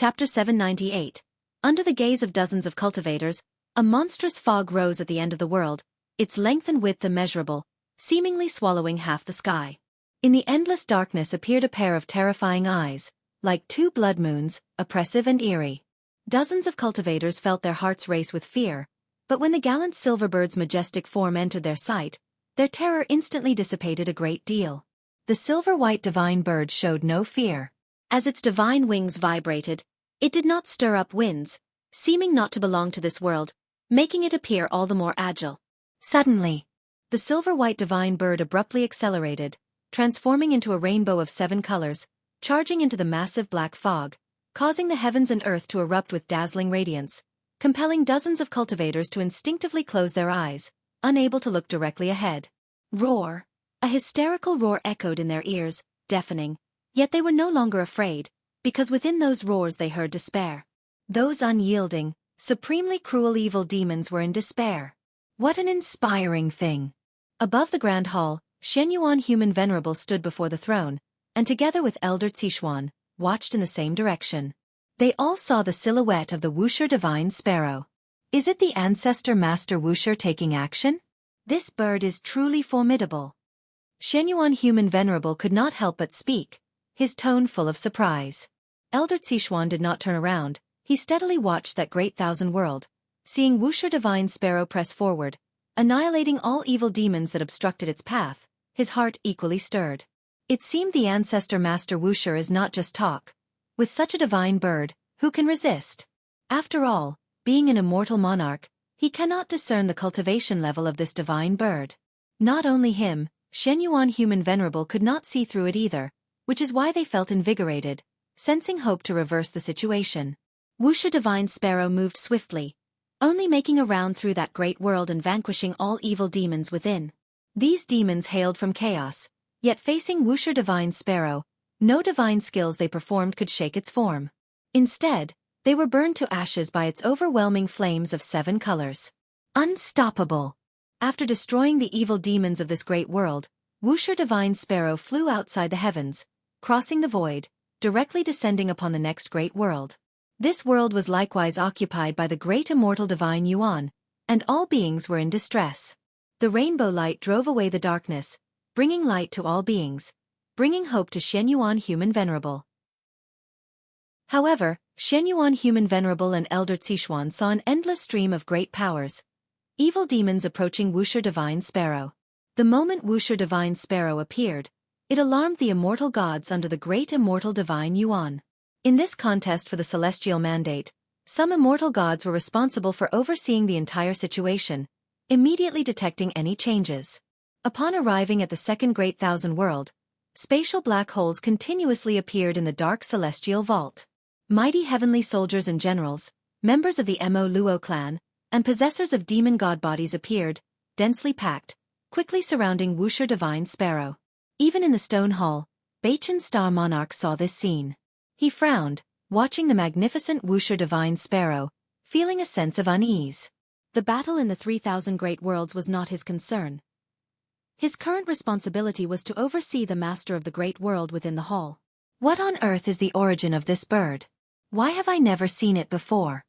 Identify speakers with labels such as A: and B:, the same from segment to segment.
A: Chapter 798. Under the gaze of dozens of cultivators, a monstrous fog rose at the end of the world, its length and width immeasurable, seemingly swallowing half the sky. In the endless darkness appeared a pair of terrifying eyes, like two blood moons, oppressive and eerie. Dozens of cultivators felt their hearts race with fear, but when the gallant silverbird's majestic form entered their sight, their terror instantly dissipated a great deal. The silver-white divine bird showed no fear. As its divine wings vibrated, it did not stir up winds, seeming not to belong to this world, making it appear all the more agile. Suddenly, the silver-white divine bird abruptly accelerated, transforming into a rainbow of 7 colors, charging into the massive black fog, causing the heavens and earth to erupt with dazzling radiance, compelling dozens of cultivators to instinctively close their eyes, unable to look directly ahead. Roar! A hysterical roar echoed in their ears, deafening, yet they were no longer afraid, because within those roars they heard despair. Those unyielding, supremely cruel evil demons were in despair. What an inspiring thing! Above the grand hall, Shenyuan Human Venerable stood before the throne, and together with Elder Zixuan, watched in the same direction. They all saw the silhouette of the Wuxia Divine Sparrow. Is it the ancestor Master Wuxia taking action? This bird is truly formidable. Shenyuan Human Venerable could not help but speak, his tone full of surprise. Elder Zixuan did not turn around, he steadily watched that great thousand world, seeing Wuxia Divine Sparrow press forward, annihilating all evil demons that obstructed its path, his heart equally stirred. It seemed the ancestor Master Wuxia is not just talk. With such a divine bird, who can resist? After all, being an immortal monarch, he cannot discern the cultivation level of this divine bird. Not only him, Shenyuan Human Venerable could not see through it either, which is why they felt invigorated, sensing hope to reverse the situation. Wuxia Divine Sparrow moved swiftly, only making a round through that great world and vanquishing all evil demons within. These demons hailed from chaos, yet facing Wuxia Divine Sparrow, no divine skills they performed could shake its form. Instead, they were burned to ashes by its overwhelming flames of 7 colors. Unstoppable! After destroying the evil demons of this great world, Wuxia Divine Sparrow flew outside the heavens, crossing the void, directly descending upon the next great world. This world was likewise occupied by the great immortal divine Yuan, and all beings were in distress. The rainbow light drove away the darkness, bringing light to all beings, bringing hope to Shenyuan Human Venerable. However, Shenyuan Human Venerable and Elder Zixuan saw an endless stream of great powers, evil demons approaching Wuxia Divine Sparrow. The moment Wuxia Divine Sparrow appeared, it alarmed the immortal gods under the great immortal divine Yuan. In this contest for the celestial mandate, some immortal gods were responsible for overseeing the entire situation, immediately detecting any changes. Upon arriving at the second great thousand world, spatial black holes continuously appeared in the dark celestial vault. Mighty heavenly soldiers and generals, members of the Mo Luo clan, and possessors of demon god bodies appeared, densely packed, quickly surrounding Wuxia Divine Sparrow. Even in the stone hall, Baichen Star Monarch saw this scene. He frowned, watching the magnificent Wuxia Divine Sparrow, feeling a sense of unease. The battle in the 3,000 great worlds was not his concern. His current responsibility was to oversee the master of the great world within the hall. What on earth is the origin of this bird? Why have I never seen it before?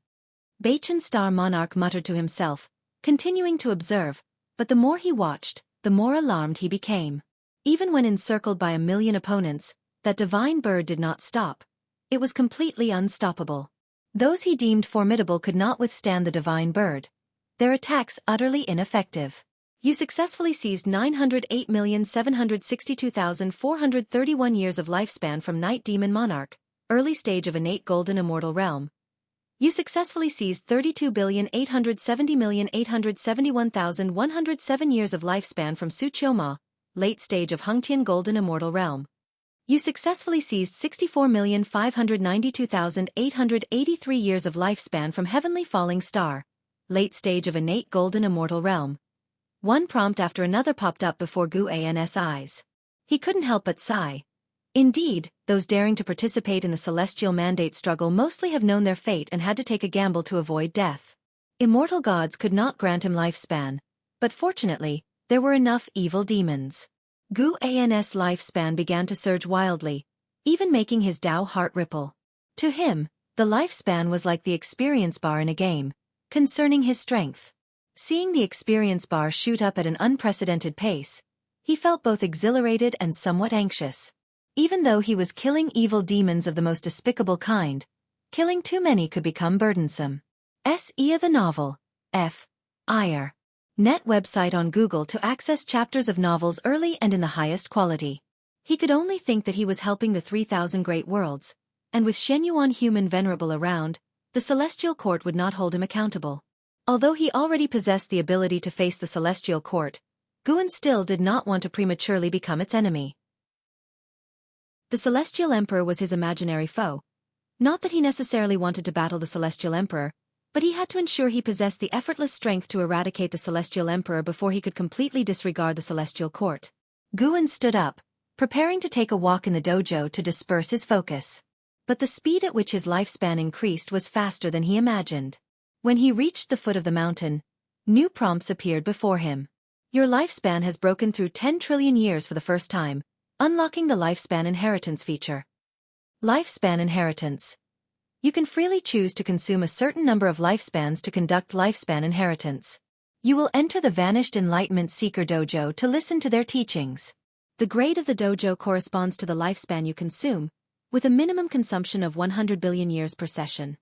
A: Baichen Star Monarch muttered to himself, continuing to observe, but the more he watched, the more alarmed he became. Even when encircled by 1,000,000 opponents, that divine bird did not stop. It was completely unstoppable. Those he deemed formidable could not withstand the divine bird. Their attacks utterly ineffective. You successfully seized 908,762,431 years of lifespan from Night Demon Monarch, early stage of innate golden immortal realm. You successfully seized 32,870,871,107 years of lifespan from Su Qiuma, late stage of Hengtian golden immortal realm. You successfully seized 64,592,883 years of lifespan from Heavenly Falling Star, late stage of innate golden immortal realm. One prompt after another popped up before Gu An's eyes. He couldn't help but sigh. Indeed, those daring to participate in the celestial mandate struggle mostly have known their fate and had to take a gamble to avoid death. Immortal gods could not grant him lifespan, but fortunately, there were enough evil demons. Gu An's lifespan began to surge wildly, even making his Tao heart ripple. To him, The lifespan was like the experience bar in a game, concerning his strength. Seeing the experience bar shoot up at an unprecedented pace, he felt both exhilarated and somewhat anxious. Even though he was killing evil demons of the most despicable kind, killing too many could become burdensome. The novel. F. Iyer. Net website on Google to access chapters of novels early and in the highest quality. He could only think that he was helping the 3,000 great worlds, and with Shenyuan human venerable around, the celestial court would not hold him accountable. Although he already possessed the ability to face the celestial court, Guan still did not want to prematurely become its enemy. The celestial emperor was his imaginary foe. Not that he necessarily wanted to battle the celestial emperor, but he had to ensure he possessed the effortless strength to eradicate the celestial emperor before he could completely disregard the celestial court. Guan stood up, preparing to take a walk in the dojo to disperse his focus. But the speed at which his lifespan increased was faster than he imagined. When he reached the foot of the mountain, new prompts appeared before him. Your lifespan has broken through 10 trillion years for the first time, unlocking the lifespan inheritance feature. Lifespan inheritance. You can freely choose to consume a certain number of lifespans to conduct lifespan inheritance. You will enter the Vanished Enlightenment Seeker dojo to listen to their teachings. The grade of the dojo corresponds to the lifespan you consume, with a minimum consumption of 100 billion years per session.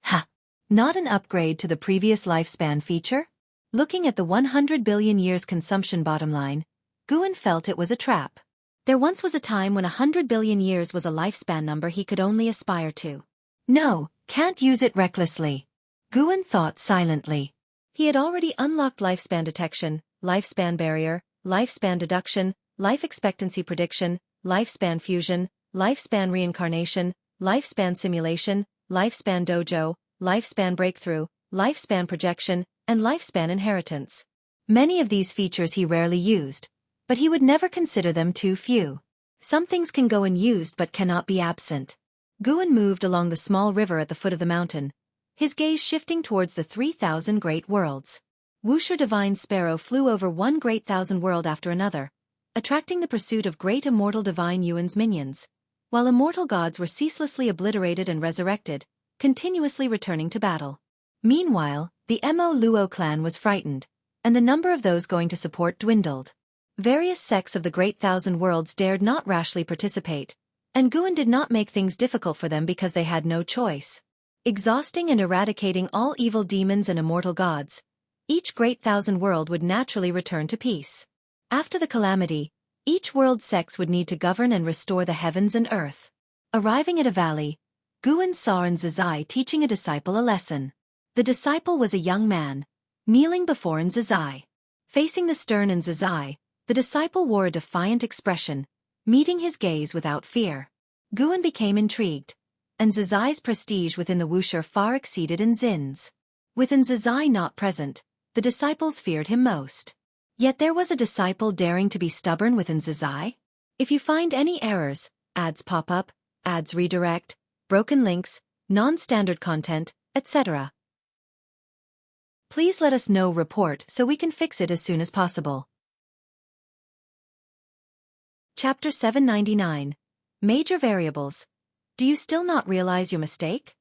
A: Ha! Not an upgrade to the previous lifespan feature? Looking at the 100 billion years consumption bottom line, Guan felt it was a trap. There once was a time when 100 billion years was a lifespan number he could only aspire to. No, can't use it recklessly. Guan thought silently. He had already unlocked lifespan detection, lifespan barrier, lifespan deduction, life expectancy prediction, lifespan fusion, lifespan reincarnation, lifespan simulation, lifespan dojo, lifespan breakthrough, lifespan projection, and lifespan inheritance. Many of these features he rarely used, but he would never consider them too few. Some things can go unused but cannot be absent. Guan moved along the small river at the foot of the mountain, his gaze shifting towards the 3,000 great worlds. Wuxia Divine Sparrow flew over one great thousand world after another, attracting the pursuit of great immortal divine Yuan's minions, while immortal gods were ceaselessly obliterated and resurrected, continuously returning to battle. Meanwhile, the Mo Luo clan was frightened, and the number of those going to support dwindled. Various sects of the great thousand worlds dared not rashly participate, and Guan did not make things difficult for them because they had no choice. Exhausting and eradicating all evil demons and immortal gods, each great thousand world would naturally return to peace. After the calamity, each world sects would need to govern and restore the heavens and earth. Arriving at a valley, Guan saw Nzazai teaching a disciple a lesson. The disciple was a young man, kneeling before Nzazai. Facing the stern Nzazai, the disciple wore a defiant expression, meeting his gaze without fear. Guan became intrigued, and Nzazai's prestige within the wuxia far exceeded Nzin's. With Nzazai not present, the disciples feared him most. Yet there was a disciple daring to be stubborn with Nzazai? If you find any errors, ads pop up, ads redirect, broken links, non-standard content, etc., please let us know. Report so we can fix it as soon as possible. Chapter 799. Major Variables. Do you still not realize your mistake?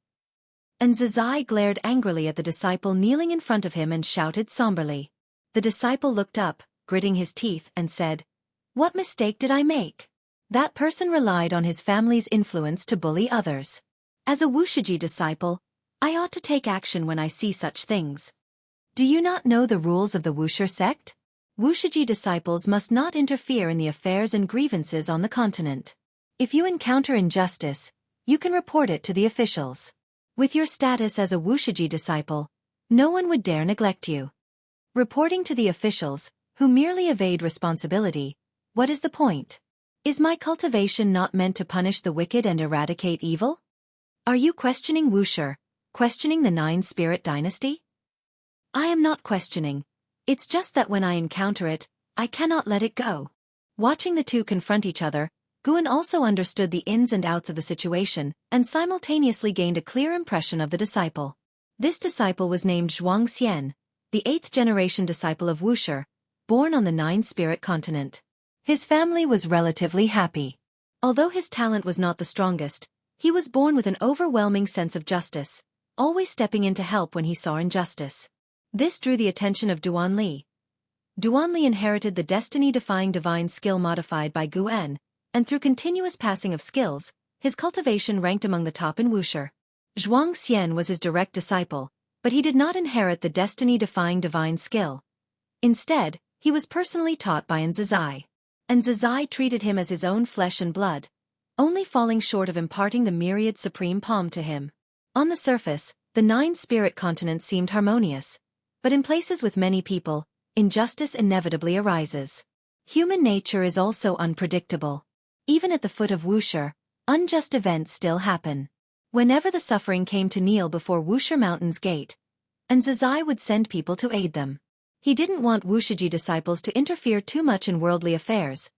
A: Nzazai glared angrily at the disciple kneeling in front of him and shouted somberly. The disciple looked up, gritting his teeth, and said, "What mistake did I make?" That person relied on his family's influence to bully others. As a Wushiji disciple, I ought to take action when I see such things. Do you not know the rules of the Wuxia sect? Wushiji disciples must not interfere in the affairs and grievances on the continent. If you encounter injustice, you can report it to the officials. With your status as a Wushiji disciple, no one would dare neglect you. Reporting to the officials, who merely evade responsibility, what is the point? Is my cultivation not meant to punish the wicked and eradicate evil? Are you questioning Wuxia, questioning the Nine-Spirit dynasty? I am not questioning. It's just that when I encounter it, I cannot let it go. Watching the two confront each other, Guan also understood the ins and outs of the situation, and simultaneously gained a clear impression of the disciple. This disciple was named Zhuang Xian, the 8th-generation disciple of Wuxia, born on the Nine-Spirit continent. His family was relatively happy. Although his talent was not the strongest, He was born with an overwhelming sense of justice, always stepping in to help when he saw injustice. This drew the attention of Duan Li. Duan Li inherited the destiny-defying divine skill modified by Guan, and through continuous passing of skills, his cultivation ranked among the top in Wuxia. Zhuang Xian was his direct disciple, but he did not inherit the destiny-defying divine skill. Instead, he was personally taught by Nzizai. Nzizai treated him as his own flesh and blood, only falling short of imparting the myriad supreme palm to him. On the surface, the 9 spirit continents seemed harmonious, but in places with many people, injustice inevitably arises. Human nature is also unpredictable. Even at the foot of Wuxia, unjust events still happen. Whenever the suffering came to kneel before Wuxia Mountain's gate, Nzizai would send people to aid them. He didn't want Wuxiji disciples to interfere too much in worldly affairs,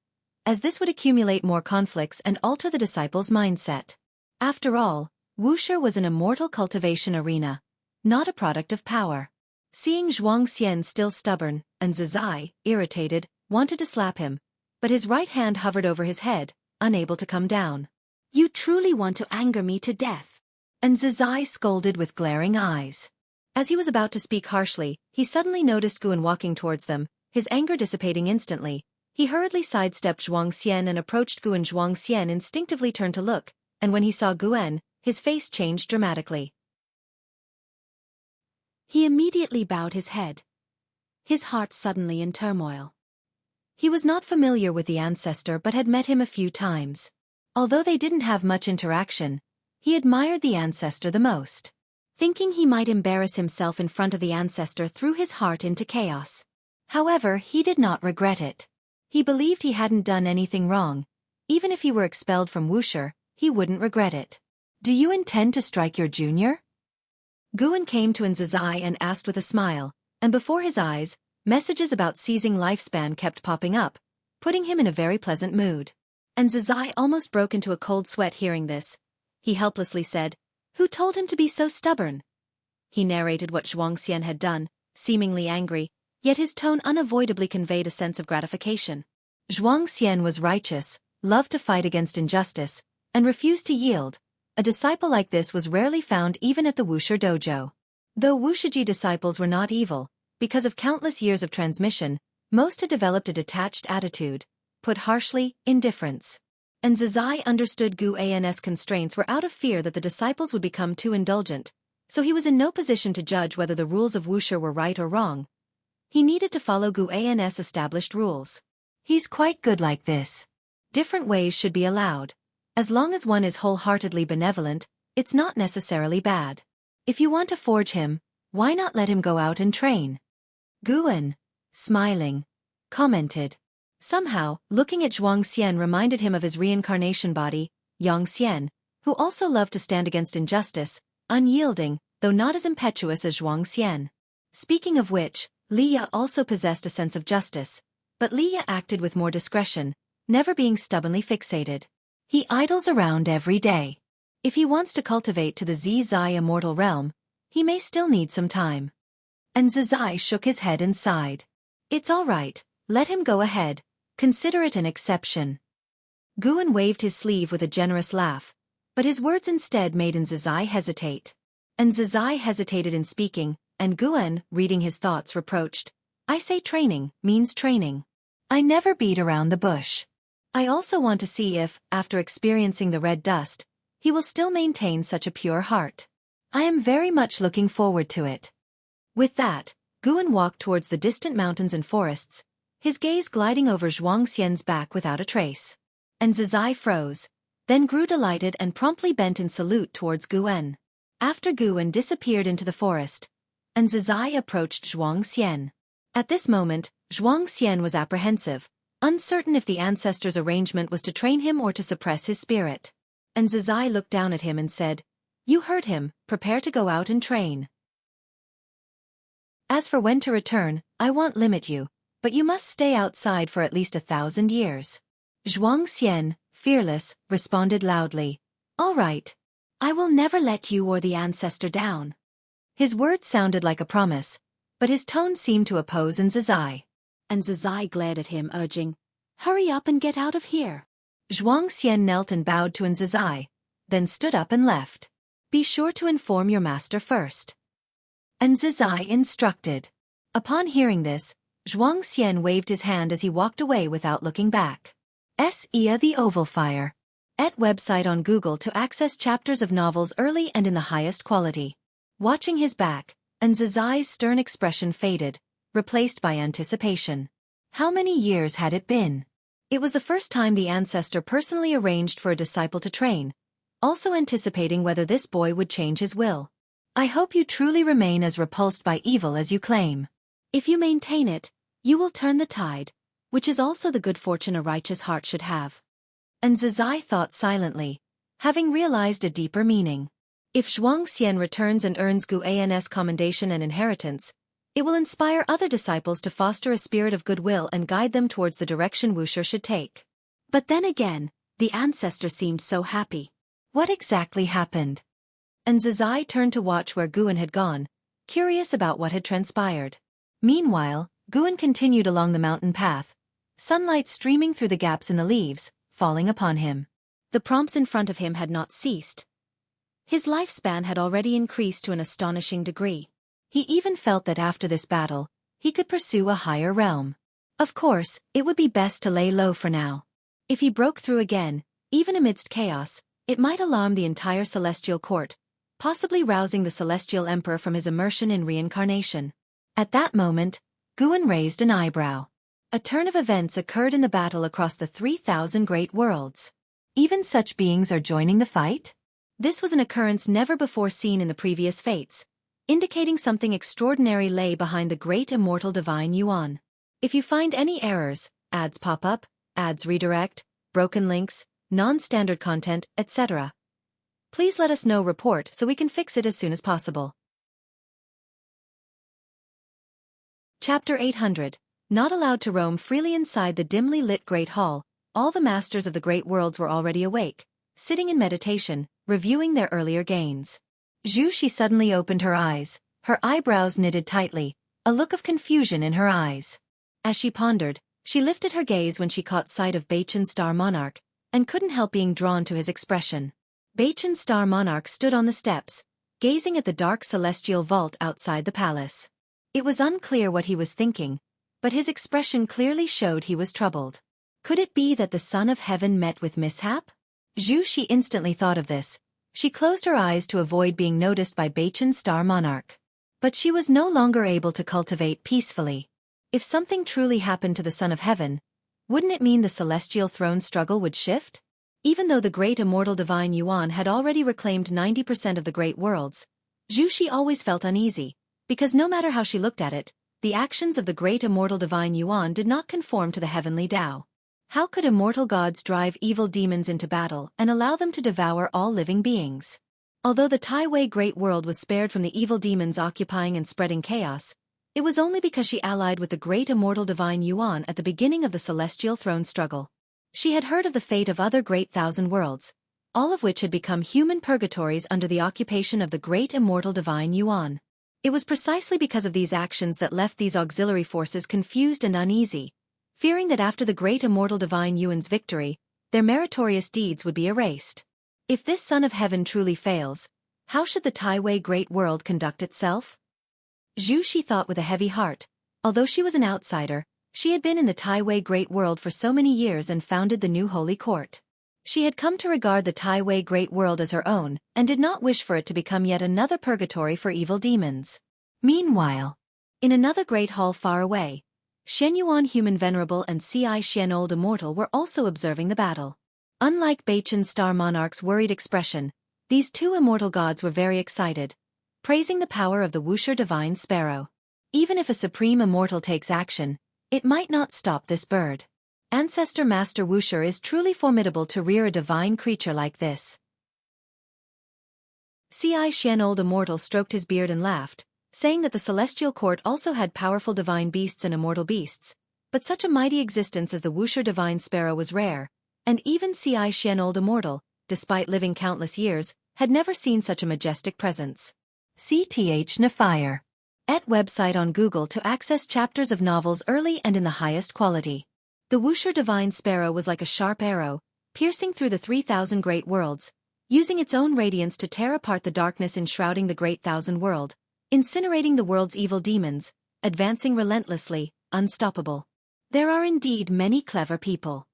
A: as this would accumulate more conflicts and alter the disciples' mindset. After all, Wuxia was an immortal cultivation arena, not a product of power. Seeing Zhuang Xian still stubborn, Nzizai, irritated, wanted to slap him, but his right hand hovered over his head, unable to come down. "You truly want to anger me to death," Nzizai scolded with glaring eyes. As he was about to speak harshly, he suddenly noticed Guan walking towards them, his anger dissipating instantly. He hurriedly sidestepped Zhuang Xian and approached Guan. Zhuang Xian instinctively turned to look, and when he saw Guan, his face changed dramatically. He immediately bowed his head, his heart suddenly in turmoil. He was not familiar with the ancestor but had met him a few times. Although they didn't have much interaction, he admired the ancestor the most. Thinking he might embarrass himself in front of the ancestor threw his heart into chaos. However, he did not regret it. He believed he hadn't done anything wrong. Even if he were expelled from Wuxia, he wouldn't regret it. "Do you intend to strike your junior?" Guan came to Nzizai and asked with a smile, and before his eyes, messages about seizing lifespan kept popping up, putting him in a very pleasant mood. Nzizai almost broke into a cold sweat hearing this. He helplessly said, "Who told him to be so stubborn?" He narrated what Zhuang Xian had done, seemingly angry, yet his tone unavoidably conveyed a sense of gratification. Zhuang Xian was righteous, loved to fight against injustice, and refused to yield. A disciple like this was rarely found even at the Wuxia dojo. Though Wuxiji disciples were not evil, because of countless years of transmission, most had developed a detached attitude, put harshly, indifference. Nzizai understood Guan's constraints were out of fear that the disciples would become too indulgent, so he was in no position to judge whether the rules of Wuxia were right or wrong. He needed to follow Guan's established rules. "He's quite good like this. Different ways should be allowed. As long as one is wholeheartedly benevolent, it's not necessarily bad. If you want to forge him, why not let him go out and train?" Guan, smiling, commented. Somehow, looking at Zhuang Xian reminded him of his reincarnation body, Yang Xian, who also loved to stand against injustice, unyielding, though not as impetuous as Zhuang Xian. Speaking of which, Liya also possessed a sense of justice, but Liya acted with more discretion, never being stubbornly fixated. He idles around every day. If he wants to cultivate to the Zizai immortal realm, he may still need some time. And Nzizai shook his head and sighed. "It's all right, let him go ahead. Consider it an exception." Guan waved his sleeve with a generous laugh, but his words instead made Nzizai hesitate. Nzizai hesitated in speaking, and Guan, reading his thoughts, reproached, "I say training means training. I never beat around the bush. I also want to see if, after experiencing the red dust, he will still maintain such a pure heart. I am very much looking forward to it." With that, Guan walked towards the distant mountains and forests, his gaze gliding over Zhuang Xian's back without a trace. Nzizai froze, then grew delighted and promptly bent in salute towards Guan. After Guan disappeared into the forest, Nzizai approached Zhuang Xian. At this moment, Zhuang Xian was apprehensive, uncertain if the ancestor's arrangement was to train him or to suppress his spirit. Nzizai looked down at him and said, "You heard him, prepare to go out and train. As for when to return, I won't limit you, but you must stay outside for at least 1,000 years." Zhuang Xian, fearless, responded loudly, "All right. I will never let you or the ancestor down." His words sounded like a promise, but his tone seemed to oppose Nzizai. Nzizai glared at him, urging, "Hurry up and get out of here." Zhuang Xian knelt and bowed to Nzizai, then stood up and left. Be sure to inform your master first. And Zizai instructed. Upon hearing this, Zhuang Xian waved his hand as he walked away without looking back. Ia the Oval Fire. Et website on Google to access chapters of novels early and in the highest quality. Watching his back, and Zizai's stern expression faded, replaced by anticipation. How many years had it been? It was the first time the ancestor personally arranged for a disciple to train, also anticipating whether this boy would change his will. I hope you truly remain as repulsed by evil as you claim. If you maintain it, you will turn the tide, which is also the good fortune a righteous heart should have. And Zizai thought silently, having realized a deeper meaning. If Zhuang Xian returns and earns Guan's commendation and inheritance, it will inspire other disciples to foster a spirit of goodwill and guide them towards the direction Wuxia should take. But then again, the ancestor seemed so happy. What exactly happened? And Zizai turned to watch where Guan had gone, curious about what had transpired. Meanwhile, Guan continued along the mountain path, sunlight streaming through the gaps in the leaves, falling upon him. The prompts in front of him had not ceased. His lifespan had already increased to an astonishing degree. He even felt that after this battle, he could pursue a higher realm. Of course, it would be best to lay low for now. If he broke through again, even amidst chaos, it might alarm the entire celestial court, possibly rousing the celestial emperor from his immersion in reincarnation. At that moment, Guan raised an eyebrow. A turn of events occurred in the battle across the 3,000 great worlds. Even such beings are joining the fight? This was an occurrence never before seen in the previous fates, indicating something extraordinary lay behind the great immortal divine Yuan. If you find any errors, ads pop up, ads redirect, broken links, non-standard content, etc., please let us know. Report so we can fix it as soon as possible. Chapter 800. Not allowed to roam freely inside the dimly lit Great Hall, all the masters of the great worlds were already awake, sitting in meditation, reviewing their earlier gains. Zhu Shi suddenly opened her eyes, her eyebrows knitted tightly, a look of confusion in her eyes. As she pondered, she lifted her gaze when she caught sight of Baichen Star Monarch, and couldn't help being drawn to his expression. Baichen Star Monarch stood on the steps, gazing at the dark celestial vault outside the palace. It was unclear what he was thinking, but his expression clearly showed he was troubled. Could it be that the Son of Heaven met with mishap? Zhu Shi instantly thought of this. She closed her eyes to avoid being noticed by Baichen Star Monarch. But she was no longer able to cultivate peacefully. If something truly happened to the Son of Heaven, wouldn't it mean the celestial throne struggle would shift? Even though the great immortal divine Yuan had already reclaimed 90% of the great worlds, Zhu Shi always felt uneasy, because no matter how she looked at it, the actions of the great immortal divine Yuan did not conform to the heavenly Tao. How could immortal gods drive evil demons into battle and allow them to devour all living beings? Although the Tai Wei Great World was spared from the evil demons occupying and spreading chaos, it was only because she allied with the great immortal divine Yuan at the beginning of the celestial throne struggle. She had heard of the fate of other great thousand worlds, all of which had become human purgatories under the occupation of the great immortal divine Yuan. It was precisely because of these actions that left these auxiliary forces confused and uneasy, fearing that after the great immortal divine Yuan's victory, their meritorious deeds would be erased. If this Son of Heaven truly fails, how should the Tai Wei Great World conduct itself? Zhu Shi thought with a heavy heart. Although she was an outsider, she had been in the Tai Wei Great World for so many years and founded the new holy court. She had come to regard the Tai Wei Great World as her own, and did not wish for it to become yet another purgatory for evil demons. Meanwhile, in another great hall far away, Shen Yuan Human Venerable and Ci Xian Old Immortal were also observing the battle. Unlike Baichen Star Monarch's worried expression, these two immortal gods were very excited, praising the power of the Wuxia Divine Sparrow. Even if a supreme immortal takes action, it might not stop this bird. Ancestor Master Wuxia is truly formidable to rear a divine creature like this. Ci Xian Old Immortal stroked his beard and laughed, saying that the celestial court also had powerful divine beasts and immortal beasts, but such a mighty existence as the Wuxia Divine Sparrow was rare, and even Ci Xian Old Immortal, despite living countless years, had never seen such a majestic presence. CTH Nafire. Et website on Google to access chapters of novels early and in the highest quality. The Wuxia Divine Sparrow was like a sharp arrow, piercing through the 3,000 great worlds, using its own radiance to tear apart the darkness enshrouding the Great Thousand World, incinerating the world's evil demons, advancing relentlessly, unstoppable. There are indeed many clever people.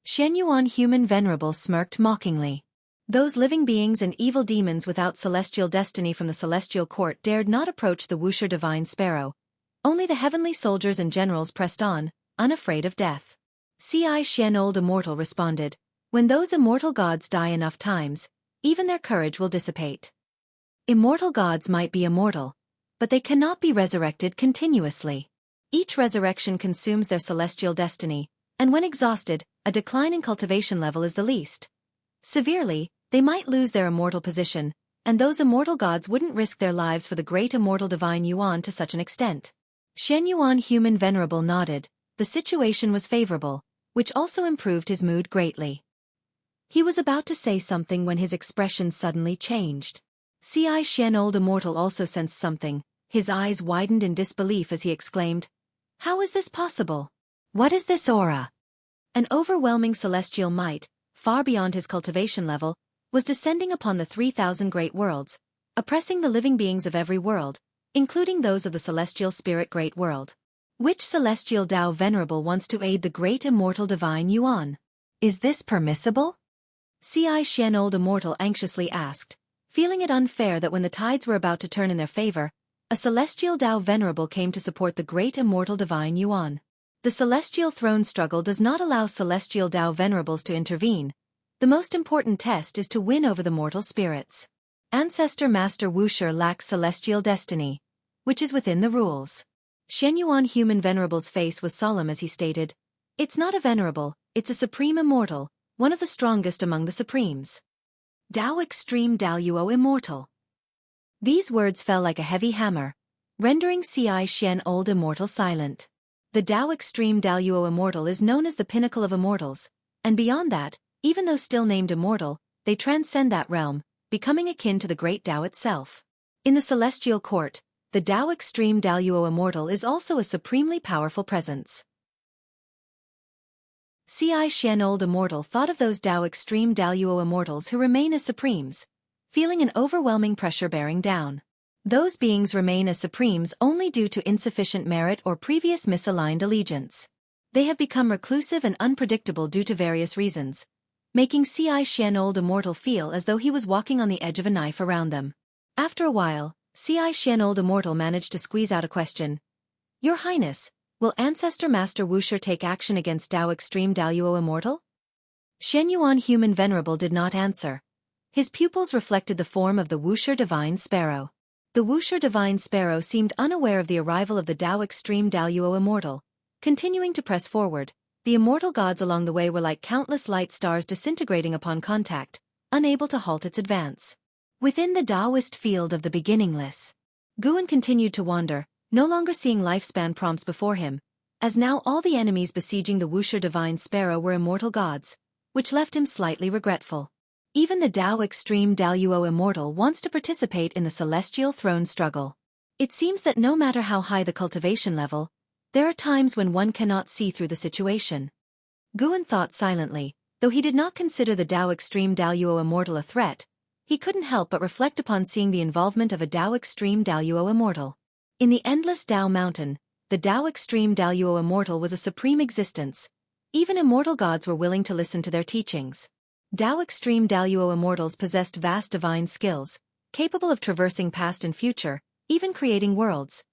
A: Shenyuan Human Venerable smirked mockingly. Those living beings and evil demons without celestial destiny from the celestial court dared not approach the Wuxia divine sparrow. Only the heavenly soldiers and generals pressed on, unafraid of death. Ci Shen Old Immortal responded, when those immortal gods die enough times, even their courage will dissipate. Immortal gods might be immortal, but they cannot be resurrected continuously. Each resurrection consumes their celestial destiny, and when exhausted, a decline in cultivation level is the least. Severely, they might lose their immortal position, and those immortal gods wouldn't risk their lives for the great immortal divine Yuan to such an extent. Shen Yuan Human Venerable nodded. The situation was favorable, which also improved his mood greatly. He was about to say something when his expression suddenly changed. Ci Shen Old Immortal also sensed something. His eyes widened in disbelief as he exclaimed, "How is this possible? What is this aura?" An overwhelming celestial might, far beyond his cultivation level, was descending upon the 3,000 great worlds, oppressing the living beings of every world, including those of the celestial spirit great world. Which celestial Tao Venerable wants to aid the great immortal divine Yuan? Is this permissible? Ci Shen Old Immortal anxiously asked, feeling it unfair that when the tides were about to turn in their favor, a celestial Tao Venerable came to support the great immortal divine Yuan. The celestial throne struggle does not allow celestial Tao Venerables to intervene. The most important test is to win over the mortal spirits. Ancestor Master Wuxia lacks celestial destiny, which is within the rules. Shenyuan Human Venerable's face was solemn as he stated, "It's not a venerable, it's a supreme immortal, one of the strongest among the supremes. Tao Extreme Daluo Immortal." These words fell like a heavy hammer, rendering Ci Shen Old Immortal silent. The Tao Extreme Daluo Immortal is known as the pinnacle of immortals, and beyond that, even though still named immortal, they transcend that realm, becoming akin to the great Tao itself. In the celestial court, the Tao Extreme Daluo Immortal is also a supremely powerful presence. Ci Shen Old Immortal thought of those Tao Extreme Daluo Immortals who remain as supremes, feeling an overwhelming pressure bearing down. Those beings remain as supremes only due to insufficient merit or previous misaligned allegiance. They have become reclusive and unpredictable due to various reasons, making Ci Shen Old Immortal feel as though he was walking on the edge of a knife around them. After a while, Ci Shen Old Immortal managed to squeeze out a question. "Your Highness, will Ancestor Master Wuxia take action against Tao Extreme Daluo Immortal?" Shenyuan Human Venerable did not answer. His pupils reflected the form of the Wuxia Divine Sparrow. The Wuxia Divine Sparrow seemed unaware of the arrival of the Tao Extreme Daluo Immortal. Continuing to press forward, the immortal gods along the way were like countless light stars disintegrating upon contact, unable to halt its advance. Within the Taoist field of the beginningless, Guan continued to wander, no longer seeing lifespan prompts before him, as now all the enemies besieging the Wuxia Divine Sparrow were immortal gods, which left him slightly regretful. Even the Tao Extreme Daluo Immortal wants to participate in the celestial throne struggle. It seems that no matter how high the cultivation level, there are times when one cannot see through the situation. Guan thought silently, though he did not consider the Tao Extreme Daluo Immortal a threat. He couldn't help but reflect upon seeing the involvement of a Tao Extreme Daluo Immortal. In the endless Tao Mountain, the Tao Extreme Daluo Immortal was a supreme existence. Even immortal gods were willing to listen to their teachings. Tao Extreme Daluo Immortals possessed vast divine skills, capable of traversing past and future, even creating worlds.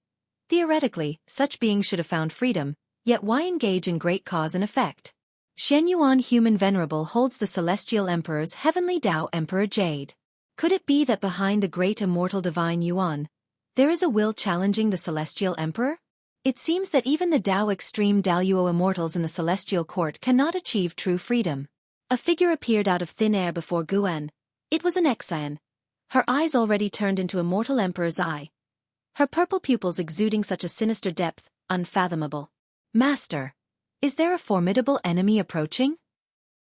A: Theoretically, such beings should have found freedom, yet why engage in great cause and effect? Shenyuan Human Venerable holds the Celestial Emperor's Heavenly Tao Emperor Jade. Could it be that behind the great immortal divine Yuan, there is a will challenging the Celestial Emperor? It seems that even the Tao Extreme Daluo Immortals in the Celestial Court cannot achieve true freedom. A figure appeared out of thin air before Guan. It was an Exian. Her eyes already turned into a mortal emperor's eye. Her purple pupils exuding such a sinister depth, unfathomable. "Master, is there a formidable enemy approaching?"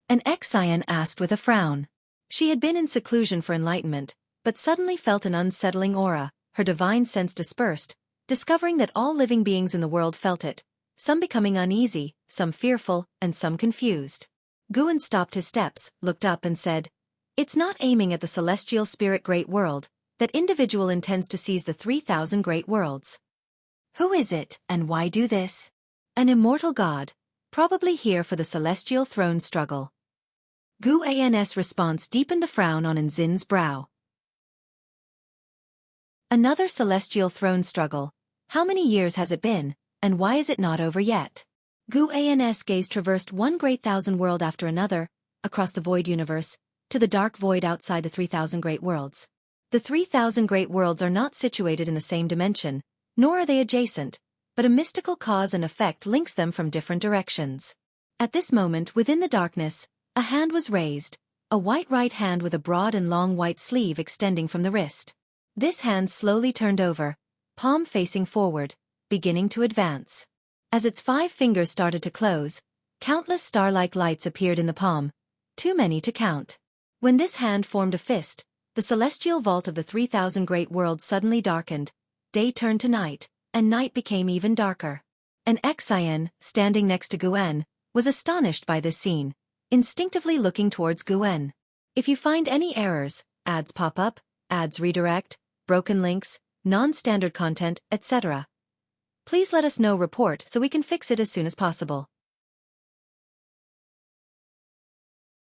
A: An Exian asked with a frown. She had been in seclusion for enlightenment, but suddenly felt an unsettling aura, her divine sense dispersed, discovering that all living beings in the world felt it, some becoming uneasy, some fearful, and some confused. Guan stopped his steps, looked up and said, It's not aiming at the celestial spirit great world, that individual intends to seize the 3,000 great worlds. Who is it, and why do this? An immortal god, probably here for the celestial throne struggle. Guan's response deepened the frown on Nzin's brow. Another celestial throne struggle. How many years has it been, and why is it not over yet? Guan's gaze traversed one great thousand world after another, across the void universe, to the dark void outside the 3,000 great worlds. The 3,000 great worlds are not situated in the same dimension, nor are they adjacent, but a mystical cause and effect links them from different directions. At this moment, within the darkness, a hand was raised, a white right hand with a broad and long white sleeve extending from the wrist. This hand slowly turned over, palm facing forward, beginning to advance. As its 5 fingers started to close, countless star-like lights appeared in the palm, too many to count. When this hand formed a fist, the celestial vault of the 3,000 great worlds suddenly darkened, day turned to night, and night became even darker. An Xian, standing next to Guan, was astonished by this scene, instinctively looking towards Guan. If you find any errors, ads pop up, ads redirect, broken links, non-standard content, etc., please let us know. Report so we can fix it as soon as possible.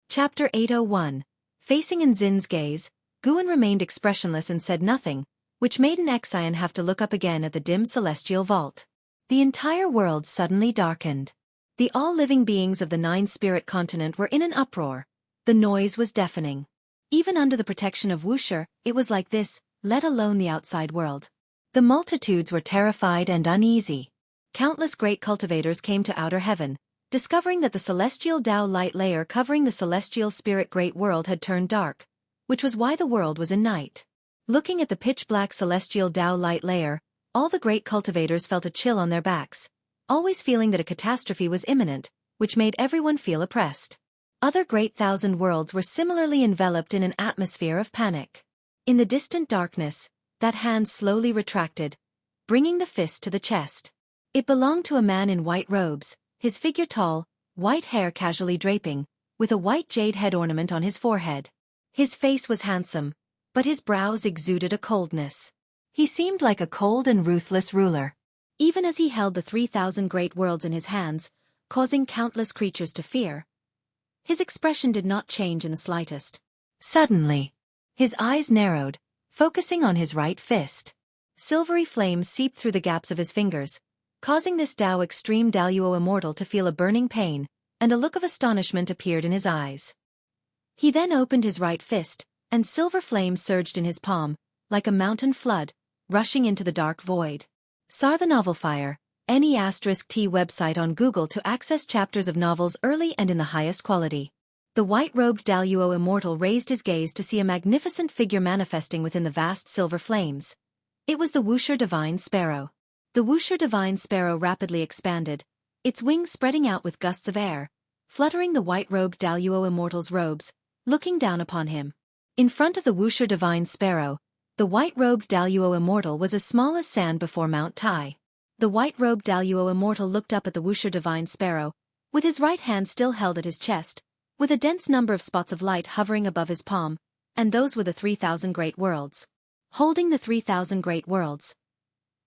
A: Chapter 801. Facing Nzin's gaze, Guan remained expressionless and said nothing, which made an Xian have to look up again at the dim celestial vault. The entire world suddenly darkened. The all-living beings of the 9-spirit continent were in an uproar. The noise was deafening. Even under the protection of Wuxia, it was like this, let alone the outside world. The multitudes were terrified and uneasy. Countless great cultivators came to outer heaven, discovering that the celestial Tao light layer covering the celestial spirit great world had turned dark, which was why the world was in night. Looking at the pitch-black celestial Tao light layer, all the great cultivators felt a chill on their backs, always feeling that a catastrophe was imminent, which made everyone feel oppressed. Other great thousand worlds were similarly enveloped in an atmosphere of panic. In the distant darkness, that hand slowly retracted, bringing the fist to the chest. It belonged to a man in white robes, his figure tall, white hair casually draping, with a white jade head ornament on his forehead. His face was handsome, but his brows exuded a coldness. He seemed like a cold and ruthless ruler. Even as he held the 3,000 great worlds in his hands, causing countless creatures to fear, his expression did not change in the slightest. Suddenly, his eyes narrowed, focusing on his right fist. Silvery flames seeped through the gaps of his fingers, causing this Tao Extreme Daluo Immortal to feel a burning pain, and a look of astonishment appeared in his eyes. He then opened his right fist, and silver flames surged in his palm, like a mountain flood, rushing into the dark void. SAR the Novel Fire, NE*T website on Google to access chapters of novels early and in the highest quality. The white-robed Daluo Immortal raised his gaze to see a magnificent figure manifesting within the vast silver flames. It was the Wuxia Divine Sparrow. The Wuxia Divine Sparrow rapidly expanded, its wings spreading out with gusts of air, fluttering the white-robed Daluo Immortal's robes, looking down upon him. In front of the Wuxia Divine Sparrow, the white-robed Daluo Immortal was as small as sand before Mount Tai. The white-robed Daluo Immortal looked up at the Wuxia Divine Sparrow, with his right hand still held at his chest, with a dense number of spots of light hovering above his palm, and those were the 3,000 great worlds. Holding the 3,000 great worlds,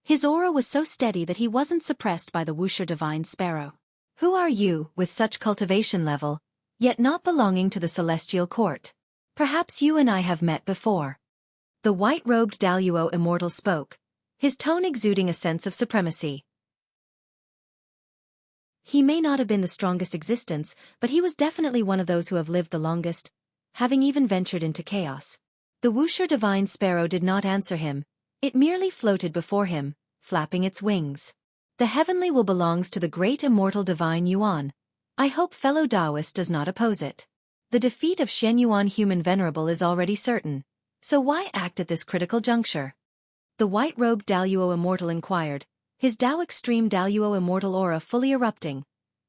A: his aura was so steady that he wasn't suppressed by the Wuxia Divine Sparrow. Who are you, with such cultivation level, yet not belonging to the celestial court? Perhaps you and I have met before. The white-robed Daluo Immortal spoke, his tone exuding a sense of supremacy. He may not have been the strongest existence, but he was definitely one of those who have lived the longest, having even ventured into chaos. The Wuxia Divine Sparrow did not answer him, it merely floated before him, flapping its wings. The heavenly will belongs to the great immortal divine Yuan. I hope fellow Taoist does not oppose it. The defeat of Shen Yuan Human Venerable is already certain, so why act at this critical juncture? The white-robed Daluo Immortal inquired, his Tao Extreme Daluo Immortal aura fully erupting,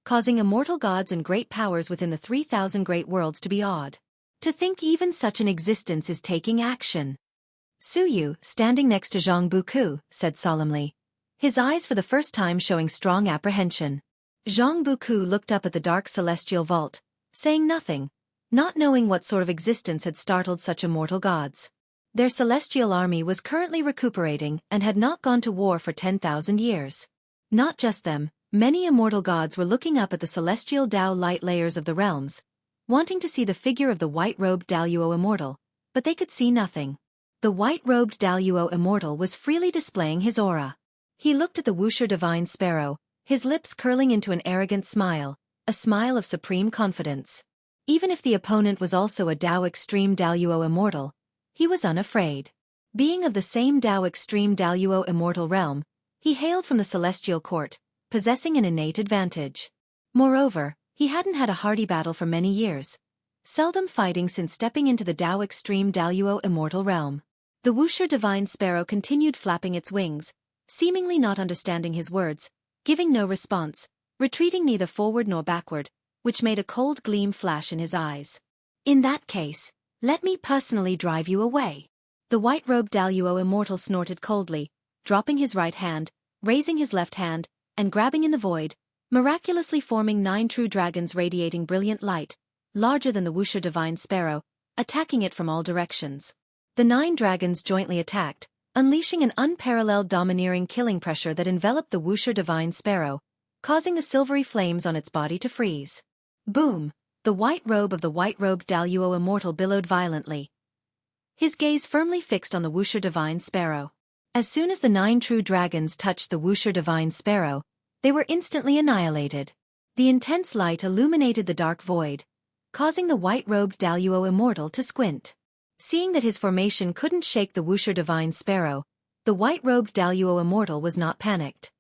A: causing immortal gods and great powers within the 3,000 great worlds to be awed. To think even such an existence is taking action. Su Yu, standing next to Zhang Buku, said solemnly, his eyes for the first time showing strong apprehension. Zhang Buku looked up at the dark celestial vault, saying nothing, not knowing what sort of existence had startled such immortal gods. Their celestial army was currently recuperating and had not gone to war for 10,000 years. Not just them, many immortal gods were looking up at the celestial Tao light layers of the realms, wanting to see the figure of the white-robed Daluo immortal, but they could see nothing. The white-robed Daluo immortal was freely displaying his aura. He looked at the Wuxia divine sparrow, his lips curling into an arrogant smile, a smile of supreme confidence. Even if the opponent was also a Tao extreme Daluo immortal, he was unafraid. Being of the same Tao extreme Daluo immortal realm, he hailed from the celestial court, possessing an innate advantage. Moreover, he hadn't had a hearty battle for many years, seldom fighting since stepping into the Tao extreme Daluo immortal realm. The Wuxia divine sparrow continued flapping its wings, seemingly not understanding his words, giving no response, retreating neither forward nor backward, which made a cold gleam flash in his eyes. In that case, let me personally drive you away. The white-robed Daluo immortal snorted coldly, dropping his right hand, raising his left hand, and grabbing in the void, miraculously forming 9 true dragons radiating brilliant light, larger than the Wuxia divine sparrow, attacking it from all directions. The 9 dragons jointly attacked, unleashing an unparalleled domineering killing pressure that enveloped the Wuxia divine sparrow, causing the silvery flames on its body to freeze. Boom! The white robe of the white-robed Daluo immortal billowed violently, his gaze firmly fixed on the Wuxia divine sparrow. As soon as the 9 true dragons touched the Wuxia divine sparrow, they were instantly annihilated. The intense light illuminated the dark void, causing the white-robed Daluo immortal to squint. Seeing that his formation couldn't shake the Wuxia divine sparrow, the white-robed Daluo immortal was not panicked.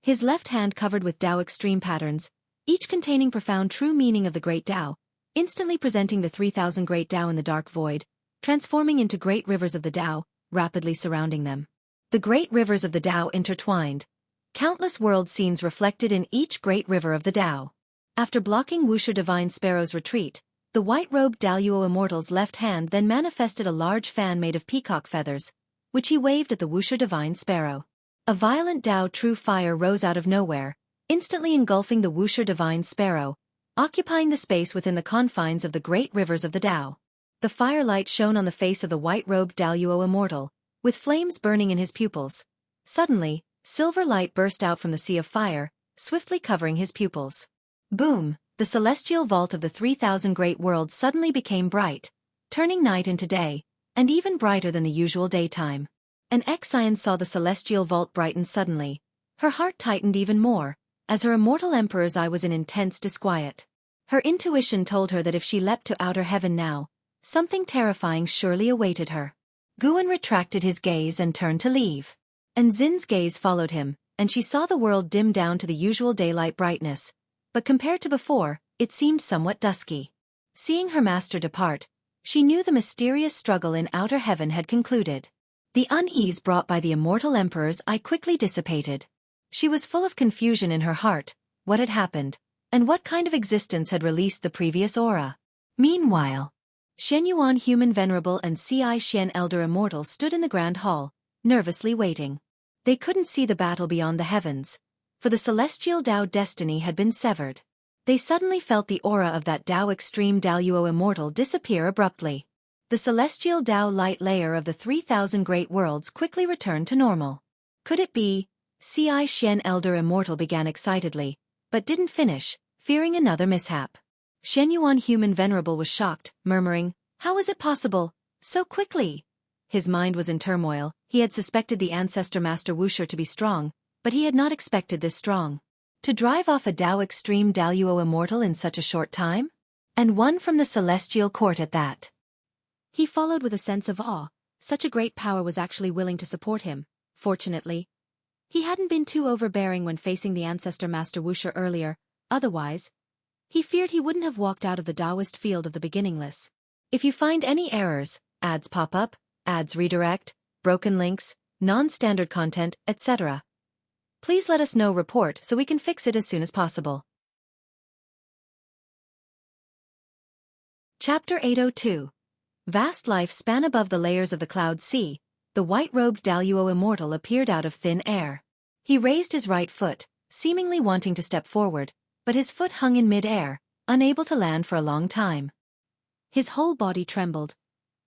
A: His left hand covered with Tao extreme patterns, each containing profound true meaning of the great Tao, instantly presenting the 3,000 great Tao in the dark void, transforming into great rivers of the Tao, rapidly surrounding them. The great rivers of the Tao intertwined, countless world scenes reflected in each great river of the Tao. After blocking Wuxia divine sparrow's retreat, the white-robed Daluo immortal's left hand then manifested a large fan made of peacock feathers, which he waved at the Wuxia divine sparrow. A violent Tao true fire rose out of nowhere, instantly engulfing the Wuxia divine sparrow, occupying the space within the confines of the great rivers of the Tao. The firelight shone on the face of the white-robed Daluo immortal, with flames burning in his pupils. Suddenly, silver light burst out from the sea of fire, swiftly covering his pupils. Boom! The celestial vault of the 3,000 great worlds suddenly became bright, turning night into day, and even brighter than the usual daytime. An Exian saw the celestial vault brighten suddenly. Her heart tightened even more, as her immortal emperor's eye was in intense disquiet. Her intuition told her that if she leapt to outer heaven now, something terrifying surely awaited her. Guan retracted his gaze and turned to leave. And Xin's gaze followed him, and she saw the world dim down to the usual daylight brightness, but compared to before, it seemed somewhat dusky. Seeing her master depart, she knew the mysterious struggle in outer heaven had concluded. The unease brought by the immortal emperor's eye quickly dissipated. She was full of confusion in her heart, what had happened, and what kind of existence had released the previous aura. Meanwhile, Shenyuan human venerable and Ci Xian elder immortal stood in the grand hall, nervously waiting. They couldn't see the battle beyond the heavens, for the celestial Tao destiny had been severed. They suddenly felt the aura of that Tao extreme Daluo immortal disappear abruptly. The celestial Tao light layer of the 3,000 great worlds quickly returned to normal. Could it be? Ci Xian elder immortal began excitedly, but didn't finish, fearing another mishap. Shenyuan human venerable was shocked, murmuring, "How is it possible? So quickly?" His mind was in turmoil. He had suspected the ancestor master Wuxia to be strong, but he had not expected this strong. To drive off a Tao extreme Daluo immortal in such a short time? And one from the celestial court at that. He followed with a sense of awe. Such a great power was actually willing to support him. Fortunately, he hadn't been too overbearing when facing the ancestor master Wuxia earlier, otherwise, he feared he wouldn't have walked out of the Taoist field of the beginningless. If you find any errors, ads pop up, ads redirect, broken links, non-standard content, etc., please let us know. Report so we can fix it as soon as possible. Chapter 802. Vast life span above the layers of the cloud sea, the white-robed Daluo immortal appeared out of thin air. He raised his right foot, seemingly wanting to step forward, but his foot hung in mid-air, unable to land for a long time. His whole body trembled.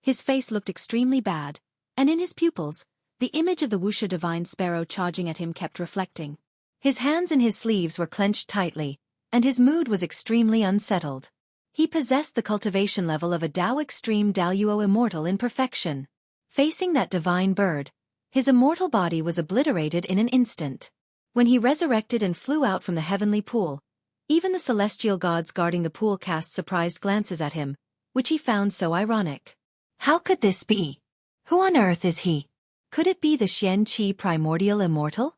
A: His face looked extremely bad, and in his pupils, the image of the Wuxia divine sparrow charging at him kept reflecting. His hands in his sleeves were clenched tightly, and his mood was extremely unsettled. He possessed the cultivation level of a Dao Extreme Daluo Immortal in perfection. Facing that divine bird, his immortal body was obliterated in an instant. When he resurrected and flew out from the heavenly pool, even the celestial gods guarding the pool cast surprised glances at him, which he found so ironic. How could this be? Who on earth is he? Could it be the Xian Qi primordial immortal?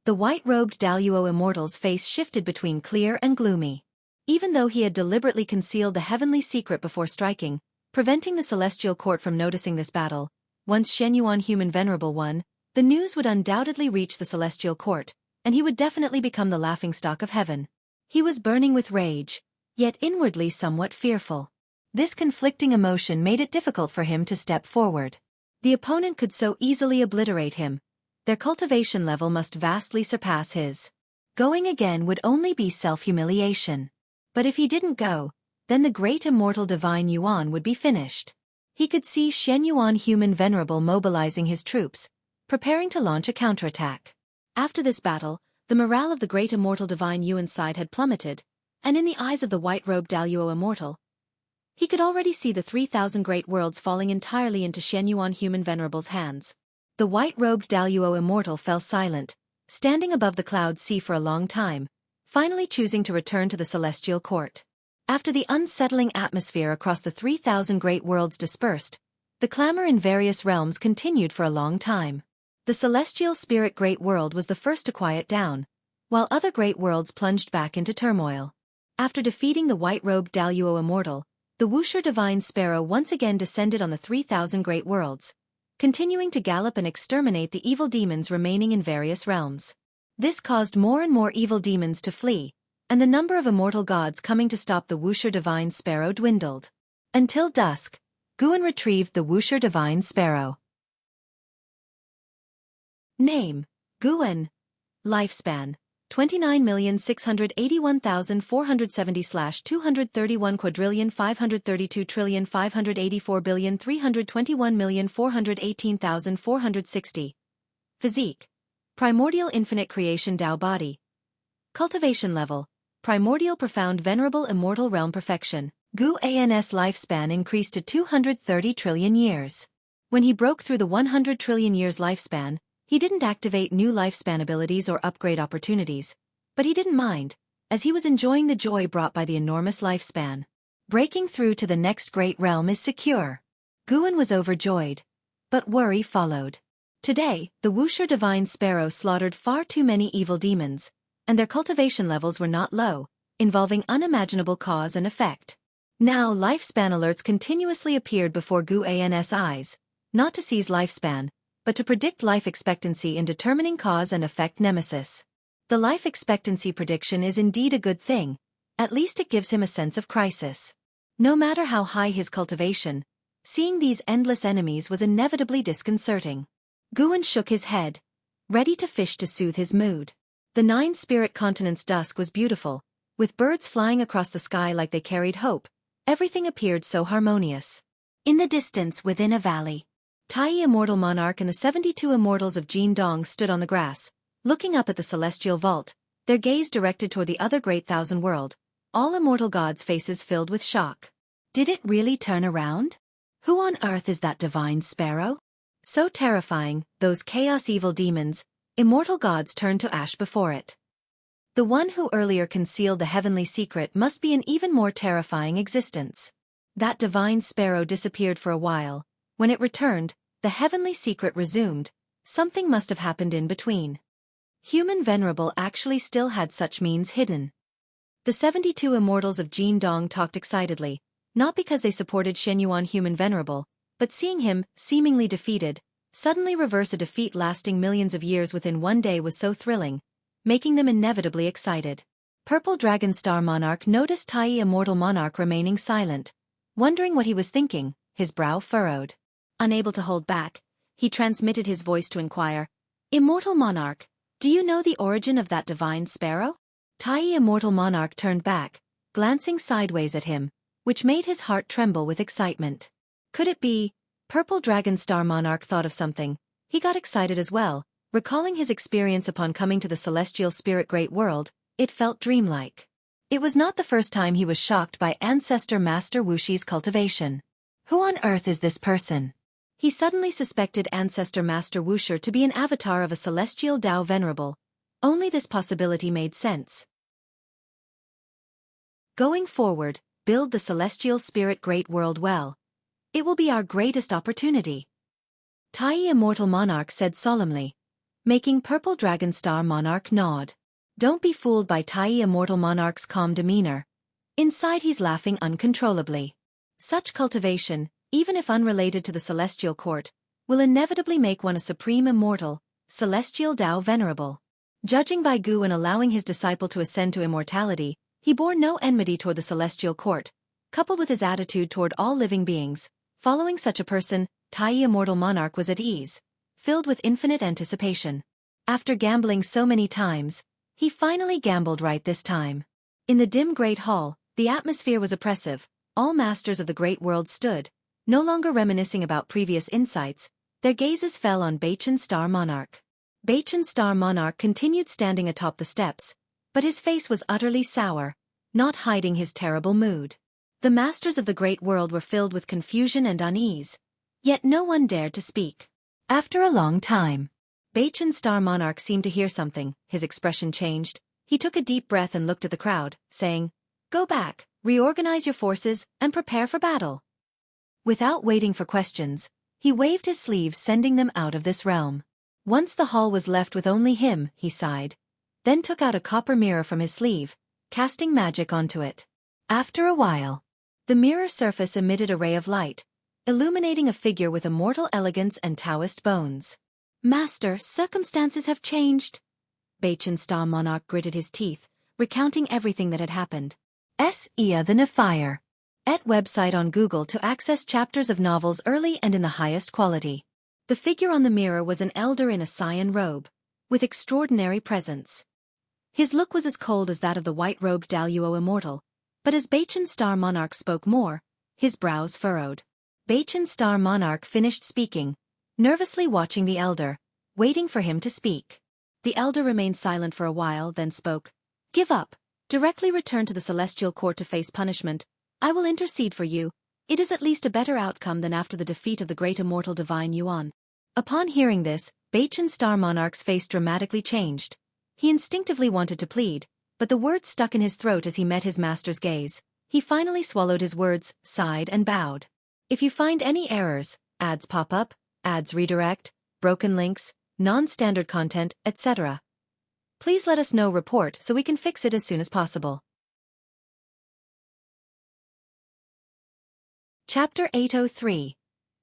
A: The white-robed Daluo immortal's face shifted between clear and gloomy. Even though he had deliberately concealed the heavenly secret before striking, preventing the celestial court from noticing this battle, once Shenyuan Human Venerable won, the news would undoubtedly reach the celestial court, and he would definitely become the laughingstock of heaven. He was burning with rage, yet inwardly somewhat fearful. This conflicting emotion made it difficult for him to step forward. The opponent could so easily obliterate him. Their cultivation level must vastly surpass his. Going again would only be self-humiliation. But if he didn't go, then the great immortal divine Yuan would be finished. He could see Shenyuan Human Venerable mobilizing his troops, preparing to launch a counterattack. After this battle, the morale of the great immortal divine Yuan's side had plummeted, and in the eyes of the white-robed Daluo immortal, he could already see the 3,000 great worlds falling entirely into Shenyuan Human Venerable's hands. The white-robed Daluo immortal fell silent, standing above the cloud sea for a long time, finally choosing to return to the celestial court. After the unsettling atmosphere across the 3,000 great worlds dispersed, the clamor in various realms continued for a long time. The celestial spirit great world was the first to quiet down, while other great worlds plunged back into turmoil. After defeating the white-robed Daluo immortal, the Wuxia divine sparrow once again descended on the 3,000 great worlds, continuing to gallop and exterminate the evil demons remaining in various realms. This caused more and more evil demons to flee, and the number of immortal gods coming to stop the Wuxia divine sparrow dwindled. Until dusk, Guan retrieved the Wuxia divine sparrow. Name: Guan. Lifespan: 29,681,470/231,534,321,418,460. Physique: Primordial Infinite Creation Tao Body. Cultivation Level: Primordial Profound Venerable Immortal Realm Perfection. Guan's lifespan increased to 230 trillion years. When he broke through the 100 trillion years lifespan, he didn't activate new lifespan abilities or upgrade opportunities, but he didn't mind, as he was enjoying the joy brought by the enormous lifespan. Breaking through to the next great realm is secure. Guan was overjoyed, but worry followed. Today, the Wuxia divine sparrow slaughtered far too many evil demons, and their cultivation levels were not low, involving unimaginable cause and effect. Now lifespan alerts continuously appeared before Guan's eyes, not to seize lifespan, but to predict life expectancy in determining cause and effect nemesis. The life expectancy prediction is indeed a good thing, at least it gives him a sense of crisis. No matter how high his cultivation, seeing these endless enemies was inevitably disconcerting. Guan shook his head, ready to fish to soothe his mood. The 9 spirit continents' dusk was beautiful, with birds flying across the sky like they carried hope. Everything appeared so harmonious. In the distance within a valley, Tai Immortal Monarch and the 72 immortals of Jin Dong stood on the grass, looking up at the celestial vault, their gaze directed toward the other great thousand world, all immortal gods' faces filled with shock. Did it really turn around? Who on earth is that divine sparrow? So terrifying, those chaos evil demons, immortal gods turned to ash before it. The one who earlier concealed the heavenly secret must be an even more terrifying existence. That divine sparrow disappeared for a while. When it returned, the heavenly secret resumed. Something must have happened in between. Human Venerable actually still had such means hidden. The 72 immortals of Jin Dong talked excitedly, not because they supported Shenyuan Human Venerable, but seeing him, seemingly defeated, suddenly reverse a defeat lasting millions of years within one day was so thrilling, making them inevitably excited. Purple Dragon Star Monarch noticed Tai Immortal Monarch remaining silent, wondering what he was thinking, his brow furrowed. Unable to hold back, he transmitted his voice to inquire, "Immortal Monarch, do you know the origin of that divine sparrow?" Tai Immortal Monarch turned back, glancing sideways at him, which made his heart tremble with excitement. Could it be? Purple Dragon Star Monarch thought of something. He got excited as well, recalling his experience upon coming to the celestial spirit great world. It felt dreamlike. It was not the first time he was shocked by Ancestor Master Wushi's cultivation. Who on earth is this person? He suddenly suspected Ancestor Master Wusher to be an avatar of a celestial Tao Venerable. Only this possibility made sense. Going forward, build the celestial spirit great world well. It will be our greatest opportunity. Tai Immortal Monarch said solemnly, making Purple Dragon Star Monarch nod. Don't be fooled by Tai Immortal Monarch's calm demeanor. Inside he's laughing uncontrollably. Such cultivation, even if unrelated to the celestial court, will inevitably make one a supreme immortal, celestial Tao Venerable. Judging by Gu and allowing his disciple to ascend to immortality, he bore no enmity toward the celestial court. Coupled with his attitude toward all living beings, following such a person, Tai Immortal Monarch was at ease, filled with infinite anticipation. After gambling so many times, he finally gambled right this time. In the dim great hall, the atmosphere was oppressive. All masters of the great world stood, no longer reminiscing about previous insights. Their gazes fell on Bachan Star Monarch. Bachan Star Monarch continued standing atop the steps, but his face was utterly sour, not hiding his terrible mood. The masters of the great world were filled with confusion and unease, yet no one dared to speak. After a long time, Bachan Star Monarch seemed to hear something. His expression changed. He took a deep breath and looked at the crowd, saying, "Go back, reorganize your forces, and prepare for battle." Without waiting for questions, he waved his sleeves, sending them out of this realm. Once the hall was left with only him, he sighed, then took out a copper mirror from his sleeve, casting magic onto it. After a while, the mirror surface emitted a ray of light, illuminating a figure with immortal elegance and Taoist bones. "Master, circumstances have changed." Bachan Star Monarch gritted his teeth, recounting everything that had happened. Ia the Nefire. Website on Google to access chapters of novels early and in the highest quality. The figure on the mirror was an elder in a cyan robe, with extraordinary presence. His look was as cold as that of the white-robed Daluo Immortal, but as Bachan Star Monarch spoke more, his brows furrowed. Bachan Star Monarch finished speaking, nervously watching the elder, waiting for him to speak. The elder remained silent for a while, then spoke. "Give up. Directly return to the celestial court to face punishment. I will intercede for you. It is at least a better outcome than after the defeat of the great immortal divine Yuan." Upon hearing this, Bachan Star Monarch's face dramatically changed. He instinctively wanted to plead, but the words stuck in his throat as he met his master's gaze. He finally swallowed his words, sighed and bowed. "If you find any errors, ads pop up, ads redirect, broken links, non-standard content, etc., please let us know. Report so we can fix it as soon as possible." Chapter 803.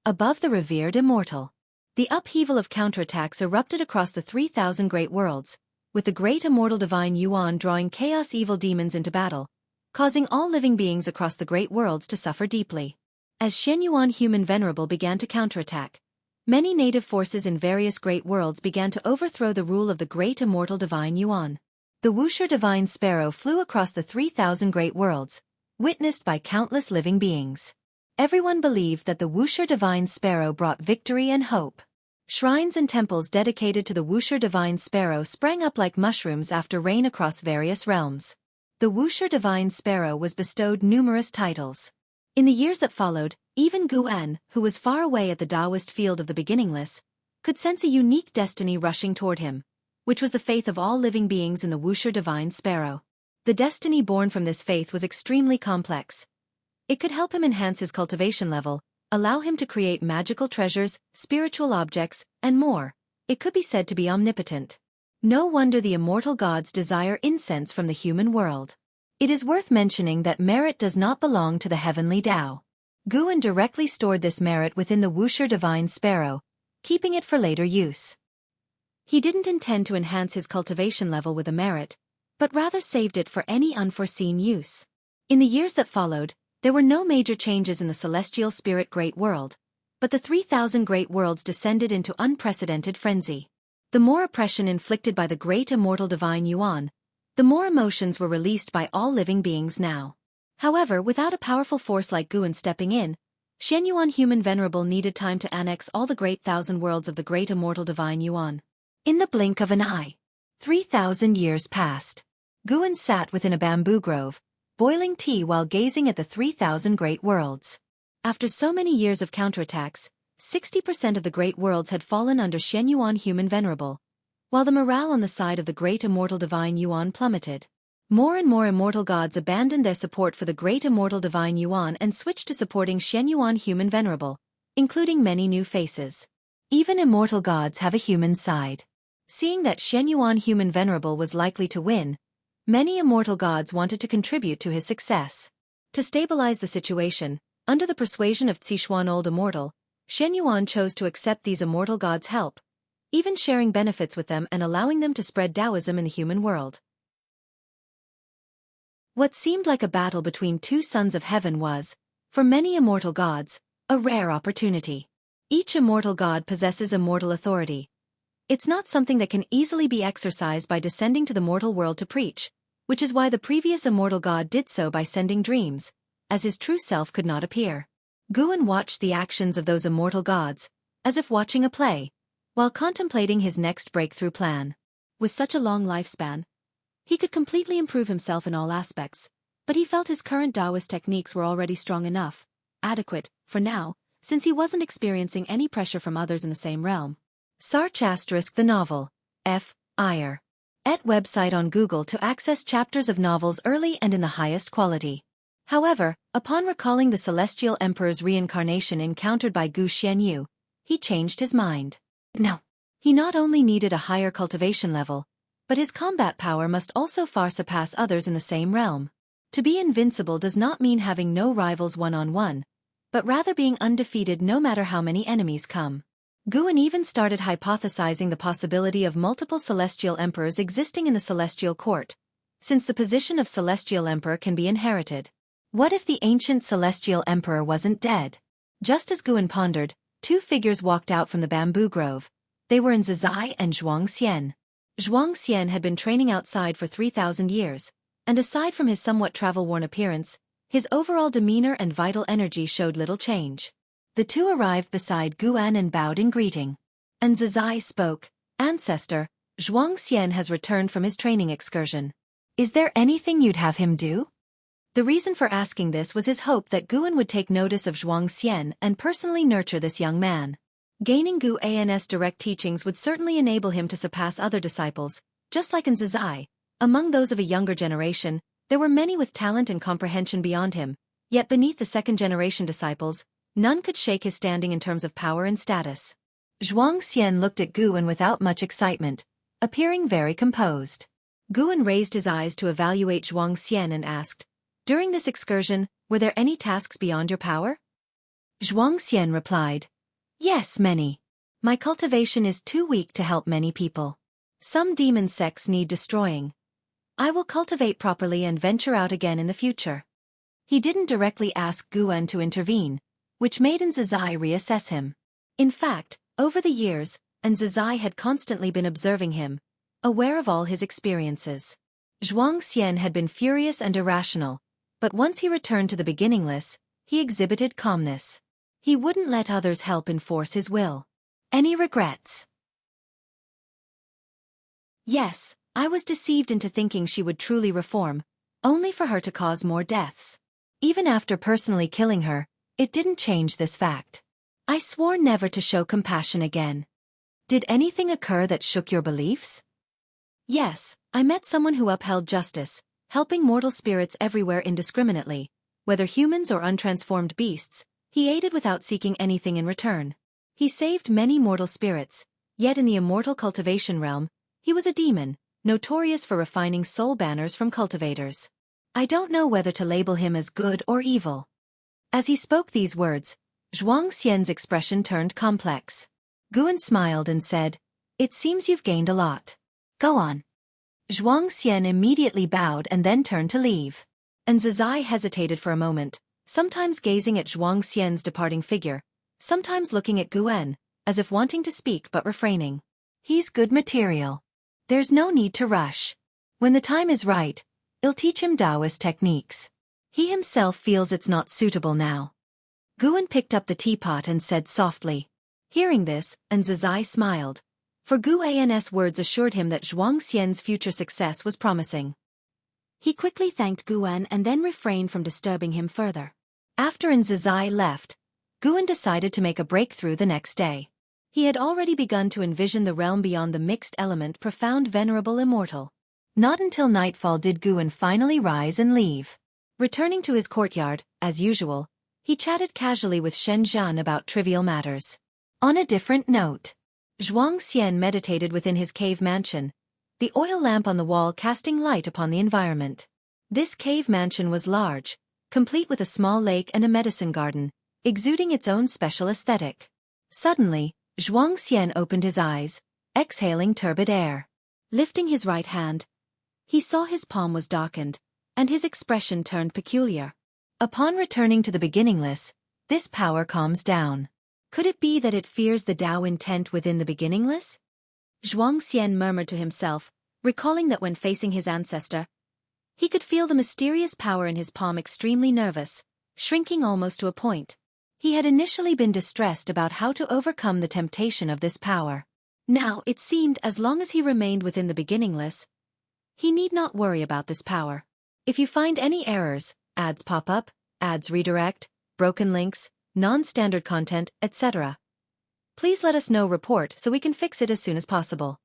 A: Above the Revered Immortal. The upheaval of counterattacks erupted across the 3,000 great worlds, with the great immortal divine Yuan drawing chaos evil demons into battle, causing all living beings across the great worlds to suffer deeply. As Shen Yuan Human Venerable began to counterattack, many native forces in various great worlds began to overthrow the rule of the great immortal divine Yuan. The Wusher Divine Sparrow flew across the 3,000 great worlds, witnessed by countless living beings. Everyone believed that the Wusher Divine Sparrow brought victory and hope. Shrines and temples dedicated to the Wusher Divine Sparrow sprang up like mushrooms after rain across various realms. The Wusher Divine Sparrow was bestowed numerous titles. In the years that followed, even Guan, who was far away at the Taoist field of the beginningless, could sense a unique destiny rushing toward him, which was the faith of all living beings in the Wusher Divine Sparrow. The destiny born from this faith was extremely complex. It could help him enhance his cultivation level, allow him to create magical treasures, spiritual objects, and more. It could be said to be omnipotent. No wonder the immortal gods desire incense from the human world. It is worth mentioning that merit does not belong to the heavenly Tao. Guan directly stored this merit within the Wusher Divine Sparrow, keeping it for later use. He didn't intend to enhance his cultivation level with a merit, but rather saved it for any unforeseen use. In the years that followed, there were no major changes in the celestial spirit great world, but the 3,000 great worlds descended into unprecedented frenzy. The more oppression inflicted by the great immortal divine Yuan, the more emotions were released by all living beings now. However, without a powerful force like Guan stepping in, Shenyuan Human Venerable needed time to annex all the great thousand worlds of the great immortal divine Yuan. In the blink of an eye, 3,000 years passed. Guan sat within a bamboo grove, boiling tea while gazing at the 3,000 great worlds. After so many years of counterattacks, 60% of the great worlds had fallen under Shenyuan Human Venerable, while the morale on the side of the great immortal divine Yuan plummeted. More and more immortal gods abandoned their support for the great immortal divine Yuan and switched to supporting Shenyuan Human Venerable, including many new faces. Even immortal gods have a human side. Seeing that Shenyuan Human Venerable was likely to win, many immortal gods wanted to contribute to his success. To stabilize the situation, under the persuasion of Zixuan Old Immortal, Shenyuan chose to accept these immortal gods' help, even sharing benefits with them and allowing them to spread Taoism in the human world. What seemed like a battle between two sons of heaven was, for many immortal gods, a rare opportunity. Each immortal god possesses immortal authority. It's not something that can easily be exercised by descending to the mortal world to preach, which is why the previous immortal god did so by sending dreams, as his true self could not appear. Guan watched the actions of those immortal gods, as if watching a play, while contemplating his next breakthrough plan. With such a long lifespan, he could completely improve himself in all aspects, but he felt his current Taoist techniques were already strong enough, adequate, for now, since he wasn't experiencing any pressure from others in the same realm. Search * the novel, F. Iyer. Et website on Google to access chapters of novels early and in the highest quality. However, upon recalling the Celestial Emperor's reincarnation encountered by Gu Xianyu, he changed his mind. No. He not only needed a higher cultivation level, but his combat power must also far surpass others in the same realm. To be invincible does not mean having no rivals one-on-one, but rather being undefeated no matter how many enemies come. Guan even started hypothesizing the possibility of multiple Celestial Emperors existing in the Celestial Court, since the position of Celestial Emperor can be inherited. What if the ancient Celestial Emperor wasn't dead? Just as Guan pondered, two figures walked out from the bamboo grove. They were Zizai and Zhuang Xian. Zhuang Xian had been training outside for 3,000 years, and aside from his somewhat travel-worn appearance, his overall demeanor and vital energy showed little change. The two arrived beside Guan and bowed in greeting. And Zizai spoke, "Ancestor, Zhuang Xian has returned from his training excursion. Is there anything you'd have him do?" The reason for asking this was his hope that Guan would take notice of Zhuang Xian and personally nurture this young man. Gaining Guan's direct teachings would certainly enable him to surpass other disciples, just like in Zizai. Among those of a younger generation, there were many with talent and comprehension beyond him, yet beneath the second-generation disciples, none could shake his standing in terms of power and status. Zhuang Xian looked at Guan without much excitement, appearing very composed. Guan raised his eyes to evaluate Zhuang Xian and asked, "During this excursion, were there any tasks beyond your power?" Zhuang Xian replied, "Yes, many. My cultivation is too weak to help many people. Some demon sects need destroying. I will cultivate properly and venture out again in the future." He didn't directly ask Guan to intervene, which made Zizai reassess him. In fact, over the years, Zizai had constantly been observing him, aware of all his experiences. Zhuang Xian had been furious and irrational, but once he returned to the beginningless, he exhibited calmness. He wouldn't let others help enforce his will. Any regrets? Yes, I was deceived into thinking she would truly reform, only for her to cause more deaths. Even after personally killing her, it didn't change this fact. I swore never to show compassion again. Did anything occur that shook your beliefs? Yes, I met someone who upheld justice, helping mortal spirits everywhere indiscriminately, whether humans or untransformed beasts. He aided without seeking anything in return. He saved many mortal spirits, yet in the immortal cultivation realm, he was a demon, notorious for refining soul banners from cultivators. I don't know whether to label him as good or evil. As he spoke these words, Zhuang Xian's expression turned complex. Guan smiled and said, "It seems you've gained a lot. Go on." Zhuang Xian immediately bowed and then turned to leave. And Zizai hesitated for a moment, sometimes gazing at Zhuang Xian's departing figure, sometimes looking at Guan, as if wanting to speak but refraining. He's good material. There's no need to rush. When the time is right, I'll teach him Taoist techniques. He himself feels it's not suitable now. Guan picked up the teapot and said softly. Hearing this, Zizai smiled, for Guan's words assured him that Zhuang Xian's future success was promising. He quickly thanked Guan and then refrained from disturbing him further. After Zizai left, Guan decided to make a breakthrough the next day. He had already begun to envision the realm beyond the mixed element profound venerable immortal. Not until nightfall did Guan finally rise and leave. Returning to his courtyard, as usual, he chatted casually with Shen Zhan about trivial matters. On a different note, Zhuang Xian meditated within his cave mansion, the oil lamp on the wall casting light upon the environment. This cave mansion was large, complete with a small lake and a medicine garden, exuding its own special aesthetic. Suddenly, Zhuang Xian opened his eyes, exhaling turbid air. Lifting his right hand, he saw his palm was darkened, and his expression turned peculiar. Upon returning to the beginningless, this power calms down. Could it be that it fears the Tao intent within the beginningless? Zhuang Xian murmured to himself, recalling that when facing his ancestor, he could feel the mysterious power in his palm extremely nervous, shrinking almost to a point. He had initially been distressed about how to overcome the temptation of this power. Now, it seemed as long as he remained within the beginningless, he need not worry about this power. If you find any errors, ads pop up, ads redirect, broken links, non-standard content, etc., please let us know report so we can fix it as soon as possible.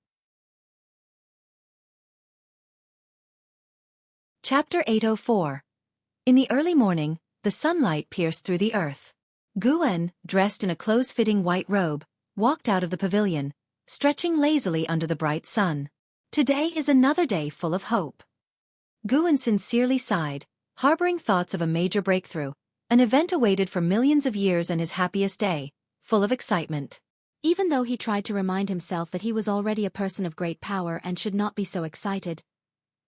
A: Chapter 804. In the early morning, the sunlight pierced through the earth. Guan, dressed in a close-fitting white robe, walked out of the pavilion, stretching lazily under the bright sun. Today is another day full of hope. Guan sincerely sighed, harboring thoughts of a major breakthrough, an event awaited for millions of years and his happiest day, full of excitement. Even though he tried to remind himself that he was already a person of great power and should not be so excited,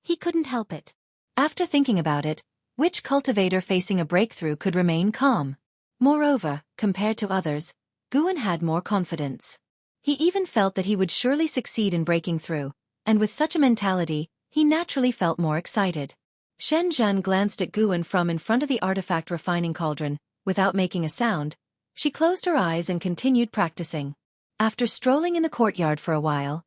A: he couldn't help it. After thinking about it, which cultivator facing a breakthrough could remain calm? Moreover, compared to others, Guan had more confidence. He even felt that he would surely succeed in breaking through, and with such a mentality, he naturally felt more excited. Shen Zhan glanced at Guan from in front of the artifact refining cauldron. Without making a sound, she closed her eyes and continued practicing. After strolling in the courtyard for a while,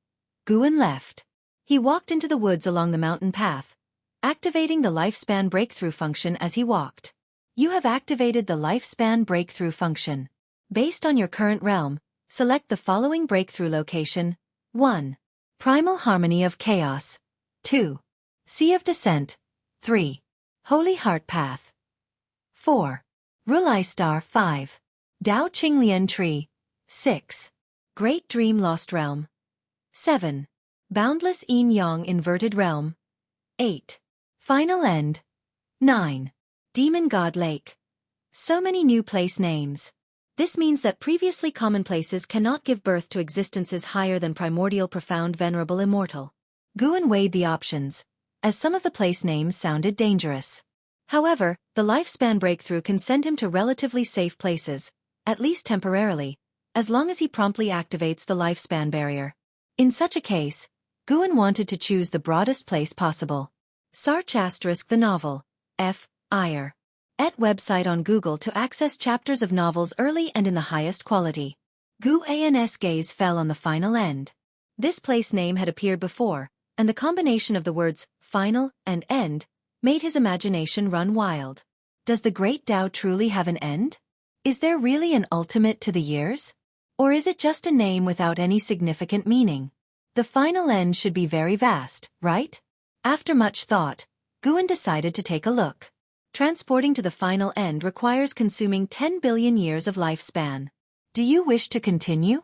A: Guan left. He walked into the woods along the mountain path, activating the lifespan breakthrough function as he walked. You have activated the lifespan breakthrough function. Based on your current realm, select the following breakthrough location. 1. Primal Harmony of Chaos. 2. Sea of Descent. 3. Holy Heart Path. 4. Rulai Star. 5. Dao Qinglian Tree. 6. Great Dream Lost Realm. 7. Boundless Yin Yang Inverted Realm. 8. Final End. 9. Demon God Lake. So many new place names. This means that previously common places cannot give birth to existences higher than primordial profound venerable immortal. Guan weighed the options, as some of the place names sounded dangerous. However, the lifespan breakthrough can send him to relatively safe places, at least temporarily, as long as he promptly activates the lifespan barrier. In such a case, Guan wanted to choose the broadest place possible. Search * the novel. F. Iyer. Et website on Google to access chapters of novels early and in the highest quality. Guan's gaze fell on the final end. This place name had appeared before, and the combination of the words final and end made his imagination run wild. Does the great Tao truly have an end? Is there really an ultimate to the years? Or is it just a name without any significant meaning? The final end should be very vast, right? After much thought, Guan decided to take a look. Transporting to the final end requires consuming 10 billion years of lifespan. Do you wish to continue?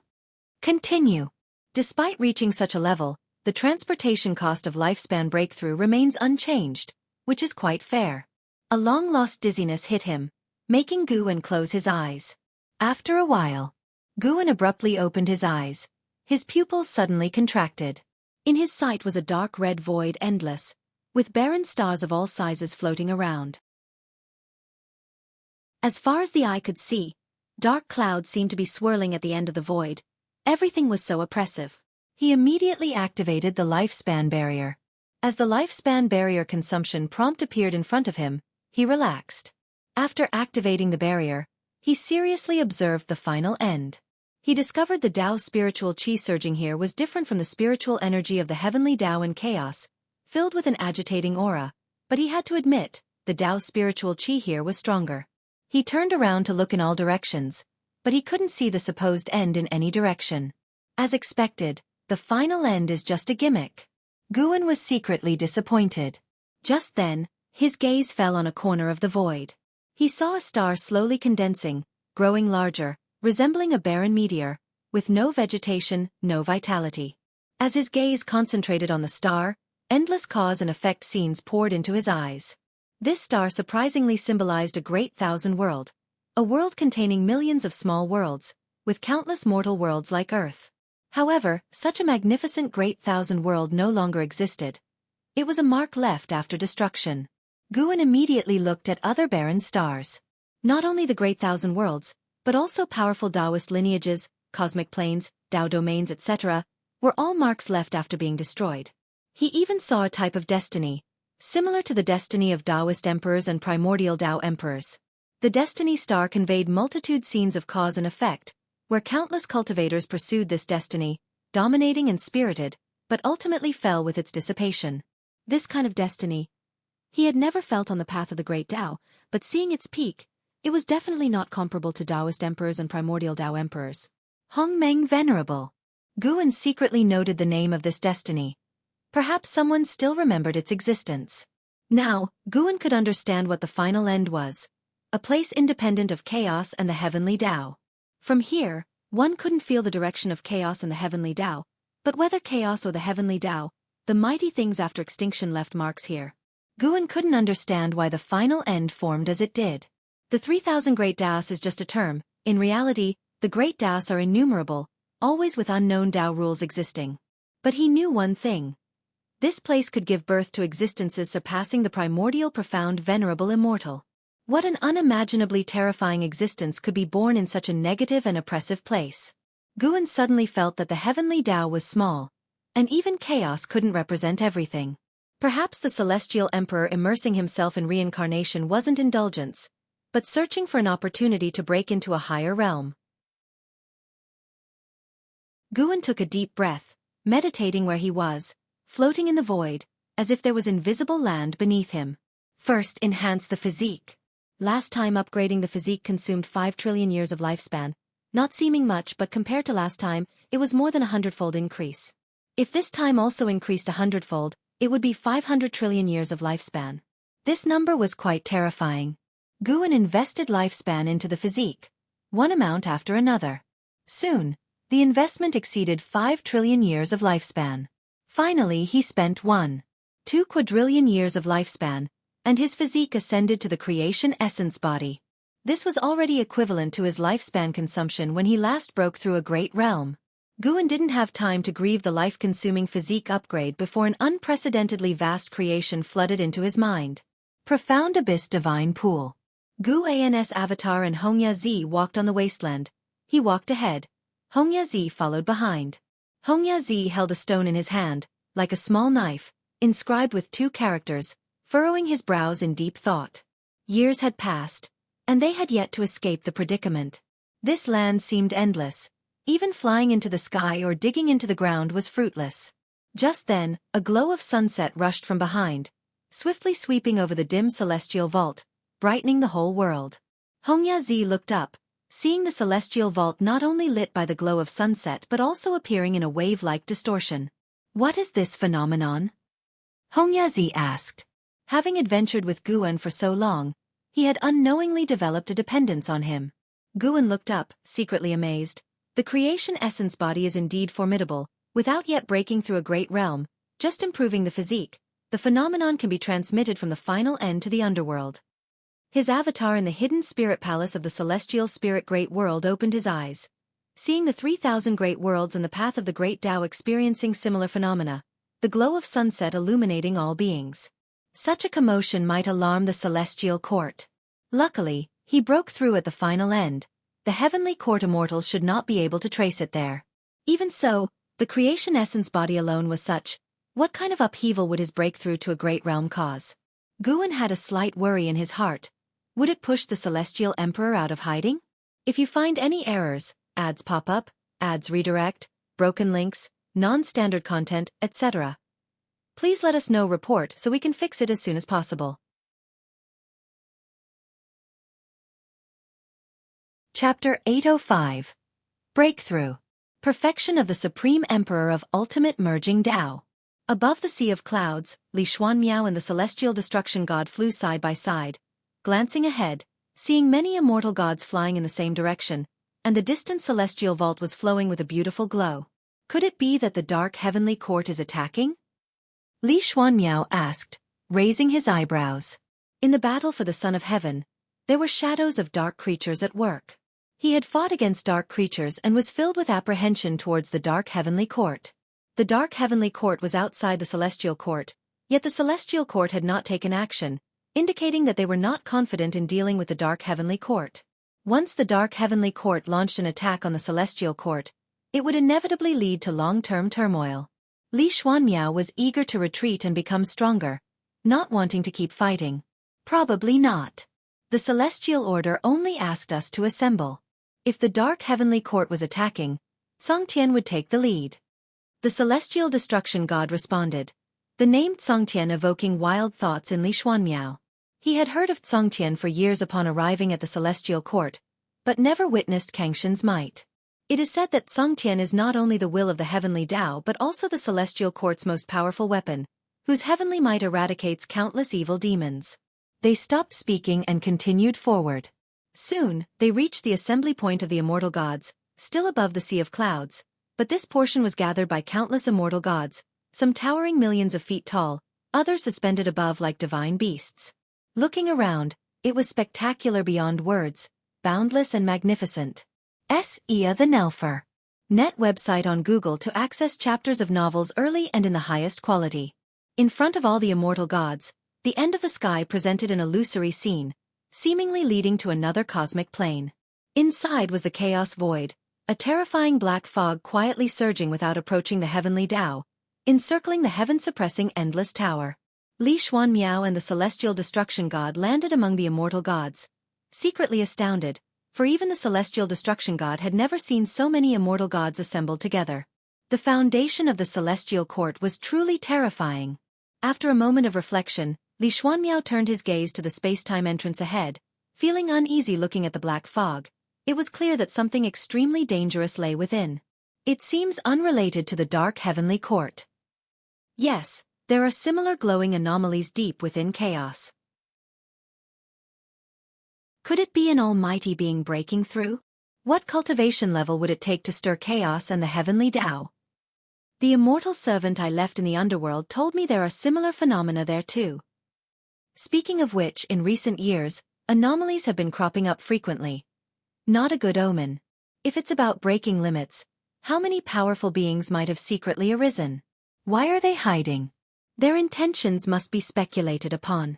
A: Continue. Despite reaching such a level, the transportation cost of lifespan breakthrough remains unchanged, which is quite fair. A long-lost dizziness hit him, making Guan close his eyes. After a while, Guan abruptly opened his eyes. His pupils suddenly contracted. In his sight was a dark red void endless, with barren stars of all sizes floating around. As far as the eye could see, dark clouds seemed to be swirling at the end of the void. Everything was so oppressive. He immediately activated the lifespan barrier. As the lifespan barrier consumption prompt appeared in front of him, He relaxed. After activating the barrier, he seriously observed the final end. He discovered the Tao's spiritual qi surging here was different from the spiritual energy of the heavenly Tao in chaos, filled with an agitating aura, but he had to admit, the Tao's spiritual qi here was stronger. He turned around to look in all directions, but he couldn't see the supposed end in any direction. As expected, the final end is just a gimmick. Guan was secretly disappointed. Just then, his gaze fell on a corner of the void. He saw a star slowly condensing, growing larger, resembling a barren meteor, with no vegetation, no vitality. As his gaze concentrated on the star, endless cause and effect scenes poured into his eyes. This star surprisingly symbolized a great thousand world, a world containing millions of small worlds, with countless mortal worlds like Earth. However, such a magnificent great thousand world no longer existed. It was a mark left after destruction. Guan immediately looked at other barren stars. Not only the great thousand worlds, but also powerful Taoist lineages, cosmic planes, Tao domains etc., were all marks left after being destroyed. He even saw a type of destiny, similar to the destiny of Taoist emperors and primordial Tao emperors. The destiny star conveyed multitude scenes of cause and effect, where countless cultivators pursued this destiny, dominating and spirited, but ultimately fell with its dissipation. This kind of destiny he had never felt on the path of the great Tao, but seeing its peak, it was definitely not comparable to Taoist emperors and primordial Tao emperors. Hongmeng Venerable. Guan secretly noted the name of this destiny. Perhaps someone still remembered its existence. Now, Guan could understand what the final end was. A place independent of chaos and the heavenly Tao. From here, one couldn't feel the direction of chaos and the heavenly Tao, but whether chaos or the heavenly Tao, the mighty things after extinction left marks here. Guan couldn't understand why the final end formed as it did. The 3,000 Great Taos is just a term. In reality, the Great Taos are innumerable, always with unknown Tao rules existing. But he knew one thing. This place could give birth to existences surpassing the primordial profound venerable immortal. What an unimaginably terrifying existence could be born in such a negative and oppressive place. Guan suddenly felt that the heavenly Tao was small, and even chaos couldn't represent everything. Perhaps the celestial emperor immersing himself in reincarnation wasn't indulgence, but searching for an opportunity to break into a higher realm. Guan took a deep breath, meditating where he was, floating in the void, as if there was invisible land beneath him. First, enhance the physique. Last time upgrading the physique consumed 5 trillion years of lifespan, not seeming much but compared to last time, it was more than 100-fold increase. If this time also increased 100-fold, it would be 500 trillion years of lifespan. This number was quite terrifying. Guan invested lifespan into the physique, one amount after another. Soon, the investment exceeded 5 trillion years of lifespan. Finally he spent 1.2 quadrillion years of lifespan, and his physique ascended to the creation essence body. This was already equivalent to his lifespan consumption when he last broke through a great realm. Guan didn't have time to grieve the life-consuming physique upgrade before an unprecedentedly vast creation flooded into his mind. Profound abyss divine pool. Guan's avatar and Hongya Zi walked on the wasteland. He walked ahead. Hongya Zi followed behind. Hongya Zi held a stone in his hand, like a small knife, inscribed with 2 characters, furrowing his brows in deep thought. Years had passed, and they had yet to escape the predicament. This land seemed endless. Even flying into the sky or digging into the ground was fruitless. Just then, a glow of sunset rushed from behind, swiftly sweeping over the dim celestial vault, brightening the whole world. Hongya Zi looked up, seeing the celestial vault not only lit by the glow of sunset but also appearing in a wave-like distortion. What is this phenomenon? Hongya Zi asked. Having adventured with Guan for so long, he had unknowingly developed a dependence on him. Guan looked up, secretly amazed. The creation essence body is indeed formidable, without yet breaking through a great realm, just improving the physique. The phenomenon can be transmitted from the final end to the underworld. His avatar in the hidden spirit palace of the celestial spirit great world opened his eyes. Seeing the 3,000 great worlds and the path of the great Tao experiencing similar phenomena, the glow of sunset illuminating all beings. Such a commotion might alarm the celestial court. Luckily, he broke through at the final end. The heavenly court immortals should not be able to trace it there. Even so, the creation essence body alone was such. What kind of upheaval would his breakthrough to a great realm cause? Guan had a slight worry in his heart. Would it push the Celestial Emperor out of hiding? If you find any errors, ads pop up, ads redirect, broken links, non-standard content, etc., please let us know. Report so we can fix it as soon as possible. Chapter 805. Breakthrough. Perfection of the Supreme Emperor of Ultimate Merging Tao. Above the sea of clouds, Li Xuanmiao and the Celestial Destruction God flew side by side, glancing ahead, seeing many immortal gods flying in the same direction, and the distant celestial vault was flowing with a beautiful glow. Could it be that the dark heavenly court is attacking? Li Xuanmiao asked, raising his eyebrows. In the battle for the Son of Heaven, there were shadows of dark creatures at work. He had fought against dark creatures and was filled with apprehension towards the dark heavenly court. The dark heavenly court was outside the celestial court, yet the celestial court had not taken action, indicating that they were not confident in dealing with the dark heavenly court. Once the dark heavenly court launched an attack on the celestial court, it would inevitably lead to long-term turmoil. Li Xuanmiao was eager to retreat and become stronger, not wanting to keep fighting. Probably not. The celestial order only asked us to assemble. If the dark heavenly court was attacking, Songtian would take the lead. The celestial destruction god responded, the name Songtian evoking wild thoughts in Li Xuanmiao. He had heard of Songtian for years upon arriving at the celestial court, but never witnessed Kangshan's might. It is said that Songtian is not only the will of the heavenly Tao but also the celestial court's most powerful weapon, whose heavenly might eradicates countless evil demons. They stopped speaking and continued forward. Soon, they reached the assembly point of the immortal gods, still above the sea of clouds, but this portion was gathered by countless immortal gods, some towering millions of feet tall, others suspended above like divine beasts. Looking around, it was spectacular beyond words, boundless and magnificent. Ea the Nelfer. Net website on Google to access chapters of novels early and in the highest quality. In front of all the immortal gods, the end of the sky presented an illusory scene, seemingly leading to another cosmic plane. Inside was the chaos void, a terrifying black fog quietly surging without approaching the heavenly Tao, encircling the heaven-suppressing endless tower. Li Xuanmiao and the celestial destruction god landed among the immortal gods, secretly astounded, for even the celestial destruction god had never seen so many immortal gods assembled together. The foundation of the celestial court was truly terrifying. After a moment of reflection, Li Xuanmiao turned his gaze to the space-time entrance ahead, feeling uneasy looking at the black fog. It was clear that something extremely dangerous lay within. It seems unrelated to the dark heavenly court. Yes, there are similar glowing anomalies deep within chaos. Could it be an almighty being breaking through? What cultivation level would it take to stir chaos and the heavenly Tao? The immortal servant I left in the underworld told me there are similar phenomena there too. Speaking of which, in recent years, anomalies have been cropping up frequently. Not a good omen. If it's about breaking limits, how many powerful beings might have secretly arisen? Why are they hiding? Their intentions must be speculated upon.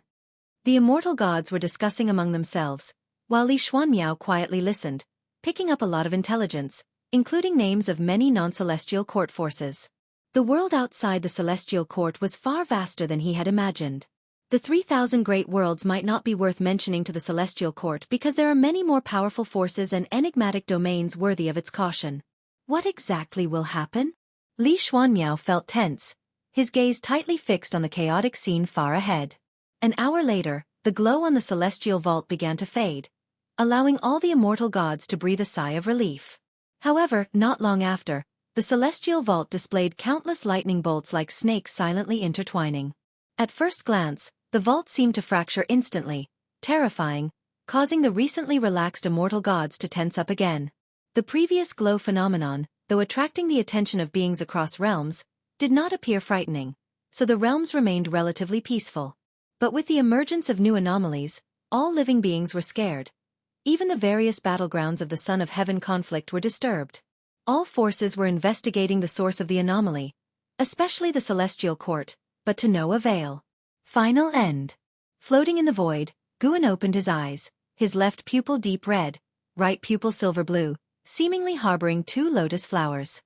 A: The immortal gods were discussing among themselves, while Li Xuanmiao quietly listened, picking up a lot of intelligence, including names of many non-celestial court forces. The world outside the celestial court was far vaster than he had imagined. The 3,000 great worlds might not be worth mentioning to the celestial court because there are many more powerful forces and enigmatic domains worthy of its caution. What exactly will happen? Li Xuanmiao felt tense, his gaze tightly fixed on the chaotic scene far ahead. An hour later, the glow on the celestial vault began to fade, allowing all the immortal gods to breathe a sigh of relief. However, not long after, the celestial vault displayed countless lightning bolts like snakes silently intertwining. At first glance, the vault seemed to fracture instantly, terrifying, causing the recently relaxed immortal gods to tense up again. The previous glow phenomenon, though attracting the attention of beings across realms, did not appear frightening, so the realms remained relatively peaceful. But with the emergence of new anomalies, all living beings were scared. Even the various battlegrounds of the Son of Heaven conflict were disturbed. All forces were investigating the source of the anomaly, especially the celestial court, but to no avail. Final end. Floating in the void, Guan opened his eyes, his left pupil deep red, right pupil silver blue, seemingly harboring two lotus flowers.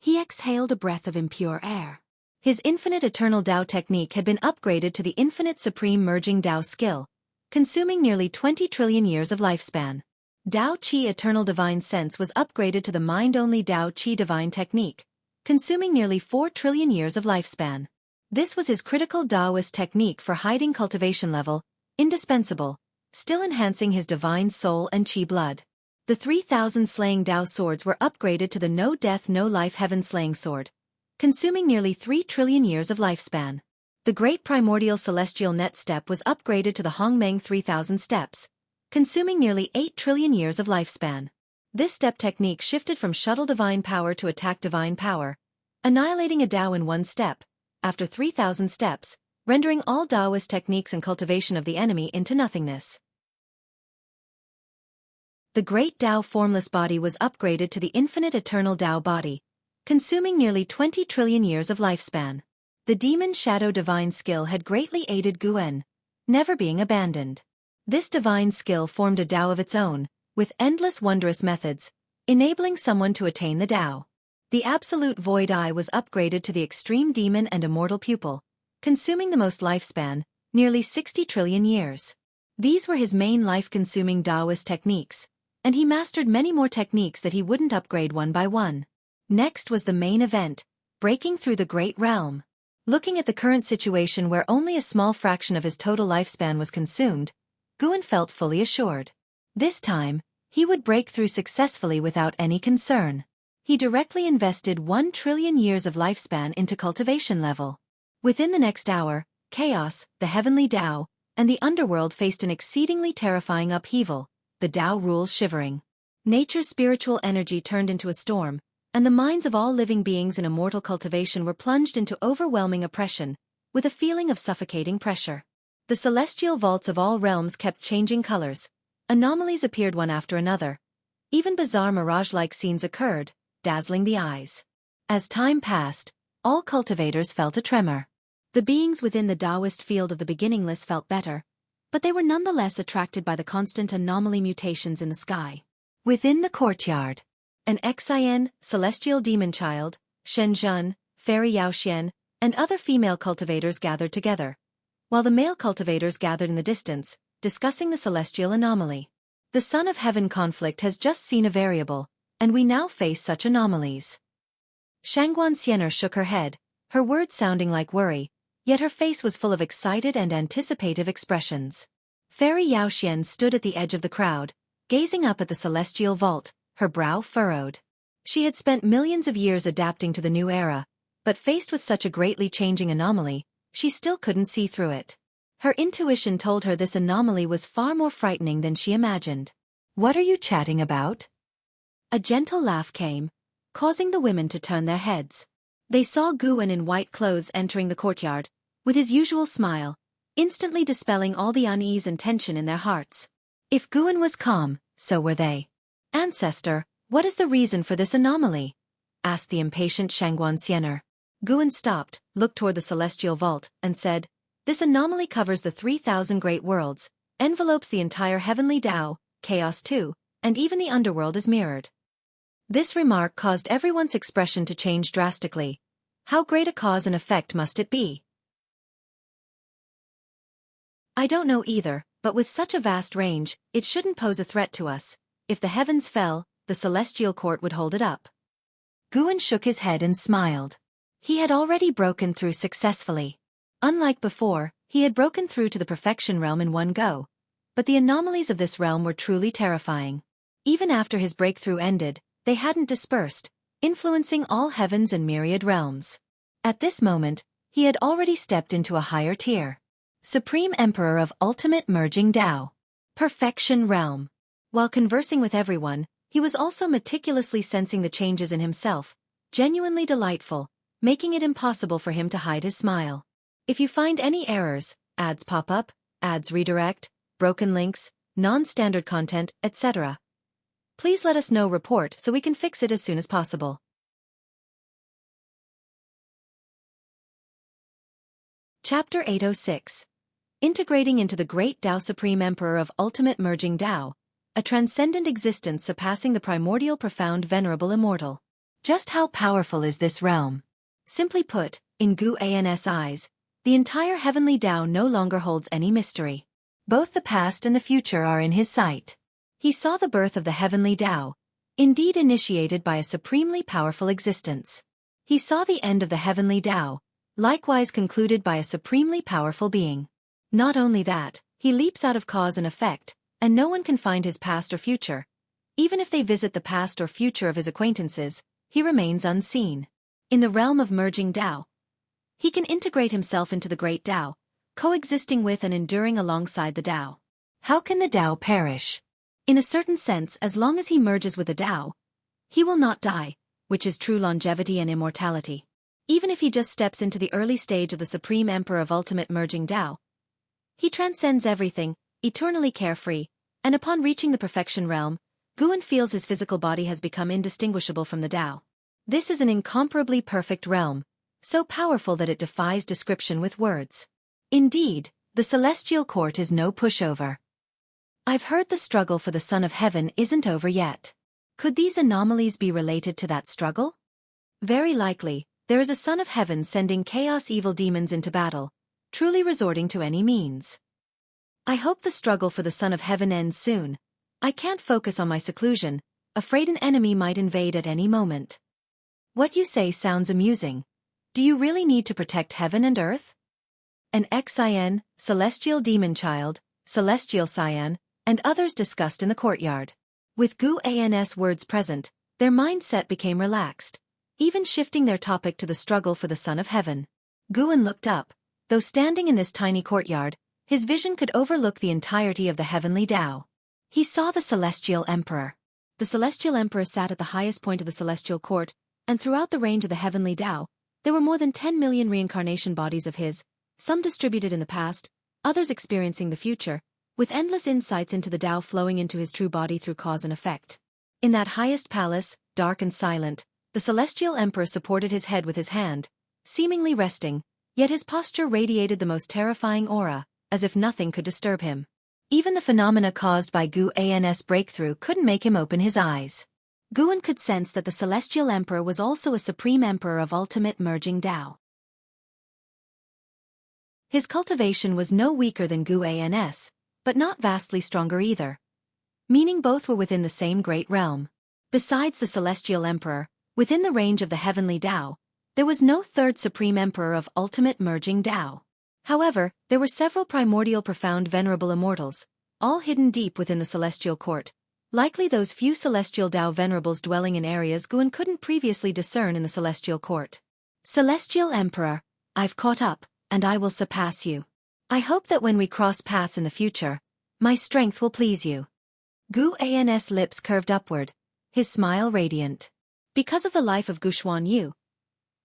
A: He exhaled a breath of impure air. His infinite eternal Tao technique had been upgraded to the infinite supreme merging Tao skill, consuming nearly 20 trillion years of lifespan. Tao Qi eternal divine sense was upgraded to the mind-only Tao Qi divine technique, consuming nearly 4 trillion years of lifespan. This was his critical Taoist technique for hiding cultivation level, indispensable, still enhancing his divine soul and Qi blood. The 3,000 slaying Tao swords were upgraded to the no death no life heaven slaying sword, consuming nearly 3 trillion years of lifespan. The great primordial celestial net step was upgraded to the Hongmeng 3000 steps, consuming nearly 8 trillion years of lifespan. This step technique shifted from shuttle divine power to attack divine power, annihilating a Tao in one step, after 3,000 steps, rendering all Taoist techniques and cultivation of the enemy into nothingness. The great Tao formless body was upgraded to the infinite eternal Tao body, consuming nearly 20 trillion years of lifespan. The demon shadow divine skill had greatly aided Guen, never being abandoned. This divine skill formed a Tao of its own, with endless wondrous methods, enabling someone to attain the Tao. The absolute void eye was upgraded to the extreme demon and immortal pupil, consuming the most lifespan, nearly 60 trillion years. These were his main life-consuming Taoist techniques, and he mastered many more techniques that he wouldn't upgrade one by one. Next was the main event, breaking through the great realm. Looking at the current situation where only a small fraction of his total lifespan was consumed, Guen felt fully assured. This time, he would break through successfully without any concern. He directly invested 1 trillion years of lifespan into cultivation level. Within the next hour, chaos, the heavenly Tao, and the underworld faced an exceedingly terrifying upheaval, the Tao rules shivering. Nature's spiritual energy turned into a storm, and the minds of all living beings in immortal cultivation were plunged into overwhelming oppression, with a feeling of suffocating pressure. The celestial vaults of all realms kept changing colors, anomalies appeared one after another, even bizarre mirage-like scenes occurred, dazzling the eyes. As time passed, all cultivators felt a tremor. The beings within the Taoist field of the beginningless felt better, but they were nonetheless attracted by the constant anomaly mutations in the sky. Within the courtyard, an Xian, celestial demon child, Shenzhen, fairy Yaoxian, and other female cultivators gathered together, while the male cultivators gathered in the distance, discussing the celestial anomaly. The Son of Heaven conflict has just seen a variable, and we now face such anomalies. Shangguan Xiener shook her head, her words sounding like worry, yet her face was full of excited and anticipative expressions. Fairy Yaoxian stood at the edge of the crowd, gazing up at the celestial vault, her brow furrowed. She had spent millions of years adapting to the new era, but faced with such a greatly changing anomaly, she still couldn't see through it. Her intuition told her this anomaly was far more frightening than she imagined. "What are you chatting about?" A gentle laugh came, causing the women to turn their heads. They saw Guen in white clothes entering the courtyard, with his usual smile, instantly dispelling all the unease and tension in their hearts. If Guen was calm, so were they. "Ancestor, what is the reason for this anomaly?" asked the impatient Shangguan Xiener. Guen stopped, looked toward the celestial vault, and said, "This anomaly covers the 3,000 great worlds, envelopes the entire heavenly Tao, chaos too, and even the underworld is mirrored." This remark caused everyone's expression to change drastically. How great a cause and effect must it be? "I don't know either, but with such a vast range, it shouldn't pose a threat to us. If the heavens fell, the celestial court would hold it up." Guen shook his head and smiled. He had already broken through successfully. Unlike before, he had broken through to the perfection realm in one go, but the anomalies of this realm were truly terrifying. Even after his breakthrough ended, they hadn't dispersed, influencing all heavens and myriad realms. At this moment, he had already stepped into a higher tier. Supreme Emperor of Ultimate Merging Tao. Perfection Realm. While conversing with everyone, he was also meticulously sensing the changes in himself, genuinely delightful, making it impossible for him to hide his smile. If you find any errors, ads pop up, ads redirect, broken links, non-standard content, etc., please let us know. Report so we can fix it as soon as possible. Chapter 806. Integrating into the Great Tao. Supreme Emperor of Ultimate Merging Tao, a transcendent existence surpassing the primordial profound venerable immortal. Just how powerful is this realm? Simply put, In Gu An's eyes, the entire heavenly Tao no longer holds any mystery. Both the past and the future are in his sight. He saw the birth of the heavenly Tao, indeed initiated by a supremely powerful existence. He saw the end of the heavenly Tao, likewise concluded by a supremely powerful being. Not only that, he leaps out of cause and effect, and no one can find his past or future. Even if they visit the past or future of his acquaintances, he remains unseen. In the realm of merging Tao, he can integrate himself into the great Tao, coexisting with and enduring alongside the Tao. How can the Tao perish? In a certain sense, as long as he merges with the Tao, he will not die, which is true longevity and immortality. Even if he just steps into the early stage of the Supreme Emperor of Ultimate Merging Tao, he transcends everything, eternally carefree, and upon reaching the perfection realm, Guan feels his physical body has become indistinguishable from the Tao. This is an incomparably perfect realm, so powerful that it defies description with words. Indeed, the celestial court is no pushover. I've heard the struggle for the Son of Heaven isn't over yet. Could these anomalies be related to that struggle? Very likely, there is a Son of Heaven sending chaos evil demons into battle, truly resorting to any means. I hope the struggle for the Son of Heaven ends soon. I can't focus on my seclusion, afraid an enemy might invade at any moment. What you say sounds amusing. Do you really need to protect heaven and earth? An Xin, celestial demon child, celestial Cyan, and others discussed in the courtyard. With Gu An's words present, their mindset became relaxed, even shifting their topic to the struggle for the Son of Heaven. Guan looked up. Though standing in this tiny courtyard, his vision could overlook the entirety of the heavenly Tao. He saw the Celestial Emperor. The Celestial Emperor sat at the highest point of the celestial court, and throughout the range of the heavenly Tao, there were more than 10 million reincarnation bodies of his, some distributed in the past, others experiencing the future, with endless insights into the Tao flowing into his true body through cause and effect. In that highest palace, dark and silent, the Celestial Emperor supported his head with his hand, seemingly resting, yet his posture radiated the most terrifying aura, as if nothing could disturb him. Even the phenomena caused by Gu An's breakthrough couldn't make him open his eyes. Guan could sense that the Celestial Emperor was also a Supreme Emperor of Ultimate Merging Tao. His cultivation was no weaker than Gu An's, but not vastly stronger either, meaning both were within the same great realm. Besides the Celestial Emperor, within the range of the heavenly Tao, there was no third Supreme Emperor of Ultimate Merging Tao. However, there were several primordial profound venerable immortals, all hidden deep within the celestial court, likely those few celestial Tao venerables dwelling in areas Guan couldn't previously discern in the celestial court. Celestial Emperor, I've caught up, and I will surpass you. I hope that when we cross paths in the future, my strength will please you. Gu An's lips curved upward, his smile radiant. Because of the life of Guxuan Yu,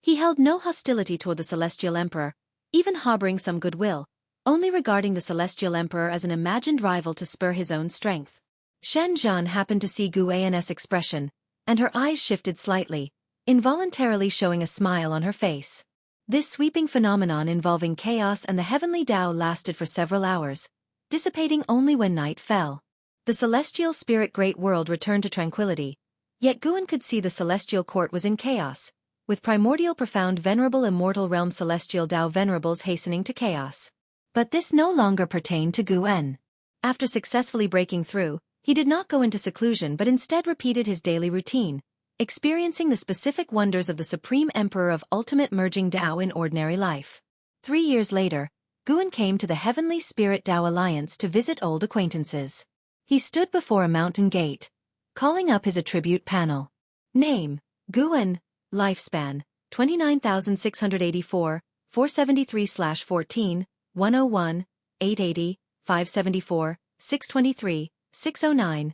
A: he held no hostility toward the Celestial Emperor, even harboring some goodwill, only regarding the Celestial Emperor as an imagined rival to spur his own strength. Shen Zhan happened to see Gu An's expression, and her eyes shifted slightly, involuntarily showing a smile on her face. This sweeping phenomenon involving chaos and the heavenly Tao lasted for several hours, dissipating only when night fell. The celestial spirit great world returned to tranquility, yet Guan could see the celestial court was in chaos, with primordial profound venerable immortal realm celestial Tao venerables hastening to chaos. But this no longer pertained to Guan. After successfully breaking through, he did not go into seclusion but instead repeated his daily routine, experiencing the specific wonders of the Supreme Emperor of Ultimate Merging Tao in ordinary life. 3 years later, Guan came to the Heavenly Spirit Tao Alliance to visit old acquaintances. He stood before a mountain gate, calling up his attribute panel. Name, Guan. Lifespan, 29,684, 473/14, 101, 880, 574, 623, 609.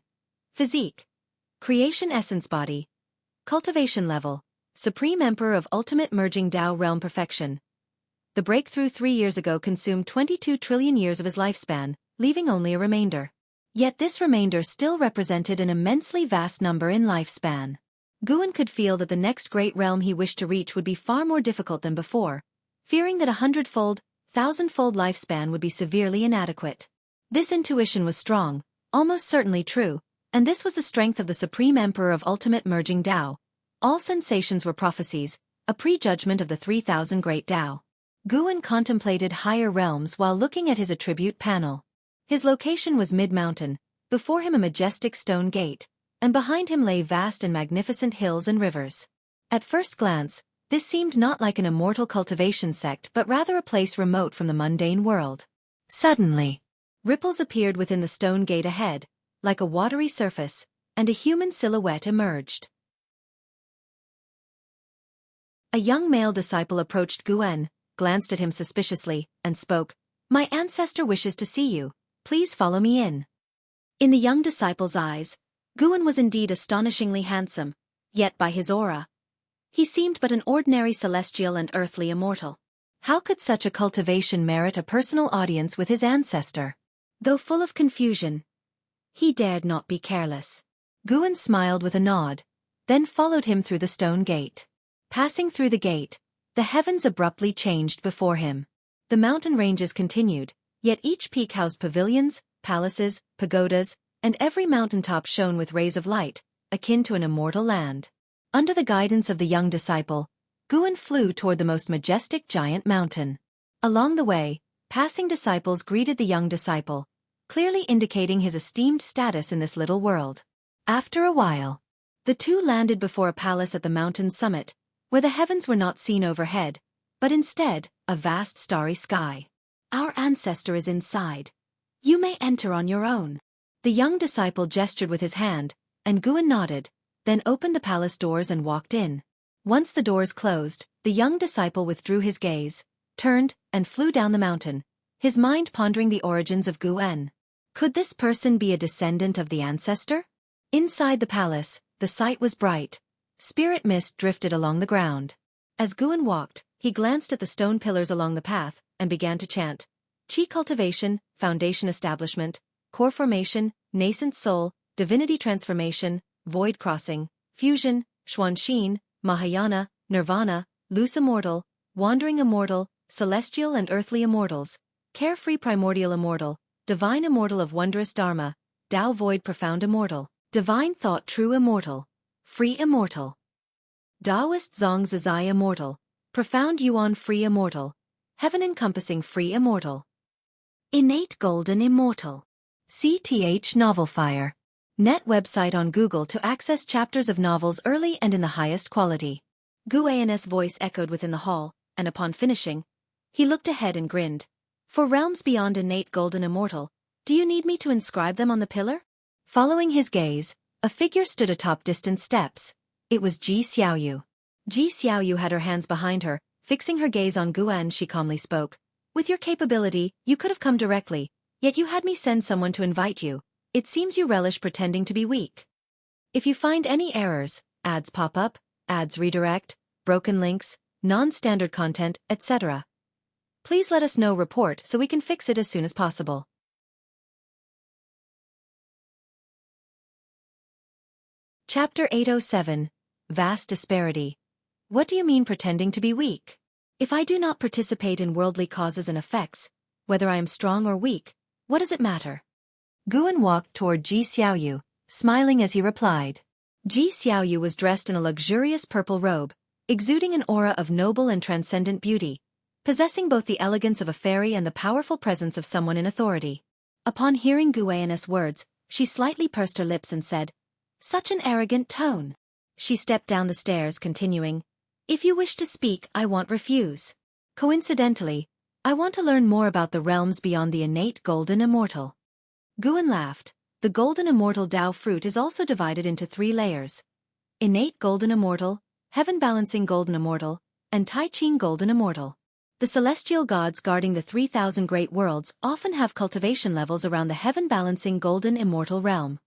A: Physique. Creation Essence Body. Cultivation Level. Supreme Emperor of Ultimate Merging Tao Realm Perfection. The breakthrough 3 years ago consumed 22 trillion years of his lifespan, leaving only a remainder. Yet this remainder still represented an immensely vast number in lifespan. Guan could feel that the next great realm he wished to reach would be far more difficult than before, fearing that 100-fold, 1,000-fold lifespan would be severely inadequate. This intuition was strong, almost certainly true, and this was the strength of the Supreme Emperor of Ultimate Merging Tao. All sensations were prophecies, a prejudgment of the 3,000 Great Tao. Guan contemplated higher realms while looking at his attribute panel. His location was mid-mountain, before him a majestic stone gate, and behind him lay vast and magnificent hills and rivers. At first glance, this seemed not like an immortal cultivation sect but rather a place remote from the mundane world. Suddenly, ripples appeared within the stone gate ahead, like a watery surface, and a human silhouette emerged. A young male disciple approached Guan, glanced at him suspiciously, and spoke, "My ancestor wishes to see you. Please follow me in." In the young disciple's eyes, Guan was indeed astonishingly handsome, yet by his aura, he seemed but an ordinary celestial and earthly immortal. How could such a cultivation merit a personal audience with his ancestor? Though full of confusion, he dared not be careless. Guan smiled with a nod, then followed him through the stone gate. Passing through the gate, the heavens abruptly changed before him. The mountain ranges continued, yet each peak housed pavilions, palaces, pagodas, and every mountaintop shone with rays of light, akin to an immortal land. Under the guidance of the young disciple, Guan flew toward the most majestic giant mountain. Along the way, passing disciples greeted the young disciple, clearly indicating his esteemed status in this little world. After a while, the two landed before a palace at the mountain's summit, where the heavens were not seen overhead, but instead, a vast starry sky. "Our ancestor is inside. You may enter on your own." The young disciple gestured with his hand, and Guan nodded, then opened the palace doors and walked in. Once the doors closed, the young disciple withdrew his gaze, turned, and flew down the mountain, his mind pondering the origins of Guan. Could this person be a descendant of the ancestor? Inside the palace, the sight was bright. Spirit mist drifted along the ground. As Guan walked, he glanced at the stone pillars along the path, and began to chant. Qi cultivation, foundation establishment, core formation, nascent soul, divinity transformation, void crossing, fusion, Xuanxin, Mahayana, nirvana, loose immortal, wandering immortal, celestial and earthly immortals, carefree primordial immortal, divine immortal of wondrous dharma, Tao void profound immortal, divine thought true immortal, free immortal, Taoist zong zizai immortal, profound yuan free immortal, heaven encompassing free immortal, innate golden immortal. CTH Novelfire. Net website on Google to access chapters of novels early and in the highest quality. Guan's voice echoed within the hall, and upon finishing, he looked ahead and grinned. "For realms beyond innate golden immortal, do you need me to inscribe them on the pillar?" Following his gaze, a figure stood atop distant steps. It was Ji Xiaoyu. Ji Xiaoyu had her hands behind her, fixing her gaze on Guan. She calmly spoke. "With your capability, you could have come directly, yet you had me send someone to invite you. It seems you relish pretending to be weak. If you find any errors, ads pop up, ads redirect, broken links, non-standard content, etc., please let us know. Report so we can fix it as soon as possible." Chapter 807. Vast Disparity. What do you mean pretending to be weak? If I do not participate in worldly causes and effects, whether I am strong or weak, what does it matter? Guan walked toward Ji Xiaoyu, smiling as he replied. Ji Xiaoyu was dressed in a luxurious purple robe, exuding an aura of noble and transcendent beauty, possessing both the elegance of a fairy and the powerful presence of someone in authority. Upon hearing Guan's words, she slightly pursed her lips and said, "Such an arrogant tone." She stepped down the stairs, continuing, "If you wish to speak, I won't refuse. Coincidentally, I want to learn more about the realms beyond the innate golden immortal." Guan laughed. The golden immortal Tao fruit is also divided into 3 layers. Innate golden immortal, heaven-balancing golden immortal, and Tai Ching golden immortal. The celestial gods guarding the 3,000 great worlds often have cultivation levels around the heaven-balancing golden immortal realm.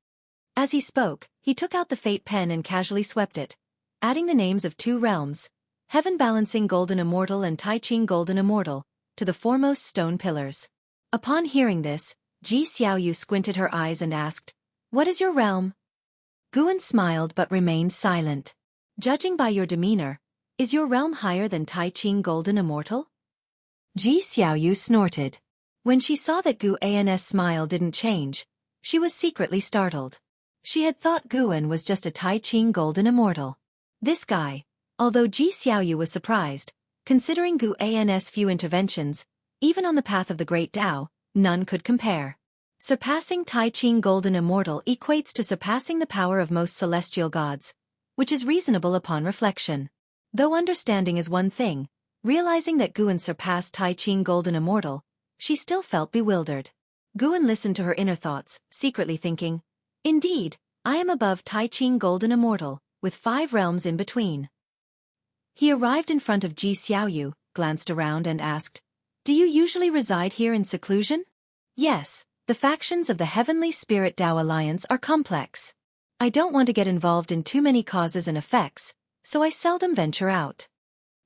A: As he spoke, he took out the fate pen and casually swept it, adding the names of 2 realms, heaven-balancing golden immortal and Tai Ching golden immortal, to the foremost stone pillars. Upon hearing this, Ji Xiaoyu squinted her eyes and asked, "What is your realm?" Guan smiled but remained silent. "Judging by your demeanor, is your realm higher than Tai Ching golden immortal?" Ji Xiaoyu snorted. When she saw that Guan's smile didn't change, she was secretly startled. She had thought Guan was just a Tai Ching golden immortal. This guy, Although Ji Xiaoyu was surprised, considering Gu An's few interventions, even on the path of the Great Tao, none could compare. Surpassing Tai Ching Golden Immortal equates to surpassing the power of most celestial gods, which is reasonable upon reflection. Though understanding is one thing, realizing that Guan surpassed Tai Ching Golden Immortal, she still felt bewildered. Guan listened to her inner thoughts, secretly thinking, "Indeed, I am above Tai Ching Golden Immortal, with 5 realms in between." He arrived in front of Ji Xiaoyu, glanced around and asked, "Do you usually reside here in seclusion?" "Yes, the factions of the Heavenly Spirit Tao Alliance are complex. I don't want to get involved in too many causes and effects, so I seldom venture out."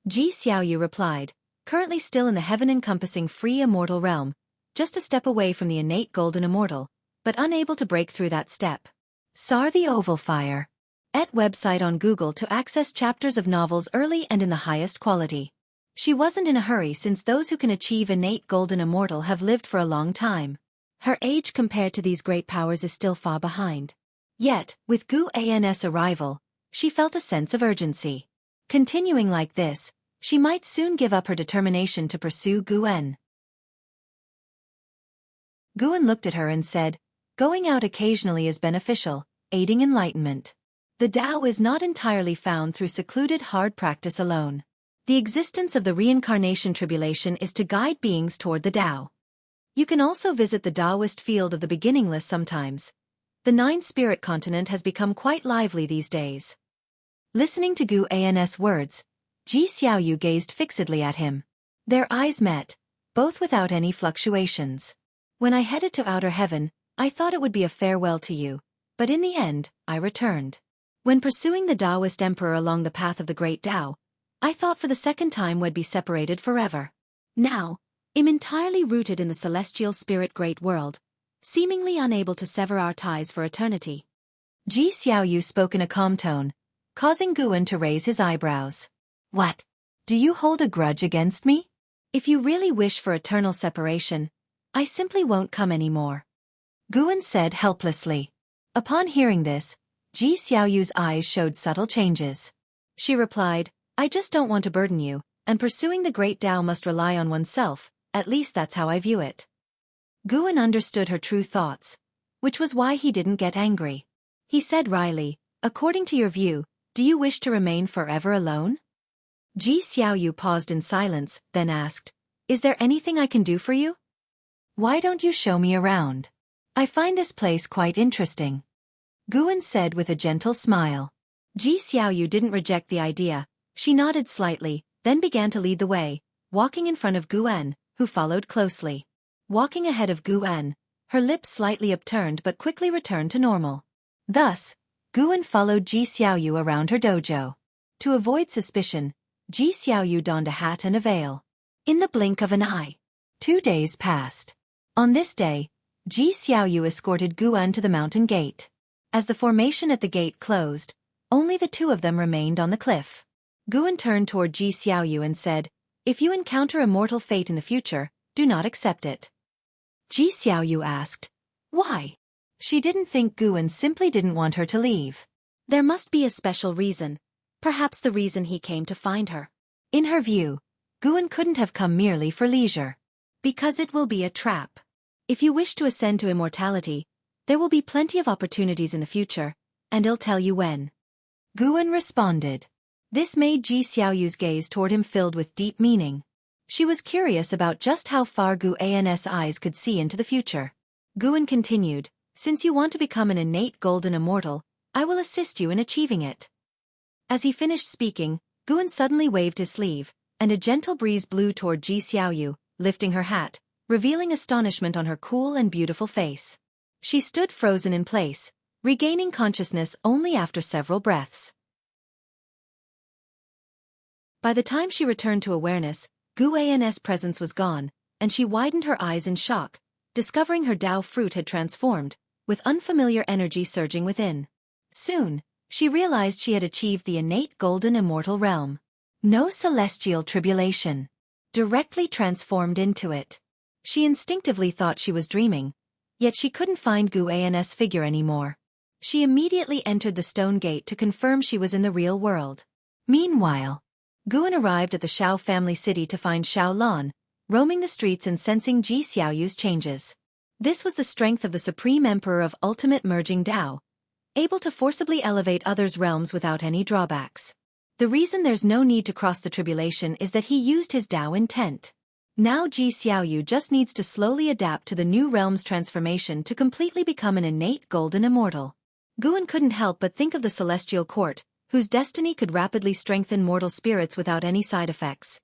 A: Ji Xiaoyu replied, currently still in the heaven-encompassing free immortal realm, just a step away from the innate golden immortal, but unable to break through that step. Sar the Oval Fire. Et website on Google to access chapters of novels early and in the highest quality. She wasn't in a hurry since those who can achieve innate golden immortal have lived for a long time. Her age compared to these great powers is still far behind. Yet, with Gu An's arrival, she felt a sense of urgency. Continuing like this, she might soon give up her determination to pursue Guan. Guan looked at her and said, "Going out occasionally is beneficial, aiding enlightenment. The Tao is not entirely found through secluded hard practice alone. The existence of the reincarnation tribulation is to guide beings toward the Tao. You can also visit the Taoist field of the beginningless sometimes. The 9-spirit continent has become quite lively these days." Listening to Gu An's words, Ji Xiaoyu gazed fixedly at him. Their eyes met, both without any fluctuations. "When I headed to outer heaven, I thought it would be a farewell to you, but in the end, I returned. When pursuing the Taoist emperor along the path of the Great Tao, I thought for the second time we'd be separated forever. Now, I'm entirely rooted in the celestial spirit great world, seemingly unable to sever our ties for eternity." Ji Xiaoyu spoke in a calm tone, causing Guan to raise his eyebrows. "What? Do you hold a grudge against me? If you really wish for eternal separation, I simply won't come anymore," Guan said helplessly. Upon hearing this, Ji Xiaoyu's eyes showed subtle changes. She replied, "I just don't want to burden you, and pursuing the Great Tao must rely on oneself, at least that's how I view it." Guan understood her true thoughts, which was why he didn't get angry. He said wryly, "According to your view, do you wish to remain forever alone?" Ji Xiaoyu paused in silence, then asked, "Is there anything I can do for you? Why don't you show me around? I find this place quite interesting," Guan said with a gentle smile. Ji Xiaoyu didn't reject the idea. She nodded slightly, then began to lead the way, walking in front of Guan, who followed closely. Walking ahead of Guan, her lips slightly upturned but quickly returned to normal. Thus, Guan followed Ji Xiaoyu around her dojo. To avoid suspicion, Ji Xiaoyu donned a hat and a veil. In the blink of an eye, 2 days passed. On this day, Ji Xiaoyu escorted Guan to the mountain gate. As the formation at the gate closed, only the 2 of them remained on the cliff. Guan turned toward Ji Xiaoyu and said, "If you encounter a mortal fate in the future, do not accept it." Ji Xiaoyu asked, "Why?" She didn't think Guan simply didn't want her to leave. There must be a special reason, perhaps the reason he came to find her. In her view, Guan couldn't have come merely for leisure. Because it will be a trap. If you wish to ascend to immortality, there will be plenty of opportunities in the future, and I'll tell you when. Guan responded. This made Ji Xiaoyu's gaze toward him filled with deep meaning. She was curious about just how far Gu An's eyes could see into the future. Guan continued, "Since you want to become an innate golden immortal, I will assist you in achieving it." As he finished speaking, Guan suddenly waved his sleeve, and a gentle breeze blew toward Ji Xiaoyu, lifting her hat, revealing astonishment on her cool and beautiful face. She stood frozen in place, regaining consciousness only after several breaths. By the time she returned to awareness, Gu An's presence was gone, and she widened her eyes in shock, discovering her Tao fruit had transformed, with unfamiliar energy surging within. Soon, she realized she had achieved the innate golden immortal realm. No celestial tribulation. Directly transformed into it. She instinctively thought she was dreaming, yet she couldn't find Gu An's figure anymore. She immediately entered the stone gate to confirm she was in the real world. Meanwhile, Guan arrived at the Xiao family city to find Xiao Lan, roaming the streets and sensing Ji Xiaoyu's changes. This was the strength of the Supreme Emperor of Ultimate Merging Dao, able to forcibly elevate others' realms without any drawbacks. The reason there's no need to cross the tribulation is that he used his Dao intent. Now Ji Xiaoyu just needs to slowly adapt to the new realm's transformation to completely become an innate golden immortal. Guan couldn't help but think of the celestial court, whose destiny could rapidly strengthen mortal spirits without any side effects.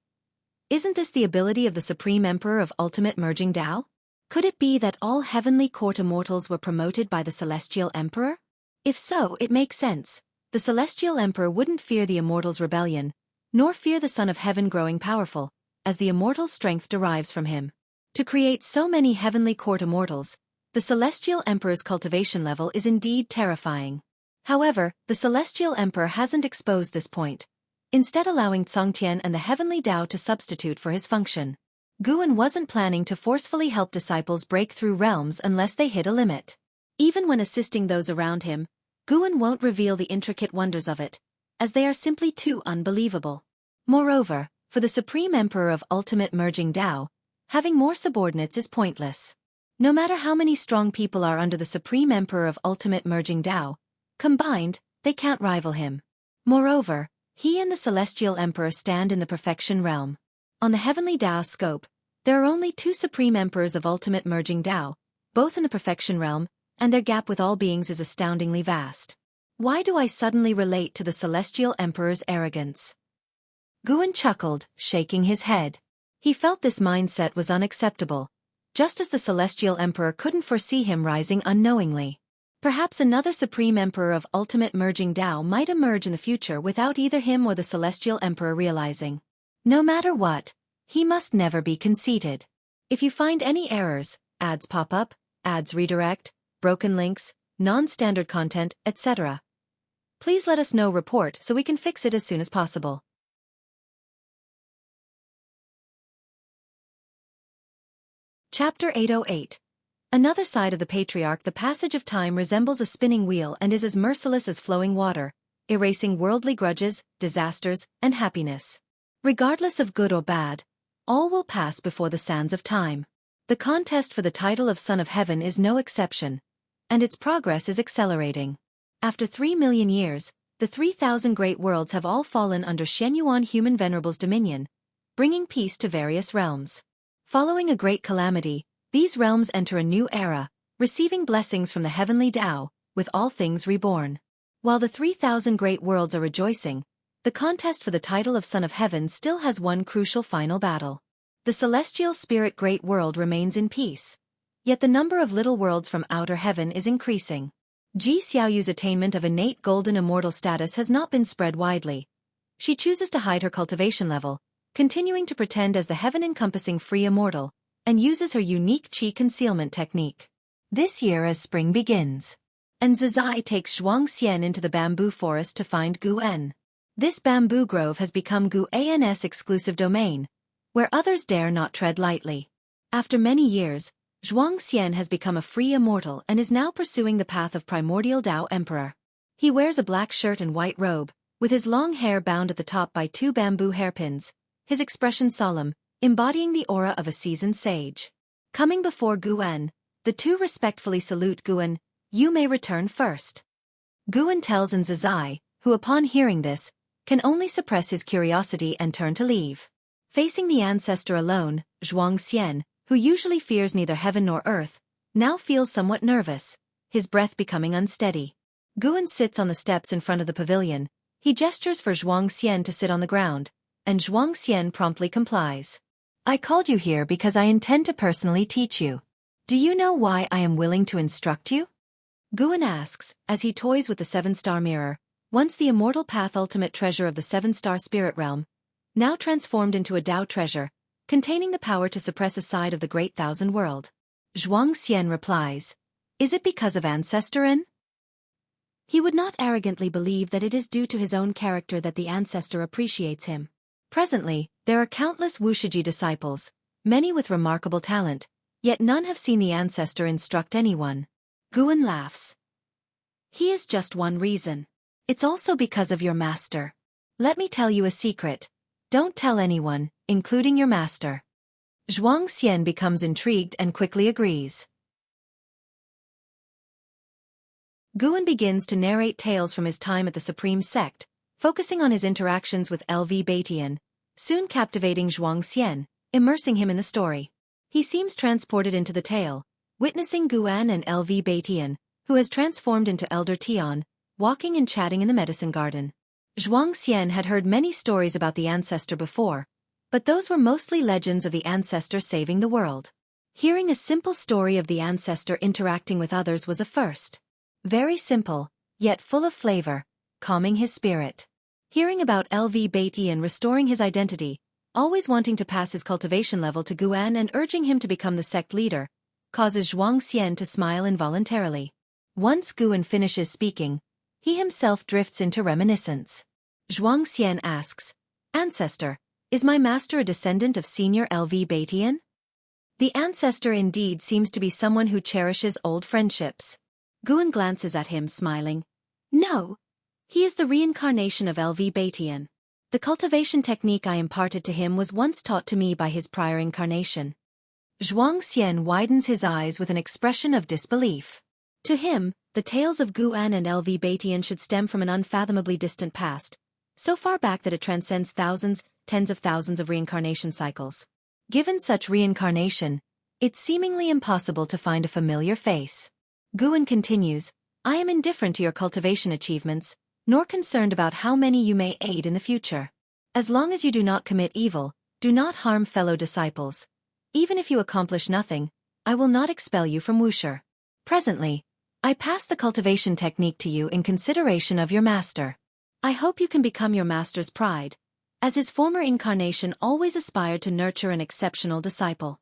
A: Isn't this the ability of the Supreme Emperor of Ultimate Merging Dao? Could it be that all heavenly court immortals were promoted by the Celestial Emperor? If so, it makes sense. The Celestial Emperor wouldn't fear the immortals' rebellion, nor fear the Son of Heaven growing powerful, as the immortal's strength derives from him. To create so many heavenly court immortals, the Celestial Emperor's cultivation level is indeed terrifying. However, the Celestial Emperor hasn't exposed this point, instead allowing Tsongtian and the Heavenly Dao to substitute for his function. Guan wasn't planning to forcefully help disciples break through realms unless they hit a limit. Even when assisting those around him, Guan won't reveal the intricate wonders of it, as they are simply too unbelievable. Moreover, for the Supreme Emperor of Ultimate Merging Dao, having more subordinates is pointless. No matter how many strong people are under the Supreme Emperor of Ultimate Merging Dao, combined, they can't rival him. Moreover, he and the Celestial Emperor stand in the Perfection realm. On the Heavenly Dao scope, there are only two Supreme Emperors of Ultimate Merging Dao, both in the Perfection realm, and their gap with all beings is astoundingly vast. Why do I suddenly relate to the Celestial Emperor's arrogance? Guan chuckled, shaking his head. He felt this mindset was unacceptable, just as the Celestial Emperor couldn't foresee him rising unknowingly. Perhaps another Supreme Emperor of Ultimate Merging Dao might emerge in the future without either him or the Celestial Emperor realizing. No matter what, he must never be conceited. If you find any errors, ads pop up, ads redirect, broken links, non-standard content, etc., please let us know. Report so we can fix it as soon as possible. Chapter 808. Another side of the Patriarch. The passage of time resembles a spinning wheel and is as merciless as flowing water, erasing worldly grudges, disasters, and happiness. Regardless of good or bad, all will pass before the sands of time. The contest for the title of Son of Heaven is no exception, and its progress is accelerating. After 3 million years, the 3,000 great worlds have all fallen under Shenyuan human venerable's dominion, bringing peace to various realms. Following a great calamity, these realms enter a new era, receiving blessings from the Heavenly Dao, with all things reborn. While the 3,000 great worlds are rejoicing, the contest for the title of Son of Heaven still has one crucial final battle. The celestial spirit great world remains in peace, yet the number of little worlds from outer heaven is increasing. Ji Xiaoyu's attainment of innate golden immortal status has not been spread widely. She chooses to hide her cultivation level, continuing to pretend as the heaven-encompassing free immortal, and uses her unique qi concealment technique. This year as spring begins, and Zizai takes Zhuangxian into the bamboo forest to find Guan. This bamboo grove has become Guan's exclusive domain, where others dare not tread lightly. After many years, Zhuangxian has become a free immortal and is now pursuing the path of primordial Dao Emperor. He wears a black shirt and white robe, with his long hair bound at the top by 2 bamboo hairpins, his expression solemn, embodying the aura of a seasoned sage. Coming before Guan, the two respectfully salute. Guan, you may return first. Guan tells Zizai, who upon hearing this, can only suppress his curiosity and turn to leave. Facing the ancestor alone, Zhuangxian, who usually fears neither heaven nor earth, now feels somewhat nervous, his breath becoming unsteady. Guan sits on the steps in front of the pavilion. He gestures for Zhuangxian to sit on the ground, and Zhuangxian promptly complies. I called you here because I intend to personally teach you. Do you know why I am willing to instruct you? Guan asks, as he toys with the 7-star mirror, once the immortal path ultimate treasure of the 7-star spirit realm, now transformed into a Dao treasure, containing the power to suppress a side of the great thousand world. Zhuangxian replies, is it because of ancestor in? He would not arrogantly believe that it is due to his own character that the ancestor appreciates him. Presently, there are countless Wushiji disciples, many with remarkable talent, yet none have seen the ancestor instruct anyone. Guan laughs. He is just one reason. It's also because of your master. Let me tell you a secret. Don't tell anyone, including your master. Zhuang Xian becomes intrigued and quickly agrees. Guan begins to narrate tales from his time at the Supreme Sect, focusing on his interactions with LV Batian, soon captivating Zhuang Xian, immersing him in the story. He seems transported into the tale, witnessing Guan and LV Batian, who has transformed into Elder Tian, walking and chatting in the medicine garden. Zhuang Xian had heard many stories about the ancestor before, but those were mostly legends of the ancestor saving the world. Hearing a simple story of the ancestor interacting with others was a first. Very simple, yet full of flavor, calming his spirit. Hearing about LV Batian restoring his identity, always wanting to pass his cultivation level to Guan and urging him to become the sect leader, causes Zhuang Xian to smile involuntarily. Once Guan finishes speaking, he himself drifts into reminiscence. Zhuang Xian asks, "Ancestor, is my master a descendant of senior LV Batian?" The ancestor indeed seems to be someone who cherishes old friendships. Guan glances at him smiling. "No. He is the reincarnation of LV Batian. The cultivation technique I imparted to him was once taught to me by his prior incarnation." Zhuang Xian widens his eyes with an expression of disbelief. To him, the tales of Guan and LV Batian should stem from an unfathomably distant past, so far back that it transcends thousands, tens of thousands of reincarnation cycles. Given such reincarnation, it's seemingly impossible to find a familiar face. Guan continues, "I am indifferent to your cultivation achievements, nor concerned about how many you may aid in the future. As long as you do not commit evil, do not harm fellow disciples. Even if you accomplish nothing, I will not expel you from Wuxia. Presently, I pass the cultivation technique to you in consideration of your master. I hope you can become your master's pride, as his former incarnation always aspired to nurture an exceptional disciple."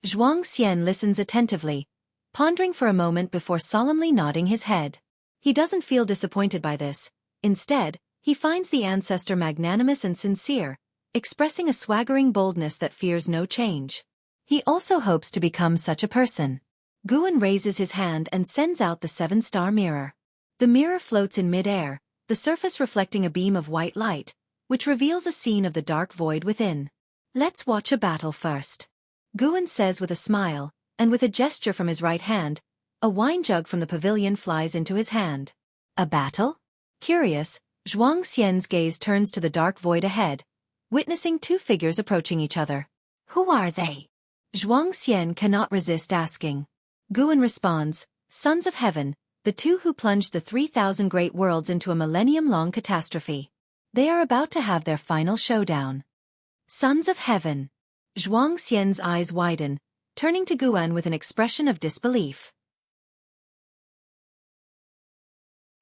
A: Zhuang Xian listens attentively, pondering for a moment before solemnly nodding his head. He doesn't feel disappointed by this. Instead, he finds the ancestor magnanimous and sincere, expressing a swaggering boldness that fears no change. He also hopes to become such a person. Guan raises his hand and sends out the 7-star mirror. The mirror floats in mid-air, the surface reflecting a beam of white light, which reveals a scene of the dark void within. "Let's watch a battle first," Guan says with a smile, and with a gesture from his right hand, a wine jug from the pavilion flies into his hand. A battle? Curious, Zhuang Xian's gaze turns to the dark void ahead, witnessing two figures approaching each other. "Who are they?" Zhuang Xian cannot resist asking. Guan responds, "Sons of Heaven, the two who plunged the 3,000 great worlds into a millennium-long catastrophe. They are about to have their final showdown." "Sons of Heaven." Zhuang Xian's eyes widen, turning to Guan with an expression of disbelief.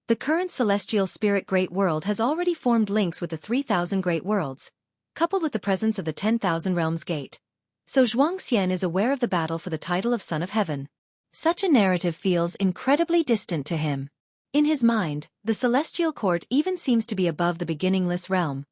A: The current celestial spirit great world has already formed links with the 3,000 great worlds, coupled with the presence of the 10,000 realms gate. So Zhuang Xian is aware of the battle for the title of Son of Heaven. Such a narrative feels incredibly distant to him. In his mind, the celestial court even seems to be above the beginningless realm.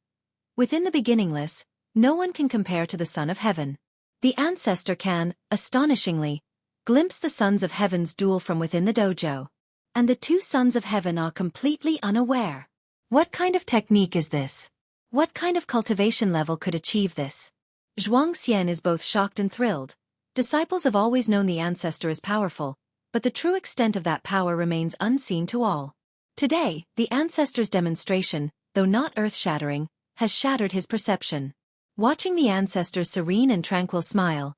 A: Within the beginningless, no one can compare to the Son of Heaven. The ancestor can, astonishingly, glimpse the Sons of Heaven's duel from within the dojo. And the two Sons of Heaven are completely unaware. What kind of technique is this? What kind of cultivation level could achieve this? Zhuang Xian is both shocked and thrilled. Disciples have always known the ancestor is powerful, but the true extent of that power remains unseen to all. Today, the ancestor's demonstration, though not earth-shattering, has shattered his perception. Watching the ancestor's serene and tranquil smile,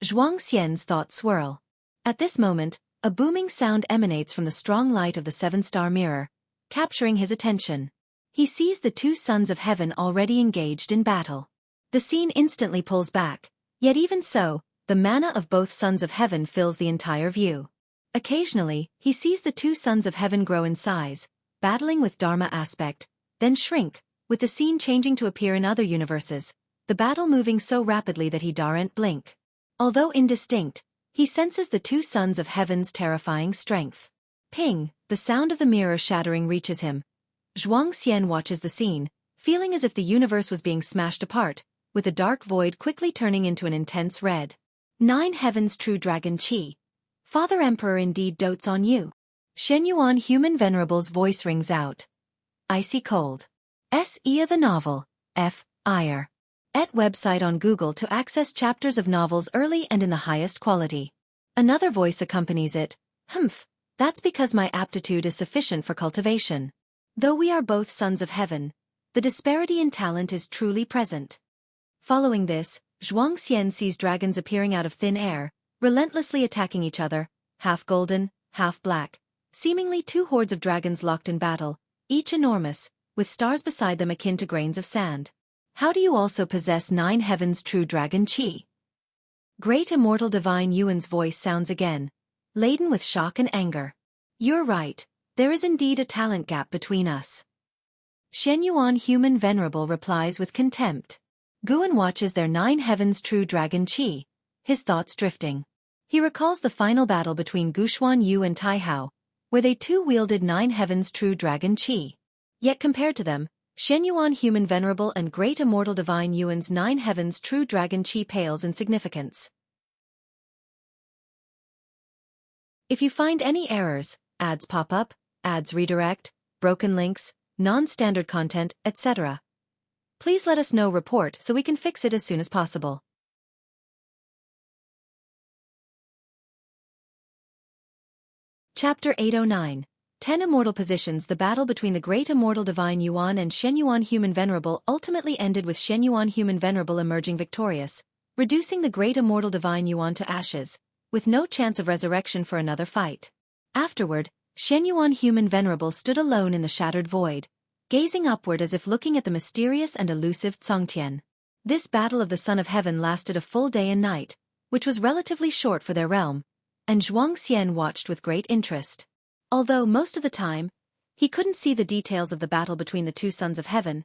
A: Zhuang Xian's thoughts swirl. At this moment, a booming sound emanates from the strong light of the 7-star mirror, capturing his attention. He sees the two Sons of Heaven already engaged in battle. The scene instantly pulls back, yet even so, the mana of both Sons of Heaven fills the entire view. Occasionally, he sees the two Sons of Heaven grow in size, battling with Dharma aspect, then shrink, with the scene changing to appear in other universes, the battle moving so rapidly that he daren't blink. Although indistinct, he senses the two Sons of Heaven's terrifying strength. Ping, the sound of the mirror shattering reaches him. Zhuang Xian watches the scene, feeling as if the universe was being smashed apart, with the dark void quickly turning into an intense red. 9 Heaven's true dragon Qi. Father Emperor indeed dotes on you. Shen Yuan Human Venerable's voice rings out. Icy cold. S. Ia the novel, F. Ire. Et website on Google to access chapters of novels early and in the highest quality. Another voice accompanies it. Humph, that's because my aptitude is sufficient for cultivation. Though we are both sons of heaven, the disparity in talent is truly present. Following this, Zhuang Xian sees dragons appearing out of thin air, relentlessly attacking each other, half golden, half black, seemingly two hordes of dragons locked in battle, each enormous, with stars beside them akin to grains of sand. How do you also possess 9 heavens true dragon chi? Great immortal divine Yuan's voice sounds again, laden with shock and anger. You're right, there is indeed a talent gap between us. Shen Yuan human venerable replies with contempt. Guan watches their 9 heavens true dragon chi, his thoughts drifting. He recalls the final battle between Guxuan Yu and Tai Hao, where they too wielded 9 heavens true dragon chi. Yet compared to them, Shen Yuan human venerable and great immortal divine Yuan's 9 heavens true dragon chi pales in significance. If you find any errors, ads pop up, ads redirect, broken links, non-standard content, etc., please let us know. Report so we can fix it as soon as possible. Chapter 809. 10 Immortal Positions. The battle between the great immortal divine Yuan and Shen Yuan human venerable ultimately ended with Shen Yuan human venerable emerging victorious, reducing the great immortal divine Yuan to ashes, with no chance of resurrection for another fight. Afterward, Shen Yuan human venerable stood alone in the shattered void, gazing upward as if looking at the mysterious and elusive Tsongtian. This battle of the Son of Heaven lasted a full day and night, which was relatively short for their realm, and Zhuang Xian watched with great interest. Although most of the time, he couldn't see the details of the battle between the two sons of heaven,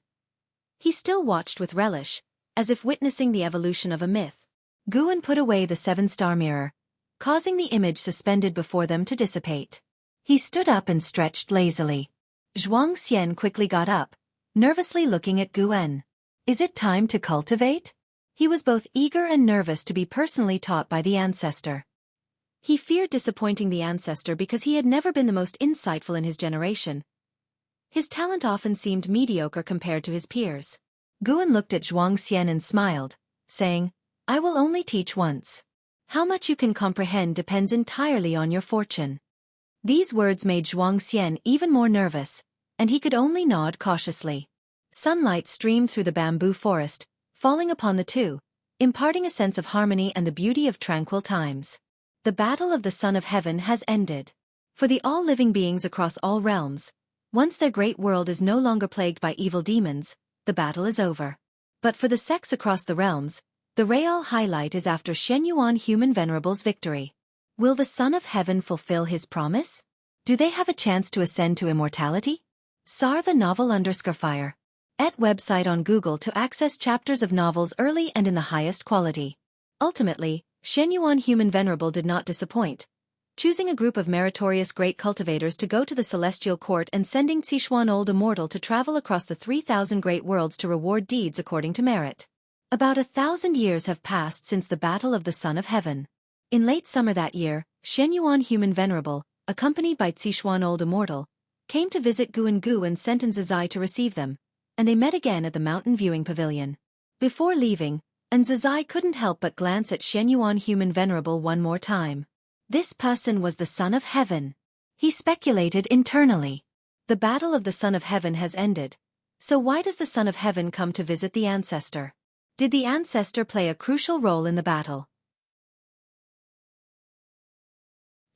A: he still watched with relish, as if witnessing the evolution of a myth. Guan put away the 7-star mirror, causing the image suspended before them to dissipate. He stood up and stretched lazily. Zhuang Xian quickly got up, nervously looking at Guan. Is it time to cultivate? He was both eager and nervous to be personally taught by the ancestor. He feared disappointing the ancestor because he had never been the most insightful in his generation. His talent often seemed mediocre compared to his peers. Guan looked at Zhuang Xian and smiled, saying, I will only teach once. How much you can comprehend depends entirely on your fortune. These words made Zhuang Xian even more nervous, and he could only nod cautiously. Sunlight streamed through the bamboo forest, falling upon the two, imparting a sense of harmony and the beauty of tranquil times. The battle of the Son of Heaven has ended. For the all-living beings across all realms, once their great world is no longer plagued by evil demons, the battle is over. But for the sects across the realms, the real highlight is after Shen Yuan human venerable's victory. Will the Son of Heaven fulfill his promise? Do they have a chance to ascend to immortality? Sar the novel _fire. Et website on Google to access chapters of novels early and in the highest quality. Ultimately, Shen Yuan human venerable did not disappoint, choosing a group of meritorious great cultivators to go to the celestial court and sending Sichuan old immortal to travel across the 3,000 great worlds to reward deeds according to merit. About 1,000 years have passed since the battle of the Son of Heaven. In late summer that year, Shen Yuan human venerable, accompanied by Sichuan old immortal, came to visit Guan Gu and sent Zizai to receive them, and they met again at the mountain viewing pavilion. Before leaving, Zizai couldn't help but glance at Shen Yuan human venerable one more time. This person was the Son of Heaven. He speculated internally. The battle of the Son of Heaven has ended, so why does the Son of Heaven come to visit the ancestor? Did the ancestor play a crucial role in the battle?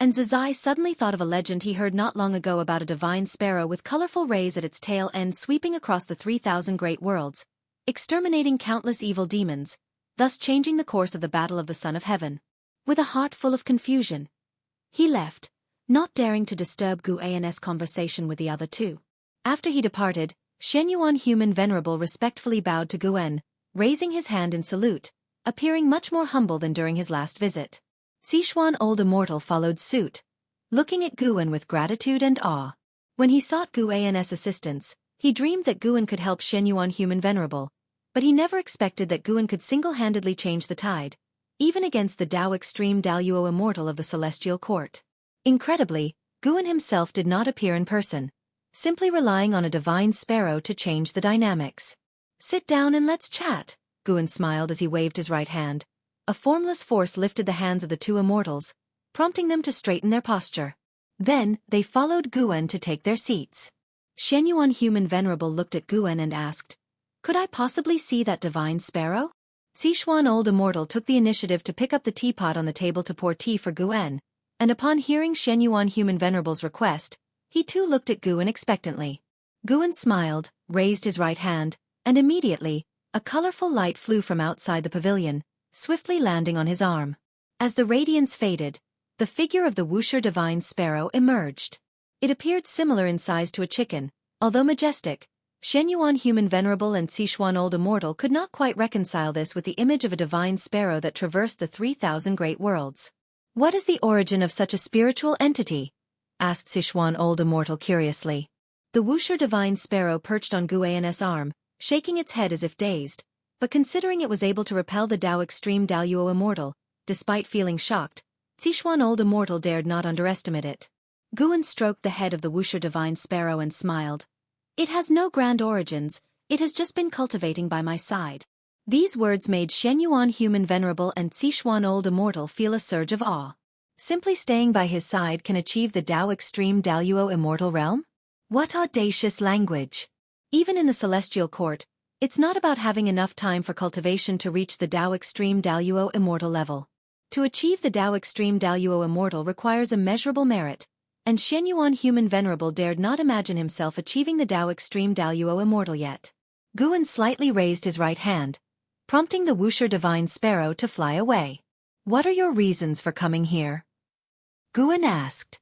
A: Zizai suddenly thought of a legend he heard not long ago about a divine sparrow with colorful rays at its tail end sweeping across the 3,000 great worlds, exterminating countless evil demons, thus changing the course of the battle of the Son of Heaven. With a heart full of confusion, he left, not daring to disturb Guan's conversation with the other two. After he departed, Shen Yuan human venerable respectfully bowed to Guan, raising his hand in salute, appearing much more humble than during his last visit. Sichuan old immortal followed suit, looking at Guan with gratitude and awe. When he sought Guan's assistance, he dreamed that Guan could help Shen Yuan human venerable, but he never expected that Guan could single-handedly change the tide, even against the Dao extreme Daluo immortal of the celestial court. Incredibly, Guan himself did not appear in person, simply relying on a divine sparrow to change the dynamics. Sit down and let's chat, Guan smiled as he waved his right hand. A formless force lifted the hands of the two immortals, prompting them to straighten their posture. Then, they followed Guan to take their seats. Shenyuan Human Venerable looked at Guan and asked, "Could I possibly see that divine sparrow?" Sichuan Old Immortal took the initiative to pick up the teapot on the table to pour tea for Guan, and upon hearing Shenyuan Human Venerable's request, he too looked at Guan expectantly. Guan smiled, raised his right hand, and immediately, a colorful light flew from outside the pavilion, swiftly landing on his arm. As the radiance faded, the figure of the Wuxia divine sparrow emerged. It appeared similar in size to a chicken, although majestic. Shenyuan Human Venerable and Sichuan Old Immortal could not quite reconcile this with the image of a divine sparrow that traversed the 3,000 great worlds. "What is the origin of such a spiritual entity?" asked Sichuan Old Immortal curiously. The Wuxia divine sparrow perched on Guan's arm, shaking its head as if dazed, but considering it was able to repel the Tao Extreme Daluo Immortal, despite feeling shocked, Sichuan Old Immortal dared not underestimate it. Guan stroked the head of the Wuxia divine sparrow and smiled. "It has no grand origins, it has just been cultivating by my side." These words made Shenyuan Human Venerable and Sichuan Old Immortal feel a surge of awe. Simply staying by his side can achieve the Tao Extreme Daluo Immortal realm? What audacious language! Even in the Celestial Court, it's not about having enough time for cultivation to reach the Tao Extreme Daluo Immortal level. To achieve the Tao Extreme Daluo Immortal requires immeasurable merit, and Shenyuan Human Venerable dared not imagine himself achieving the Tao Extreme Daluo Immortal yet. Guan slightly raised his right hand, prompting the Wuxia divine sparrow to fly away. "What are your reasons for coming here?" Guan asked.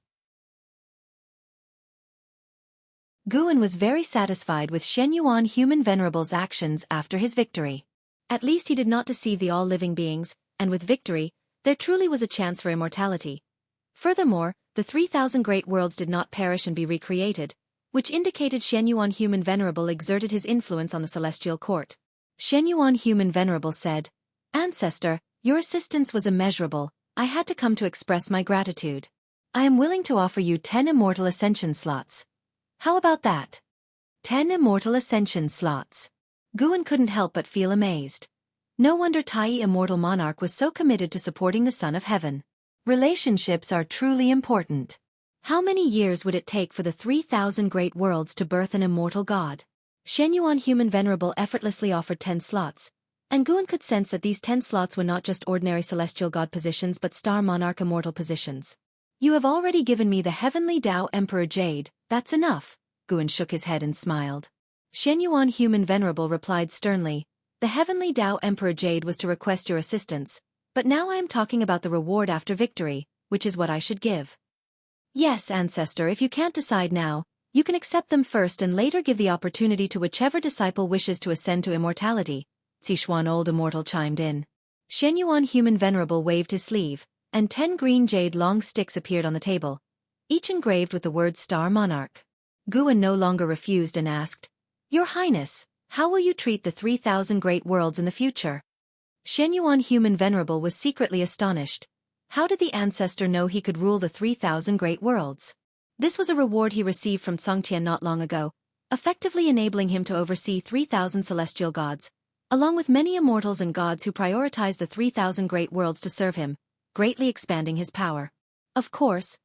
A: Guan was very satisfied with Shenyuan Human Venerable's actions after his victory. At least he did not deceive the all-living beings, and with victory, there truly was a chance for immortality. Furthermore, the 3,000 great worlds did not perish and be recreated, which indicated Shenyuan Human Venerable exerted his influence on the Celestial Court. Shenyuan Human Venerable said, "Ancestor, your assistance was immeasurable, I had to come to express my gratitude. I am willing to offer you 10 immortal ascension slots. How about that?" 10 immortal ascension slots. Guan couldn't help but feel amazed. No wonder Tai Immortal Monarch was so committed to supporting the Son of Heaven. Relationships are truly important. How many years would it take for the 3,000 great worlds to birth an immortal god? Shenyuan Human Venerable effortlessly offered 10 slots, and Guan could sense that these 10 slots were not just ordinary celestial god positions but star monarch immortal positions. "You have already given me the heavenly Tao Emperor Jade, that's enough," Guan shook his head and smiled. Shenyuan Human Venerable replied sternly, "The heavenly Tao Emperor Jade was to request your assistance, but now I am talking about the reward after victory, which is what I should give." "Yes, Ancestor, if you can't decide now, you can accept them first and later give the opportunity to whichever disciple wishes to ascend to immortality," Sichuan Old Immortal chimed in. Shenyuan Human Venerable waved his sleeve, and 10 green jade long sticks appeared on the table, each engraved with the word Star Monarch. Guan no longer refused and asked, "Your Highness, how will you treat the 3,000 great worlds in the future?" Shenyuan Human Venerable was secretly astonished. How did the ancestor know he could rule the 3,000 great worlds? This was a reward he received from Tsongtian not long ago, effectively enabling him to oversee 3,000 celestial gods, along with many immortals and gods who prioritize the 3,000 great worlds to serve him, greatly expanding his power. Of course,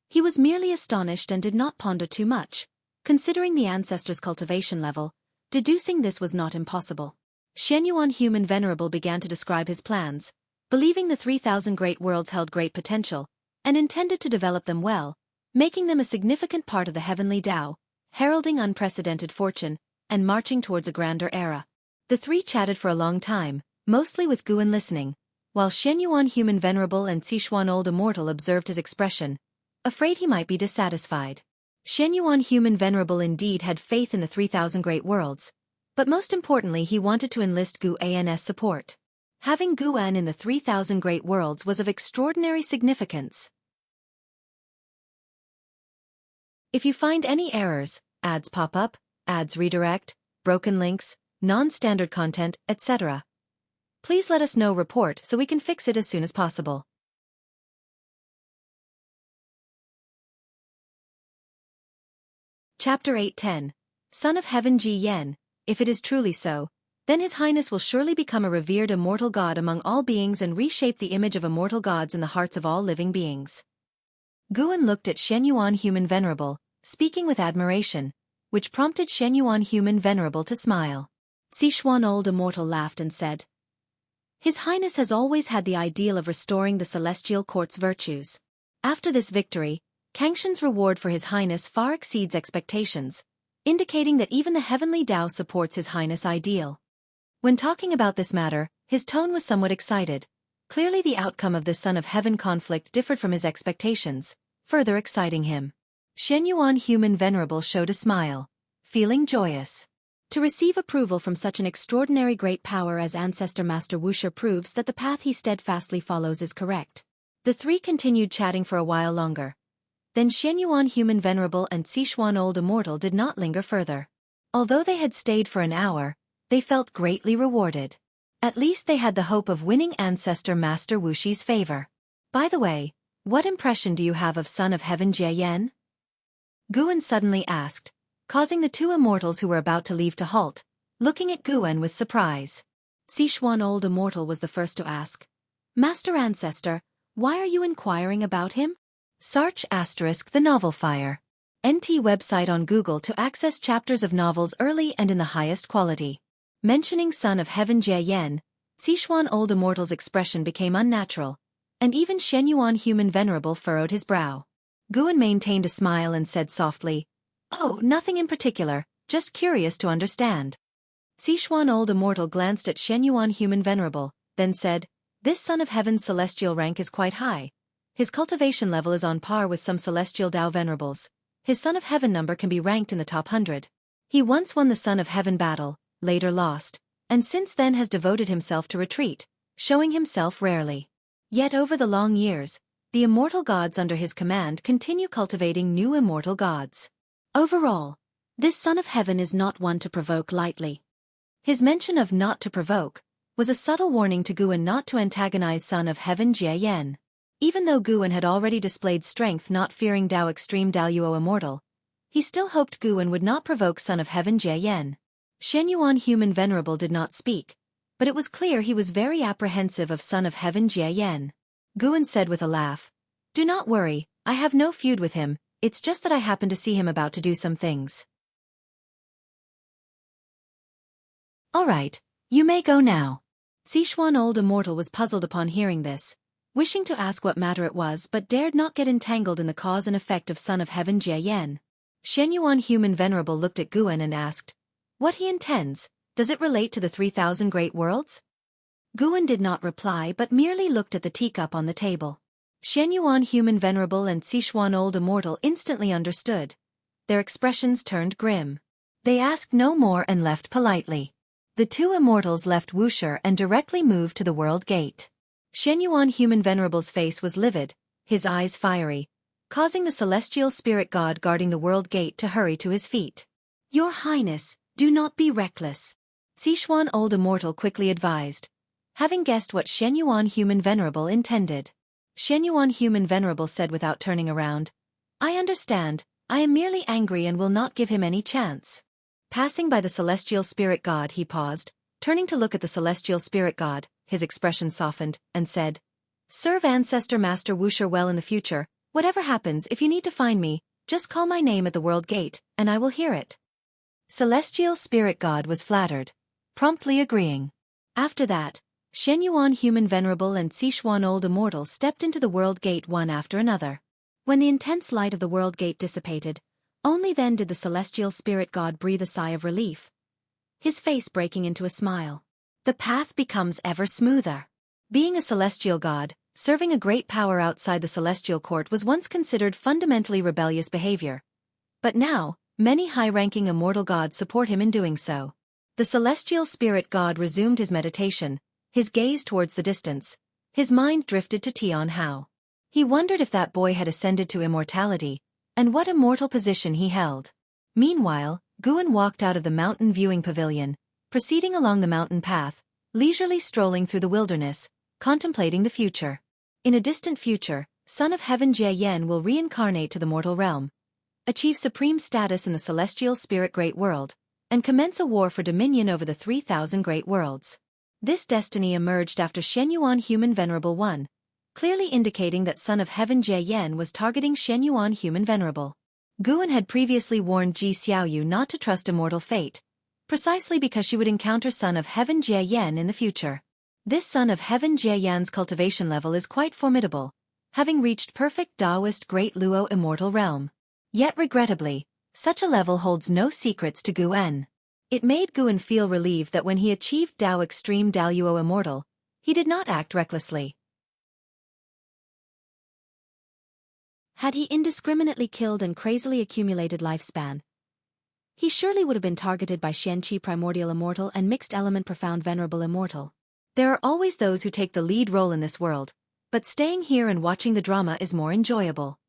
A: he was merely astonished and did not ponder too much. Considering the ancestor's cultivation level, deducing this was not impossible. Shenyuan Human Venerable began to describe his plans, believing the 3,000 great worlds held great potential, and intended to develop them well, making them a significant part of the heavenly Tao, heralding unprecedented fortune, and marching towards a grander era. The three chatted for a long time, mostly with Guan listening, while Shenyuan Human Venerable and Sichuan Old Immortal observed his expression, afraid he might be dissatisfied. Shenyuan Human Venerable indeed had faith in the 3,000 great worlds, but most importantly he wanted to enlist Guan's support. Having Guan in the 3,000 great worlds was of extraordinary significance. If you find any errors, ads pop up, ads redirect, broken links, non-standard content, etc., please let us know report so we can fix it as soon as possible. Chapter 8:10. Son of Heaven Ji Yen, if it is truly so, then His Highness will surely become a revered immortal god among all beings and reshape the image of immortal gods in the hearts of all living beings. Guan looked at Shen Yuan Human Venerable, speaking with admiration, which prompted Shen Yuan Human Venerable to smile. Sichuan Old Immortal laughed and said, His Highness has always had the ideal of restoring the celestial court's virtues. After this victory, Kangshan's reward for His Highness far exceeds expectations, indicating that even the heavenly Tao supports His Highness' ideal. When talking about this matter, his tone was somewhat excited. Clearly the outcome of this Son of Heaven conflict differed from his expectations, further exciting him. Shen Yuan Human Venerable showed a smile, feeling joyous. To receive approval from such an extraordinary great power as Ancestor Master Wuxia proves that the path he steadfastly follows is correct. The three continued chatting for a while longer. Then Shen Yuan Human Venerable and Sichuan Old Immortal did not linger further. Although they had stayed for an hour, they felt greatly rewarded. At least they had the hope of winning Ancestor Master Wuxi's favor. By the way, what impression do you have of Son of Heaven Jie Yen? Guan suddenly asked, causing the two immortals who were about to leave to halt, looking at Guan with surprise. Sichuan Old Immortal was the first to ask, Master Ancestor, why are you inquiring about him? Search * the novel Fire. NT website on Google to access chapters of novels early and in the highest quality. Mentioning Son of Heaven Jie Yen, Sichuan Old Immortal's expression became unnatural, and even Shen Yuan Human Venerable furrowed his brow. Guan maintained a smile and said softly, Oh, nothing in particular, just curious to understand. Sichuan Old Immortal glanced at Shen Yuan Human Venerable, then said, This Son of Heaven's celestial rank is quite high. His cultivation level is on par with some celestial Tao venerables. His Son of Heaven number can be ranked in the top 100. He once won the Son of Heaven battle, later lost, and since then has devoted himself to retreat, showing himself rarely. Yet over the long years, the immortal gods under his command continue cultivating new immortal gods. Overall, this Son of Heaven is not one to provoke lightly. His mention of not to provoke was a subtle warning to Guan not to antagonize Son of Heaven Jie Yen. Even though Guan had already displayed strength not fearing Tao Extreme Tao Yuo Immortal, he still hoped Guan would not provoke Son of Heaven Jie Yen. Shen Yuan Human Venerable did not speak, but it was clear he was very apprehensive of Son of Heaven Jie Yen. Guan said with a laugh, Do not worry, I have no feud with him, it's just that I happened to see him about to do some things. Alright, you may go now. Sichuan Old Immortal was puzzled upon hearing this, wishing to ask what matter it was but dared not get entangled in the cause and effect of Son of Heaven Jie Yen. Shen Yuan Human Venerable looked at Guan and asked, What he intends, does it relate to the 3,000 great worlds? Guan did not reply but merely looked at the teacup on the table. Shen Yuan Human Venerable and Sichuan Old Immortal instantly understood. Their expressions turned grim. They asked no more and left politely. The two immortals left Wuxia and directly moved to the world gate. Shen Yuan Human Venerable's face was livid, his eyes fiery, causing the celestial spirit god guarding the world gate to hurry to his feet. Your Highness, do not be reckless. Sichuan Old Immortal quickly advised, having guessed what Shen Yuan Human Venerable intended. Shen Yuan Human Venerable said without turning around, I understand, I am merely angry and will not give him any chance. Passing by the celestial spirit god he paused, turning to look at the celestial spirit god, his expression softened, and said, Serve Ancestor Master Wuxia well in the future, whatever happens if you need to find me, just call my name at the world gate, and I will hear it. Celestial spirit god was flattered, promptly agreeing. After that, Shen Yuan Human Venerable and Sichuan Old Immortal stepped into the world gate one after another. When the intense light of the world gate dissipated, only then did the celestial spirit god breathe a sigh of relief, his face breaking into a smile. The path becomes ever smoother. Being a celestial god, serving a great power outside the celestial court was once considered fundamentally rebellious behavior. But now, many high-ranking immortal gods support him in doing so. The celestial spirit god resumed his meditation, his gaze towards the distance. His mind drifted to Tian Hao. He wondered if that boy had ascended to immortality, and what immortal position he held. Meanwhile, Guan walked out of the mountain viewing pavilion, proceeding along the mountain path, leisurely strolling through the wilderness, contemplating the future. In a distant future, Son of Heaven Jie Yen will reincarnate to the mortal realm. achieve supreme status in the celestial spirit great world, and commence a war for dominion over the 3,000 great worlds. This destiny emerged after Shenyuan Human Venerable 1, clearly indicating that Son of Heaven Jie Yen was targeting Shenyuan Human Venerable. Guan had previously warned Ji Xiaoyu not to trust immortal fate, precisely because she would encounter Son of Heaven Jie Yen in the future. This Son of Heaven Jie Yan's cultivation level is quite formidable, having reached perfect Taoist Great Luo immortal realm. Yet regrettably, such a level holds no secrets to Guan. It made Guan feel relieved that when he achieved Dao Extreme Daluo Immortal, he did not act recklessly. Had he indiscriminately killed and crazily accumulated lifespan, he surely would have been targeted by Xianqi Primordial Immortal and Mixed Element Profound Venerable Immortal. There are always those who take the lead role in this world, but staying here and watching the drama is more enjoyable.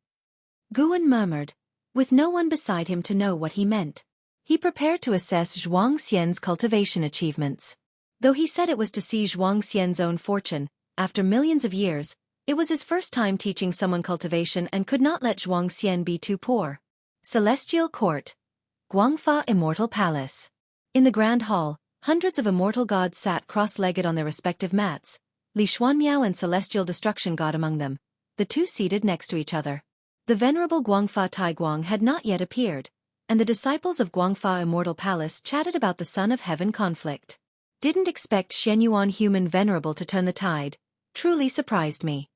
A: Guan murmured, with no one beside him to know what he meant. He prepared to assess Zhuang Xian's cultivation achievements. Though he said it was to see Zhuang Xian's own fortune, after millions of years, it was his first time teaching someone cultivation and could not let Zhuang Xian be too poor. Celestial Court. Guangfa Immortal Palace. In the Grand Hall, hundreds of immortal gods sat cross-legged on their respective mats, Li Xuanmiao and Celestial Destruction God among them, the two seated next to each other. The venerable Guangfa Taiguang had not yet appeared, and the disciples of Guangfa Immortal Palace chatted about the Son of Heaven conflict. Didn't expect Shenyuan Human Venerable to turn the tide, truly surprised me.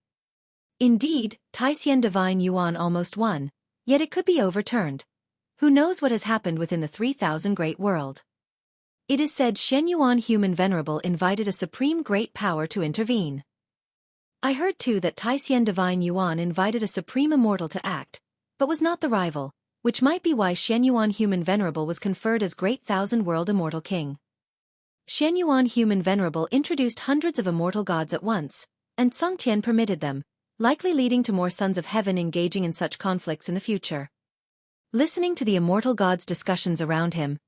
A: Indeed, Taisien Divine Yuan almost won, yet it could be overturned. Who knows what has happened within the 3,000 great world? It is said Shenyuan Human Venerable invited a supreme great power to intervene. I heard too that Taisien Divine Yuan invited a supreme immortal to act, but was not the rival, which might be why Shenyuan Human Venerable was conferred as Great Thousand World Immortal King. Shenyuan Human Venerable introduced hundreds of immortal gods at once, and Songtian permitted them, likely leading to more sons of heaven engaging in such conflicts in the future. Listening to the immortal gods' discussions around him,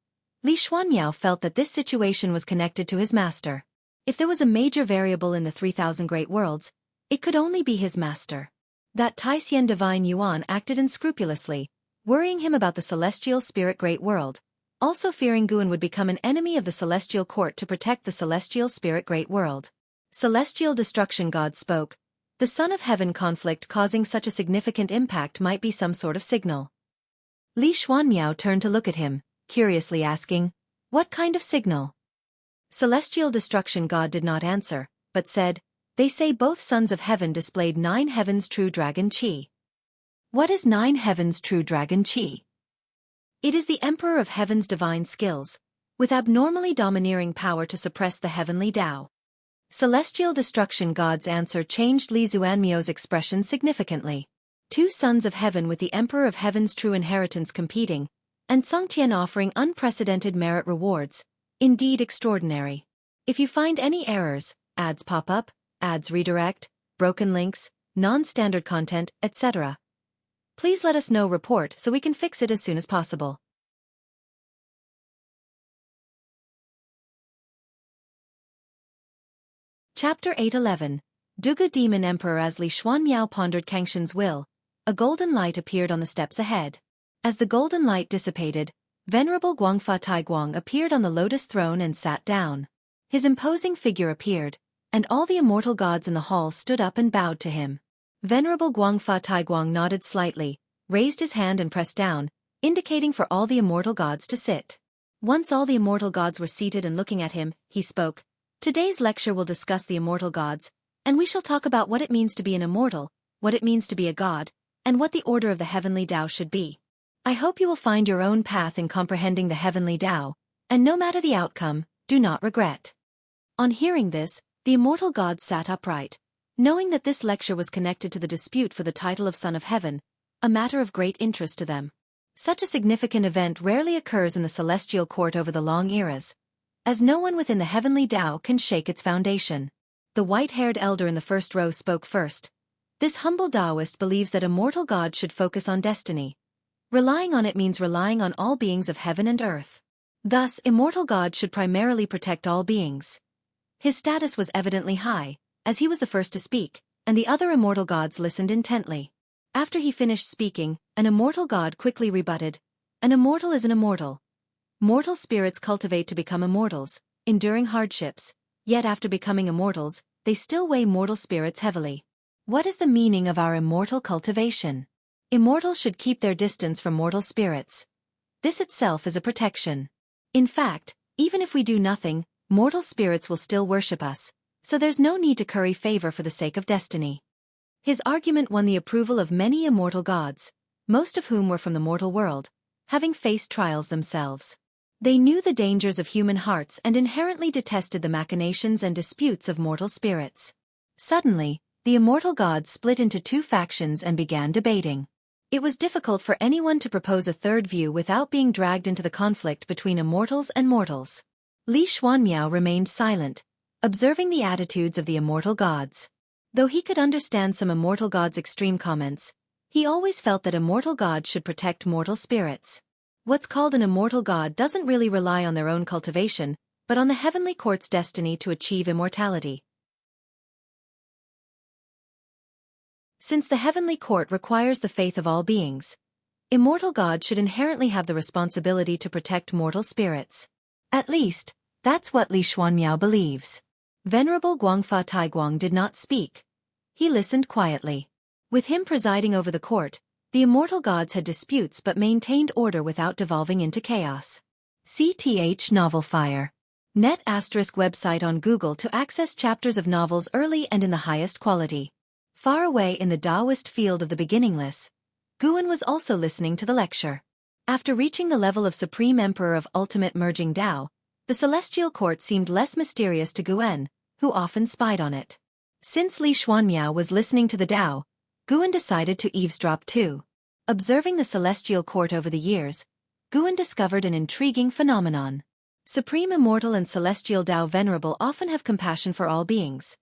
A: Li Xuanmiao felt that this situation was connected to his master. If there was a major variable in the 3,000 great worlds, it could only be his master. That Taisien Divine Yuan acted unscrupulously, worrying him about the celestial spirit great world, also fearing Guan would become an enemy of the celestial court to protect the celestial spirit great world. Celestial Destruction God spoke. The Son of Heaven conflict causing such a significant impact might be some sort of signal. Li Xuanmiao turned to look at him, curiously asking, "What kind of signal?" Celestial Destruction God did not answer, but said, "They say both Sons of Heaven displayed 9 heavens true dragon chi." What is 9 heavens true dragon chi? It is the Emperor of Heaven's divine skills, with abnormally domineering power to suppress the heavenly Tao. Celestial Destruction God's answer changed Li Xuanmiao's expression significantly. 2 Sons of Heaven with the Emperor of Heaven's true inheritance competing, and Songtian offering unprecedented merit rewards, indeed extraordinary. If you find any errors, ads pop up, ads redirect, broken links, non-standard content, etc., please let us know report so we can fix it as soon as possible. Chapter 811. Dugu Demon Emperor. As Li Xuanmiao pondered Kangshan's will, a golden light appeared on the steps ahead. As the golden light dissipated, Venerable Guangfa Taiguang appeared on the lotus throne and sat down. His imposing figure appeared, and all the immortal gods in the hall stood up and bowed to him. Venerable Guangfa Taiguang nodded slightly, raised his hand and pressed down, indicating for all the immortal gods to sit. Once all the immortal gods were seated and looking at him, he spoke. Today's lecture will discuss the immortal gods, and we shall talk about what it means to be an immortal, what it means to be a god, and what the order of the heavenly Tao should be. I hope you will find your own path in comprehending the heavenly Tao, and no matter the outcome, do not regret. On hearing this, the immortal gods sat upright, knowing that this lecture was connected to the dispute for the title of Son of Heaven, a matter of great interest to them. Such a significant event rarely occurs in the celestial court over the long eras, as no one within the heavenly Tao can shake its foundation. The white-haired elder in the first row spoke first. This humble Taoist believes that immortal God should focus on destiny. Relying on it means relying on all beings of heaven and earth. Thus, immortal God should primarily protect all beings. His status was evidently high, as he was the first to speak, and the other immortal gods listened intently. After he finished speaking, an immortal god quickly rebutted, "An immortal is an immortal. Mortal spirits cultivate to become immortals, enduring hardships, yet after becoming immortals, they still weigh mortal spirits heavily. What is the meaning of our immortal cultivation? Immortals should keep their distance from mortal spirits. This itself is a protection. In fact, even if we do nothing, mortal spirits will still worship us, so there's no need to curry favor for the sake of destiny." His argument won the approval of many immortal gods, most of whom were from the mortal world, having faced trials themselves. They knew the dangers of human hearts and inherently detested the machinations and disputes of mortal spirits. Suddenly, the immortal gods split into two factions and began debating. It was difficult for anyone to propose a third view without being dragged into the conflict between immortals and mortals. Li Xuanmiao remained silent, observing the attitudes of the immortal gods. Though he could understand some immortal gods' extreme comments, he always felt that immortal gods should protect mortal spirits. What's called an immortal god doesn't really rely on their own cultivation, but on the heavenly court's destiny to achieve immortality. Since the heavenly court requires the faith of all beings, immortal gods should inherently have the responsibility to protect mortal spirits. At least, that's what Li Xuanmiao believes. Venerable Guangfa Taiguang did not speak. He listened quietly. With him presiding over the court, the immortal gods had disputes but maintained order without devolving into chaos. CTH Novel Fire. Net ** website on Google to access chapters of novels early and in the highest quality. Far away in the Taoist field of the beginningless, Guan was also listening to the lecture. After reaching the level of Supreme Emperor of Ultimate Merging Tao, the Celestial Court seemed less mysterious to Guan, who often spied on it. Since Li Xuanmiao was listening to the Tao, Guan decided to eavesdrop too. Observing the Celestial Court over the years, Guan discovered an intriguing phenomenon. Supreme Immortal and Celestial Tao Venerable often have compassion for all beings.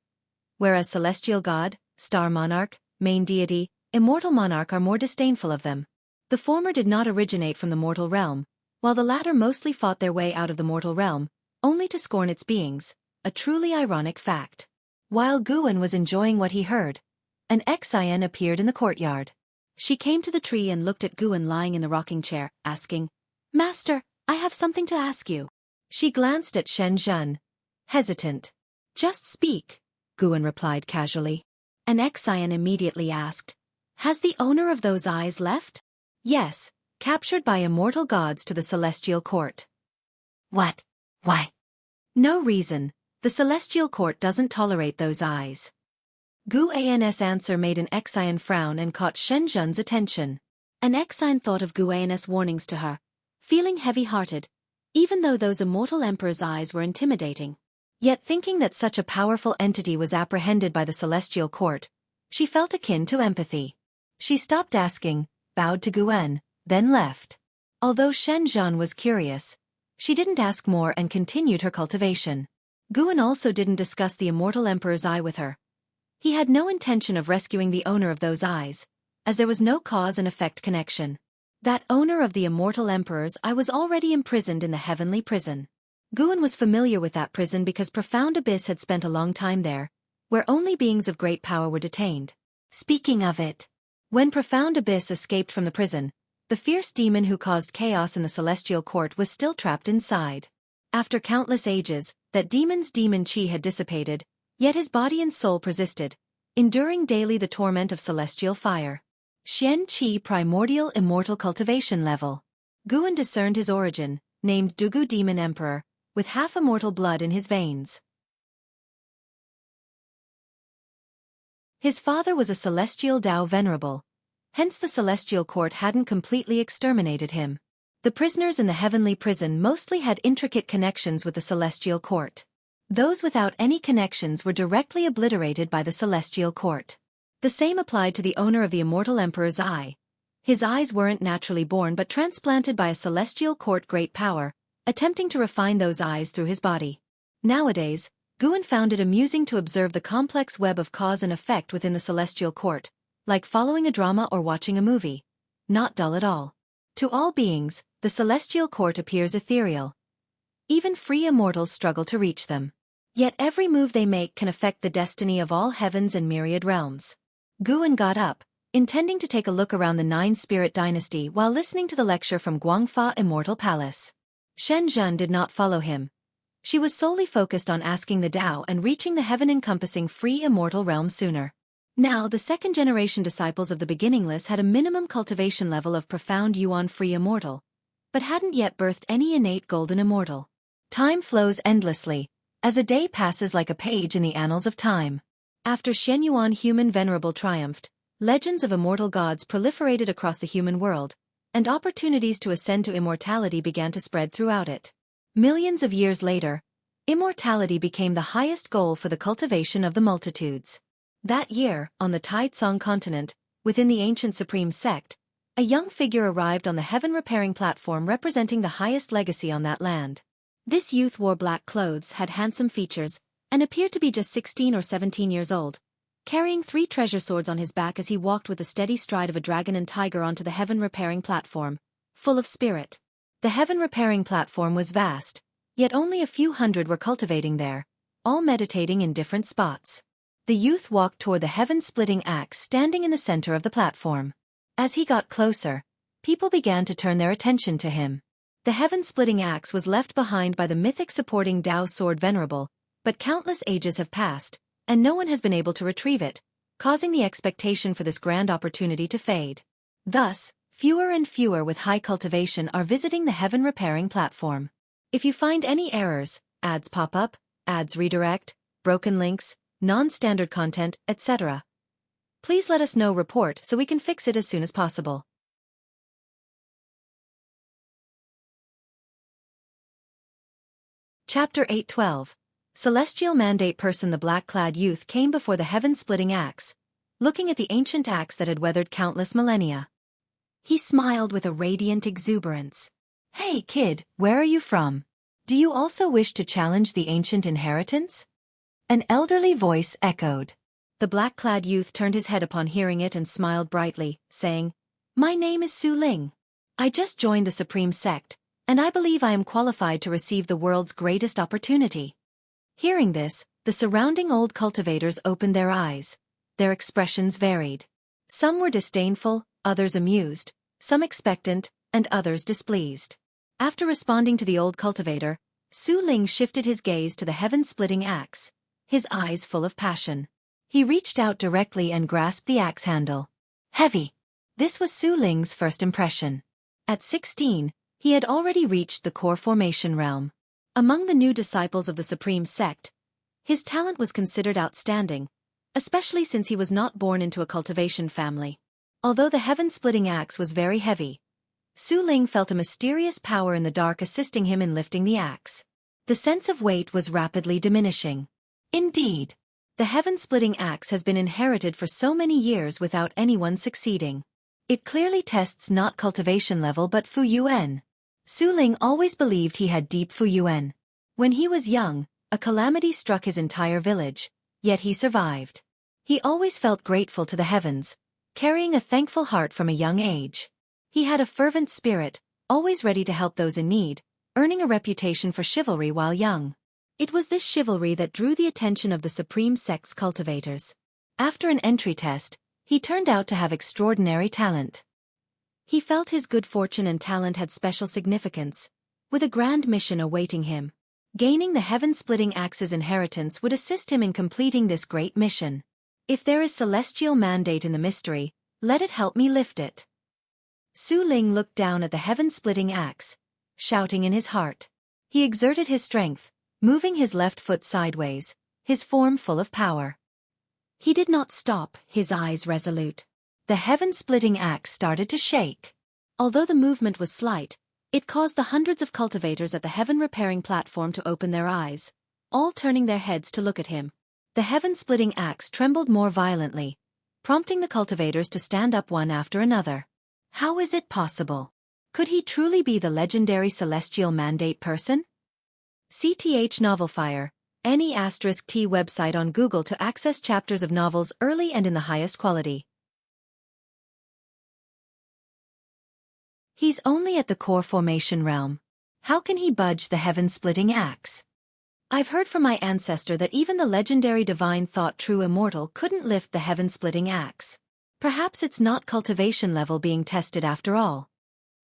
A: Whereas Celestial God, Star Monarch, Main Deity, Immortal Monarch are more disdainful of them. The former did not originate from the mortal realm, while the latter mostly fought their way out of the mortal realm, only to scorn its beings, a truly ironic fact. While Guan was enjoying what he heard, an Xian appeared in the courtyard. She came to the tree and looked at Guan lying in the rocking chair, asking, "Master, I have something to ask you." She glanced at Shen Zhen, hesitant. "Just speak," Guan replied casually. An Xian immediately asked, "Has the owner of those eyes left?" "Yes, captured by immortal gods to the Celestial Court." "What? Why?" "No reason. The Celestial Court doesn't tolerate those eyes." Guan's answer made an Xian frown and caught Shen Zhen's attention. An Xian thought of Guan's warnings to her, feeling heavy-hearted, even though those immortal emperor's eyes were intimidating. Yet thinking that such a powerful entity was apprehended by the Celestial Court, she felt akin to empathy. She stopped asking, bowed to Guan, then left. Although Shen Zhen was curious, she didn't ask more and continued her cultivation. Guan also didn't discuss the immortal emperor's eye with her. He had no intention of rescuing the owner of those eyes, as there was no cause and effect connection. That owner of the immortal emperor's eye was already imprisoned in the heavenly prison. Guan was familiar with that prison because Profound Abyss had spent a long time there, where only beings of great power were detained. Speaking of it, when Profound Abyss escaped from the prison, the fierce demon who caused chaos in the Celestial Court was still trapped inside. After countless ages, that demon's demon chi had dissipated, yet his body and soul persisted, enduring daily the torment of celestial fire. Xian Qi Primordial Immortal Cultivation Level. Guan discerned his origin, named Dugu Demon Emperor, with half immortal blood in his veins. His father was a Celestial Tao Venerable, hence the Celestial Court hadn't completely exterminated him. The prisoners in the heavenly prison mostly had intricate connections with the Celestial Court. Those without any connections were directly obliterated by the Celestial Court. The same applied to the owner of the Immortal Emperor's eye. His eyes weren't naturally born but transplanted by a Celestial Court great power, attempting to refine those eyes through his body. Nowadays, Guan found it amusing to observe the complex web of cause and effect within the Celestial Court, like following a drama or watching a movie. Not dull at all. To all beings, the Celestial Court appears ethereal. Even free immortals struggle to reach them. Yet every move they make can affect the destiny of all heavens and myriad realms. Guan got up, intending to take a look around the Nine-Spirit dynasty while listening to the lecture from Guangfa Immortal Palace. Shen Zhen did not follow him. She was solely focused on asking the Tao and reaching the heaven-encompassing free immortal realm sooner. Now, the second-generation disciples of the beginningless had a minimum cultivation level of profound Yuan free immortal, but hadn't yet birthed any innate golden immortal. Time flows endlessly, as a day passes like a page in the annals of time. After Shen Yuan human venerable triumphed, legends of immortal gods proliferated across the human world, and opportunities to ascend to immortality began to spread throughout it. Millions of years later, immortality became the highest goal for the cultivation of the multitudes. That year, on the Taitsong continent, within the ancient supreme sect, a young figure arrived on the heaven-repairing platform representing the highest legacy on that land. This youth wore black clothes, had handsome features, and appeared to be just 16 or 17 years old, carrying 3 treasure swords on his back as he walked with the steady stride of a dragon and tiger onto the heaven-repairing platform, full of spirit. The heaven-repairing platform was vast, yet only a few hundred were cultivating there, all meditating in different spots. The youth walked toward the heaven-splitting axe standing in the center of the platform. As he got closer, people began to turn their attention to him. The heaven-splitting axe was left behind by the mythic supporting Tao sword venerable, but countless ages have passed, and no one has been able to retrieve it, causing the expectation for this grand opportunity to fade. Thus, fewer and fewer with high cultivation are visiting the heaven-repairing platform. If you find any errors, ads pop up, ads redirect, broken links, non-standard content, etc., please let us know. Report so we can fix it as soon as possible. Chapter 8:12. Celestial Mandate Person. The black-clad youth came before the heaven-splitting axe, looking at the ancient axe that had weathered countless millennia. He smiled with a radiant exuberance. "Hey kid, where are you from? Do you also wish to challenge the ancient inheritance?" An elderly voice echoed. The black-clad youth turned his head upon hearing it and smiled brightly, saying, "My name is Su Ling. I just joined the Supreme Sect, and I believe I am qualified to receive the world's greatest opportunity." Hearing this, the surrounding old cultivators opened their eyes. Their expressions varied. Some were disdainful, others amused, some expectant, and others displeased. After responding to the old cultivator, Su Ling shifted his gaze to the heaven-splitting axe, his eyes full of passion. He reached out directly and grasped the axe handle. Heavy. This was Su Ling's first impression. At 16, he had already reached the core formation realm. Among the new disciples of the Supreme Sect, his talent was considered outstanding, especially since he was not born into a cultivation family. Although the heaven-splitting axe was very heavy, Su Ling felt a mysterious power in the dark assisting him in lifting the axe. The sense of weight was rapidly diminishing. Indeed, the heaven-splitting axe has been inherited for so many years without anyone succeeding. It clearly tests not cultivation level but Fu Yuan. Su Ling always believed he had deep Fu Yuan. When he was young, a calamity struck his entire village, yet he survived. He always felt grateful to the heavens, carrying a thankful heart from a young age. He had a fervent spirit, always ready to help those in need, earning a reputation for chivalry while young. It was this chivalry that drew the attention of the Supreme Sect's cultivators. After an entry test, he turned out to have extraordinary talent. He felt his good fortune and talent had special significance, with a grand mission awaiting him. Gaining the heaven-splitting axe's inheritance would assist him in completing this great mission. If there is celestial mandate in the mystery, let it help me lift it. Su Ling looked down at the heaven-splitting axe, shouting in his heart. He exerted his strength, moving his left foot sideways, his form full of power. He did not stop, his eyes resolute. The heaven-splitting axe started to shake. Although the movement was slight, it caused the hundreds of cultivators at the heaven-repairing platform to open their eyes, all turning their heads to look at him. The heaven-splitting axe trembled more violently, prompting the cultivators to stand up one after another. How is it possible? Could he truly be the legendary celestial mandate person? CTH Novelfire, any *T website on Google to access chapters of novels early and in the highest quality. He's only at the core formation realm. How can he budge the heaven-splitting axe? I've heard from my ancestor that even the legendary divine thought true immortal couldn't lift the heaven-splitting axe. Perhaps it's not cultivation level being tested after all.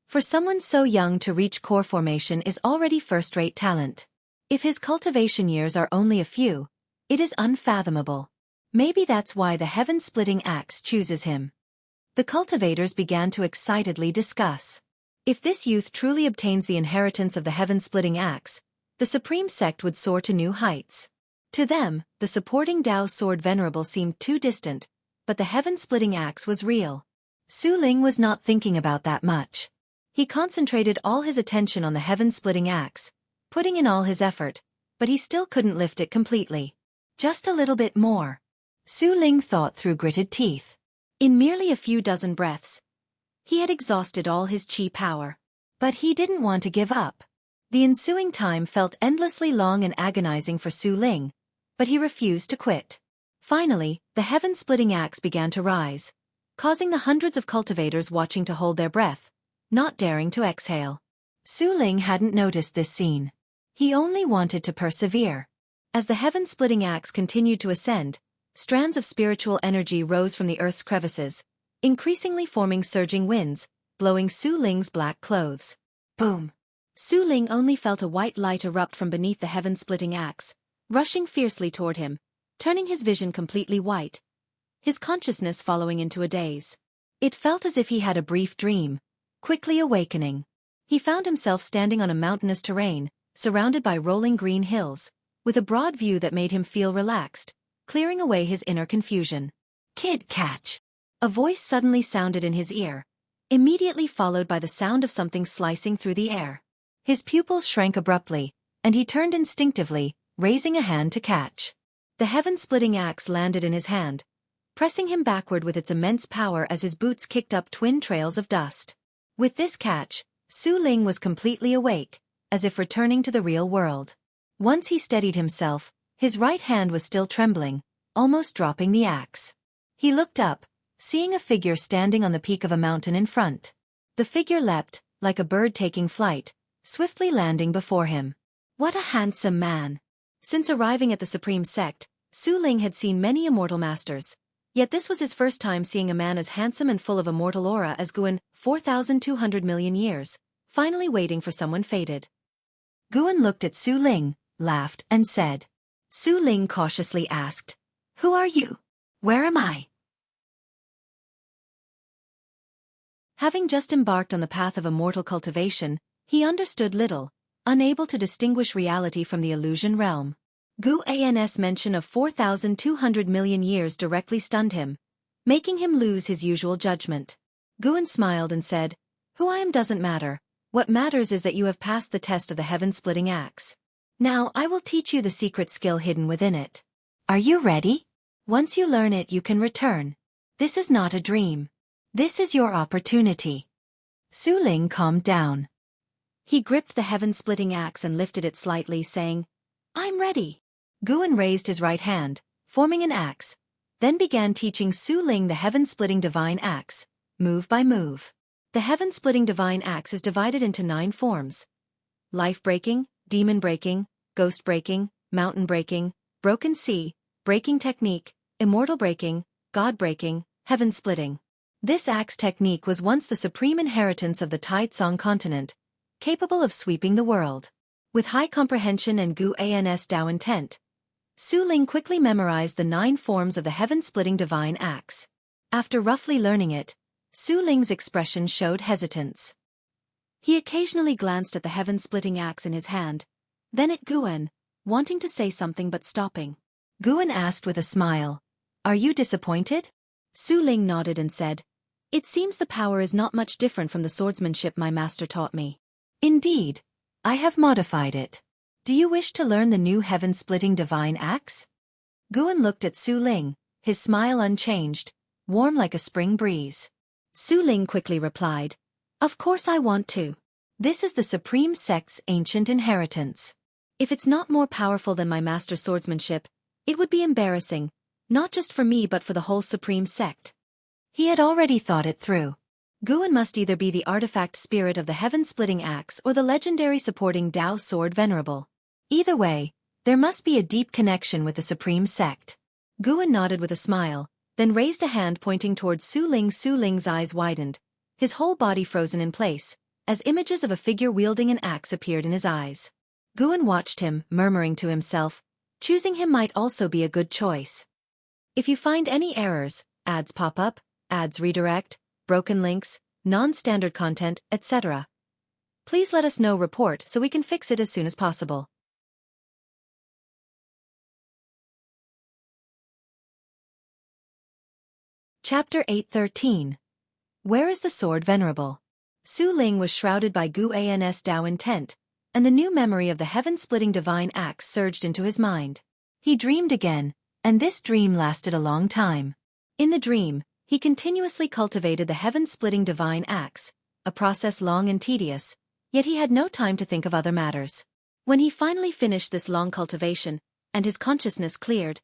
A: For someone so young to reach core formation is already first-rate talent. If his cultivation years are only a few, it is unfathomable. Maybe that's why the heaven-splitting axe chooses him. The cultivators began to excitedly discuss. If this youth truly obtains the inheritance of the heaven-splitting axe, the supreme sect would soar to new heights. To them, the supporting Tao sword venerable seemed too distant, but the heaven-splitting axe was real. Su Ling was not thinking about that much. He concentrated all his attention on the heaven-splitting axe, putting in all his effort, but he still couldn't lift it completely. Just a little bit more. Su Ling thought through gritted teeth. In merely a few dozen breaths, he had exhausted all his chi power. But he didn't want to give up. The ensuing time felt endlessly long and agonizing for Su Ling, but he refused to quit. Finally, the heaven-splitting axe began to rise, causing the hundreds of cultivators watching to hold their breath, not daring to exhale. Su Ling hadn't noticed this scene. He only wanted to persevere. As the heaven-splitting axe continued to ascend, strands of spiritual energy rose from the earth's crevices, increasingly forming surging winds, blowing Su Ling's black clothes. Boom! Su Ling only felt a white light erupt from beneath the heaven-splitting axe, rushing fiercely toward him, turning his vision completely white, his consciousness following into a daze. It felt as if he had a brief dream, quickly awakening. He found himself standing on a mountainous terrain, surrounded by rolling green hills, with a broad view that made him feel relaxed, clearing away his inner confusion. "Kid, catch!" A voice suddenly sounded in his ear, immediately followed by the sound of something slicing through the air. His pupils shrank abruptly, and he turned instinctively, raising a hand to catch. The heaven-splitting axe landed in his hand, pressing him backward with its immense power as his boots kicked up twin trails of dust. With this catch, Su Ling was completely awake, as if returning to the real world. Once he steadied himself, his right hand was still trembling, almost dropping the axe. He looked up, seeing a figure standing on the peak of a mountain in front. The figure leapt, like a bird taking flight, swiftly landing before him. What a handsome man! Since arriving at the Supreme Sect, Su Ling had seen many immortal masters, yet this was his first time seeing a man as handsome and full of immortal aura as Guan, 4,200 million years, finally waiting for someone fated. Guan looked at Su Ling, laughed, and said. Su Ling cautiously asked, "Who are you? Where am I?" Having just embarked on the path of immortal cultivation, he understood little, unable to distinguish reality from the illusion realm. Guan's mention of 4,200 million years directly stunned him, making him lose his usual judgment. Guan smiled and said, "Who I am doesn't matter. What matters is that you have passed the test of the heaven-splitting axe. Now I will teach you the secret skill hidden within it. Are you ready? Once you learn it you can return. This is not a dream. This is your opportunity." Su Ling calmed down. He gripped the heaven-splitting axe and lifted it slightly, saying, "I'm ready." Guan raised his right hand, forming an axe, then began teaching Su Ling the heaven-splitting divine axe, move by move. The heaven-splitting divine axe is divided into 9 forms: life-breaking, demon-breaking, ghost-breaking, mountain-breaking, broken sea, breaking technique, immortal-breaking, god-breaking, heaven-splitting. This axe technique was once the supreme inheritance of the Tai-Tsong continent, capable of sweeping the world. With high comprehension and Guan's Tao intent, Su Ling quickly memorized the 9 forms of the heaven-splitting divine axe. After roughly learning it, Su Ling's expression showed hesitance. He occasionally glanced at the heaven-splitting axe in his hand, then at Guan, wanting to say something but stopping. Guan asked with a smile, "Are you disappointed?" Su Ling nodded and said, "It seems the power is not much different from the swordsmanship my master taught me. Indeed, I have modified it. Do you wish to learn the new heaven-splitting divine axe?" Guan looked at Su Ling, his smile unchanged, warm like a spring breeze. Su Ling quickly replied, "Of course I want to. This is the Supreme Sect's ancient inheritance. If it's not more powerful than my master's swordsmanship, it would be embarrassing, not just for me but for the whole Supreme Sect." He had already thought it through. Guan must either be the artifact spirit of the heaven-splitting axe or the legendary supporting Tao sword venerable. Either way, there must be a deep connection with the Supreme Sect. Guan nodded with a smile, then raised a hand pointing towards Su Ling. Su Ling's eyes widened, his whole body frozen in place, as images of a figure wielding an axe appeared in his eyes. Guan watched him, murmuring to himself, choosing him might also be a good choice. If you find any errors, ads pop up, ads redirect, broken links, non-standard content, etc., please let us know. Report so we can fix it as soon as possible. Chapter 8:13. Where is the sword venerable? Su Ling was shrouded by Guan's Dao intent, and the new memory of the heaven-splitting divine axe surged into his mind. He dreamed again, and this dream lasted a long time. In the dream, he continuously cultivated the heaven-splitting divine axe, a process long and tedious, yet he had no time to think of other matters. When he finally finished this long cultivation, and his consciousness cleared,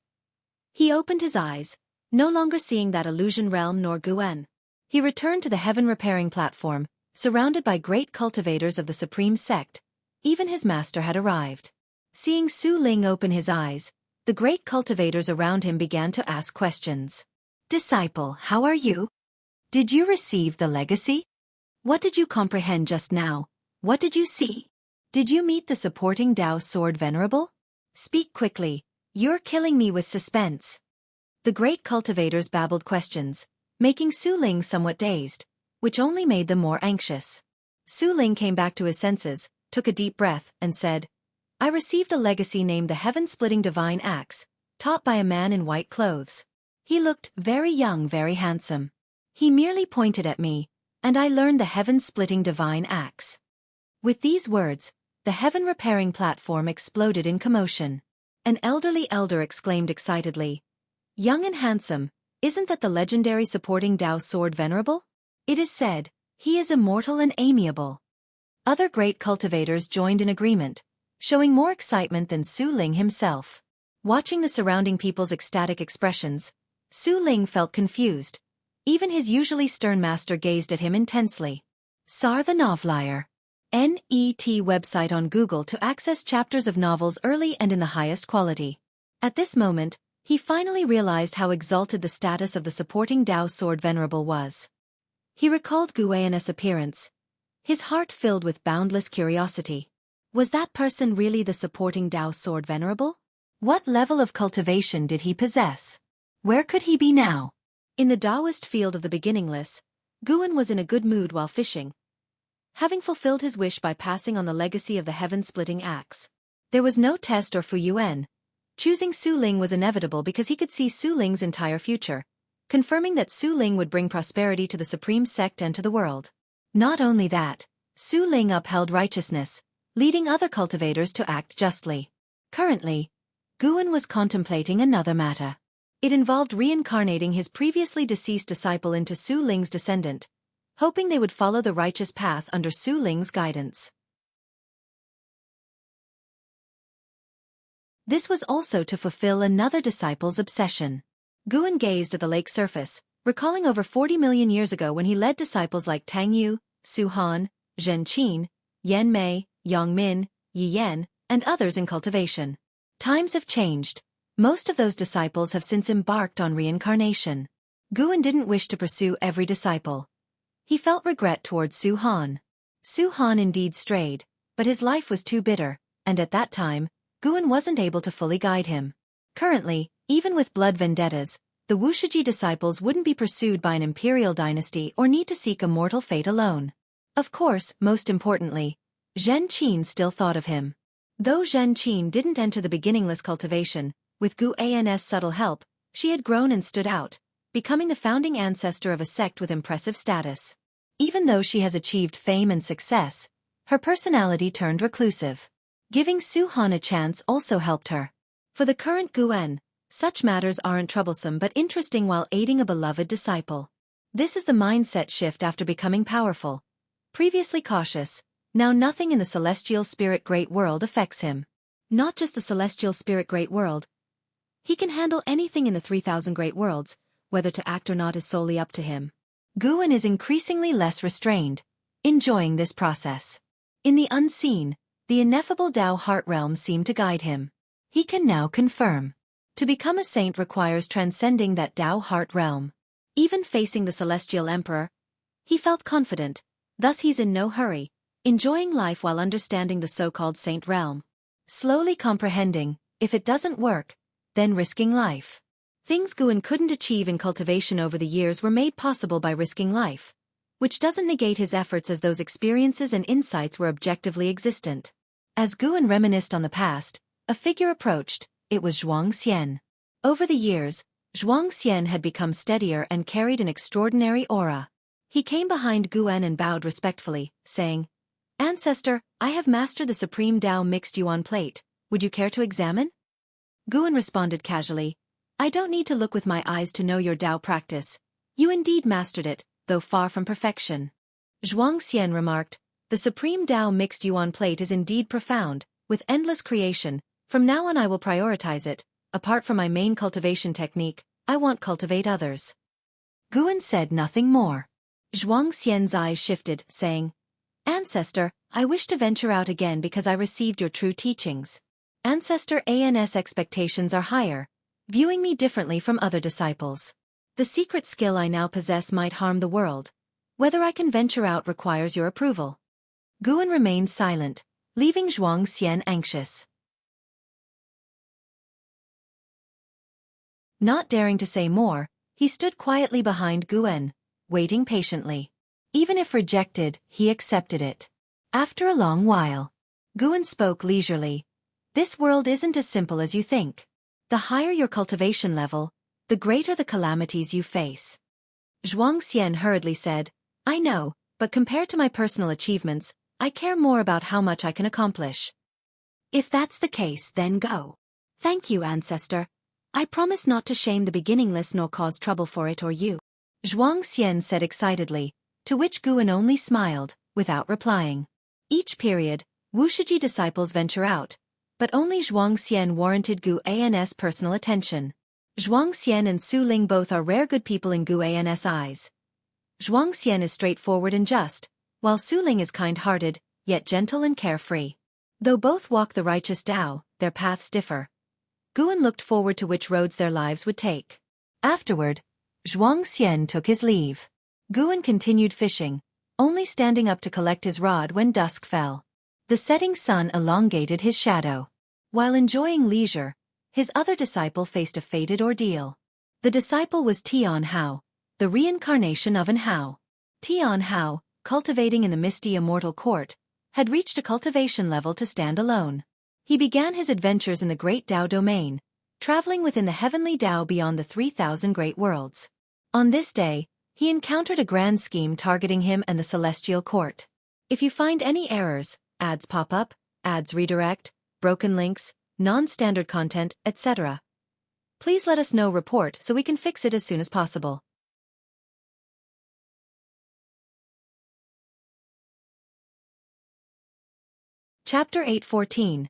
A: he opened his eyes, no longer seeing that illusion realm nor Guan. He returned to the heaven-repairing platform, surrounded by great cultivators of the supreme sect. Even his master had arrived. Seeing Su Ling open his eyes, the great cultivators around him began to ask questions. Disciple, how are you? Did you receive the legacy? What did you comprehend just now? What did you see? Did you meet the supporting Dao sword venerable? Speak quickly, you're killing me with suspense. The great cultivators babbled questions, making Su Ling somewhat dazed, which only made them more anxious. Su Ling came back to his senses, took a deep breath, and said, I received a legacy named the Heaven-Splitting Divine Axe, taught by a man in white clothes. He looked very young, very handsome. He merely pointed at me, and I learned the Heaven-Splitting Divine Axe. With these words, the heaven-repairing platform exploded in commotion. An elderly elder exclaimed excitedly, Young and handsome, isn't that the legendary supporting Dao sword venerable? It is said, he is immortal and amiable. Other great cultivators joined in agreement, showing more excitement than Su Ling himself. Watching the surrounding people's ecstatic expressions, Su Ling felt confused. Even his usually stern master gazed at him intensely. Sar the Novelier. NET website on Google to access chapters of novels early and in the highest quality. At this moment, he finally realized how exalted the status of the supporting Dao sword venerable was. He recalled Guan's appearance, his heart filled with boundless curiosity. Was that person really the supporting Dao sword venerable? What level of cultivation did he possess? Where could he be now? In the Taoist field of the beginningless, Guan was in a good mood while fishing, having fulfilled his wish by passing on the legacy of the heaven-splitting axe. There was no test or Fuyuan. Choosing Su Ling was inevitable because he could see Su Ling's entire future, confirming that Su Ling would bring prosperity to the supreme sect and to the world. Not only that, Su Ling upheld righteousness, leading other cultivators to act justly. Currently, Guan was contemplating another matter. It involved reincarnating his previously deceased disciple into Su Ling's descendant, hoping they would follow the righteous path under Su Ling's guidance. This was also to fulfill another disciple's obsession. Guan gazed at the lake surface, recalling over 40 million years ago when he led disciples like Tang Yu, Su Han, Zhen Qin, Yan Mei, Yang Min, Yi Yan, and others in cultivation. Times have changed. Most of those disciples have since embarked on reincarnation. Guan didn't wish to pursue every disciple. He felt regret towards Su Han. Su Han indeed strayed, but his life was too bitter, and at that time, Guan wasn't able to fully guide him. Currently, even with blood vendettas, the Wushiji disciples wouldn't be pursued by an imperial dynasty or need to seek a mortal fate alone. Of course, most importantly, Zhen Qin still thought of him. Though Zhen Qin didn't enter the beginningless cultivation, with Guan's subtle help, she had grown and stood out, becoming the founding ancestor of a sect with impressive status. Even though she has achieved fame and success, her personality turned reclusive. Giving Su Han a chance also helped her. For the current Guan, such matters aren't troublesome but interesting while aiding a beloved disciple. This is the mindset shift after becoming powerful. Previously cautious, now nothing in the celestial spirit great world affects him. Not just the celestial spirit great world. He can handle anything in the 3,000 great worlds, whether to act or not is solely up to him. Guan is increasingly less restrained, enjoying this process. In the unseen, the ineffable Dao heart realm seemed to guide him. He can now confirm. To become a saint requires transcending that Tao heart realm. Even facing the celestial emperor, he felt confident, thus he's in no hurry, enjoying life while understanding the so-called saint realm. Slowly comprehending, if it doesn't work, then risking life. Things Guan couldn't achieve in cultivation over the years were made possible by risking life, which doesn't negate his efforts as those experiences and insights were objectively existent. As Guan reminisced on the past, a figure approached. It was Zhuang Xian. Over the years, Zhuang Xian had become steadier and carried an extraordinary aura. He came behind Guan and bowed respectfully, saying, "Ancestor, I have mastered the supreme Tao mixed yuan plate. Would you care to examine?" Guan responded casually, "I don't need to look with my eyes to know your Tao practice. You indeed mastered it, though far from perfection." Zhuang Xian remarked, "The supreme Tao mixed yuan plate is indeed profound, with endless creation. From now on I will prioritize it. Apart from my main cultivation technique, I want cultivate others." Guan said nothing more. Zhuang Xian's eyes shifted, saying, "Ancestor, I wish to venture out again because I received your true teachings. Ancestor An's expectations are higher, viewing me differently from other disciples. The secret skill I now possess might harm the world. Whether I can venture out requires your approval." Guan remained silent, leaving Zhuang Xian anxious. Not daring to say more, he stood quietly behind Guan, waiting patiently. Even if rejected, he accepted it. After a long while, Guan spoke leisurely. "This world isn't as simple as you think. The higher your cultivation level, the greater the calamities you face." Zhuang Xian hurriedly said, "I know, but compared to my personal achievements, I care more about how much I can accomplish." "If that's the case, then go." "Thank you, Ancestor. I promise not to shame the beginningless nor cause trouble for it or you," Zhuang Xian said excitedly, to which Guan only smiled, without replying. Each period, Wushiji disciples venture out, but only Zhuang Xian warranted Gu An's personal attention. Zhuang Xian and Su Ling both are rare good people in Gu An's eyes. Zhuang Xian is straightforward and just, while Su Ling is kind-hearted, yet gentle and carefree. Though both walk the righteous Tao, their paths differ. Guan looked forward to which roads their lives would take. Afterward, Zhuang Xian took his leave. Guan continued fishing, only standing up to collect his rod when dusk fell. The setting sun elongated his shadow. While enjoying leisure, his other disciple faced a fated ordeal. The disciple was Tian Hao, the reincarnation of An Hao. Tian Hao, cultivating in the misty immortal court, had reached a cultivation level to stand alone. He began his adventures in the great Tao domain, traveling within the heavenly Tao beyond the 3,000 great worlds. On this day, he encountered a grand scheme targeting him and the celestial court. If you find any errors, ads pop up, ads redirect, broken links, non-standard content, etc., please let us know. Report so we can fix it as soon as possible. Chapter 8:14.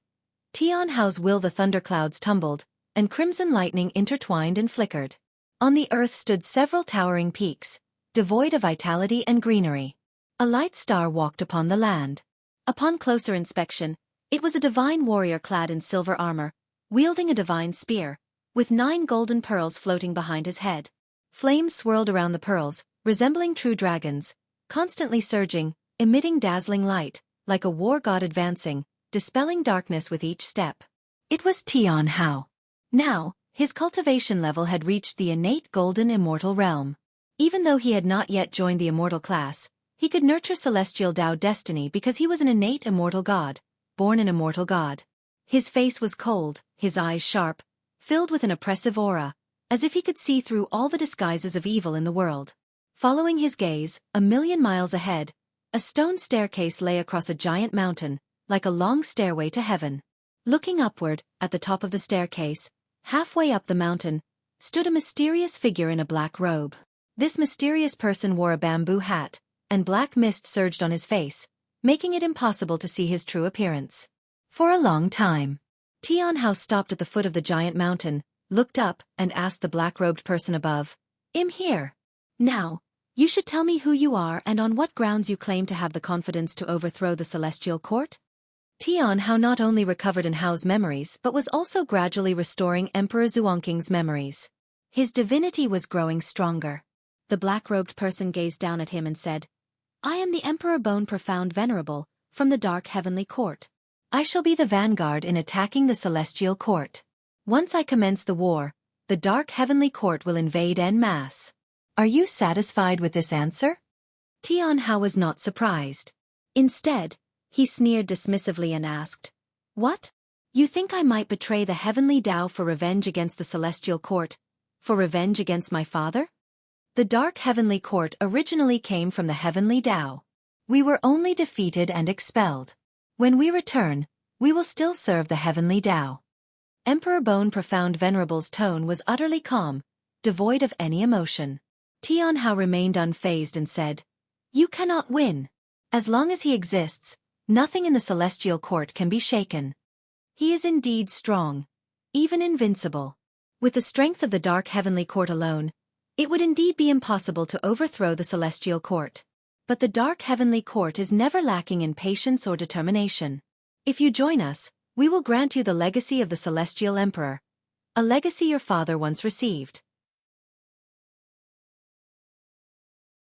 A: Tian Hao's will. The thunderclouds tumbled, and crimson lightning intertwined and flickered. On the earth stood several towering peaks, devoid of vitality and greenery. A light star walked upon the land. Upon closer inspection, it was a divine warrior clad in silver armor, wielding a divine spear, with 9 golden pearls floating behind his head. Flames swirled around the pearls, resembling true dragons, constantly surging, emitting dazzling light, like a war god advancing, dispelling darkness with each step. It was Tian Hao. Now, his cultivation level had reached the innate golden immortal realm. Even though he had not yet joined the immortal class, he could nurture celestial Tao destiny because he was an innate immortal god, born an immortal god. His face was cold, his eyes sharp, filled with an oppressive aura, as if he could see through all the disguises of evil in the world. Following his gaze, a million miles ahead, a stone staircase lay across a giant mountain, like a long stairway to heaven. Looking upward, at the top of the staircase, halfway up the mountain, stood a mysterious figure in a black robe. This mysterious person wore a bamboo hat, and black mist surged on his face, making it impossible to see his true appearance. For a long time, Tian Hao stopped at the foot of the giant mountain, looked up, and asked the black-robed person above, "I'm here. Now, you should tell me who you are and on what grounds you claim to have the confidence to overthrow the celestial court?" Tian Hao not only recovered in Hao's memories but was also gradually restoring Emperor Zhuangqing's memories. His divinity was growing stronger. The black-robed person gazed down at him and said, "I am the Emperor Bone Profound Venerable, from the Dark Heavenly Court. I shall be the vanguard in attacking the Celestial Court. Once I commence the war, the Dark Heavenly Court will invade en masse. Are you satisfied with this answer?" Tian Hao was not surprised. Instead, he sneered dismissively and asked, "What? You think I might betray the Heavenly Tao for revenge against the Celestial Court, for revenge against my father? The Dark Heavenly Court originally came from the Heavenly Tao. We were only defeated and expelled. When we return, we will still serve the Heavenly Tao." Emperor Bone Profound Venerable's tone was utterly calm, devoid of any emotion. Tian Hao remained unfazed and said, "You cannot win. As long as he exists, nothing in the Celestial Court can be shaken. He is indeed strong, even invincible. With the strength of the Dark Heavenly Court alone, it would indeed be impossible to overthrow the Celestial Court. But the Dark Heavenly Court is never lacking in patience or determination. If you join us, we will grant you the legacy of the Celestial Emperor, a legacy your father once received.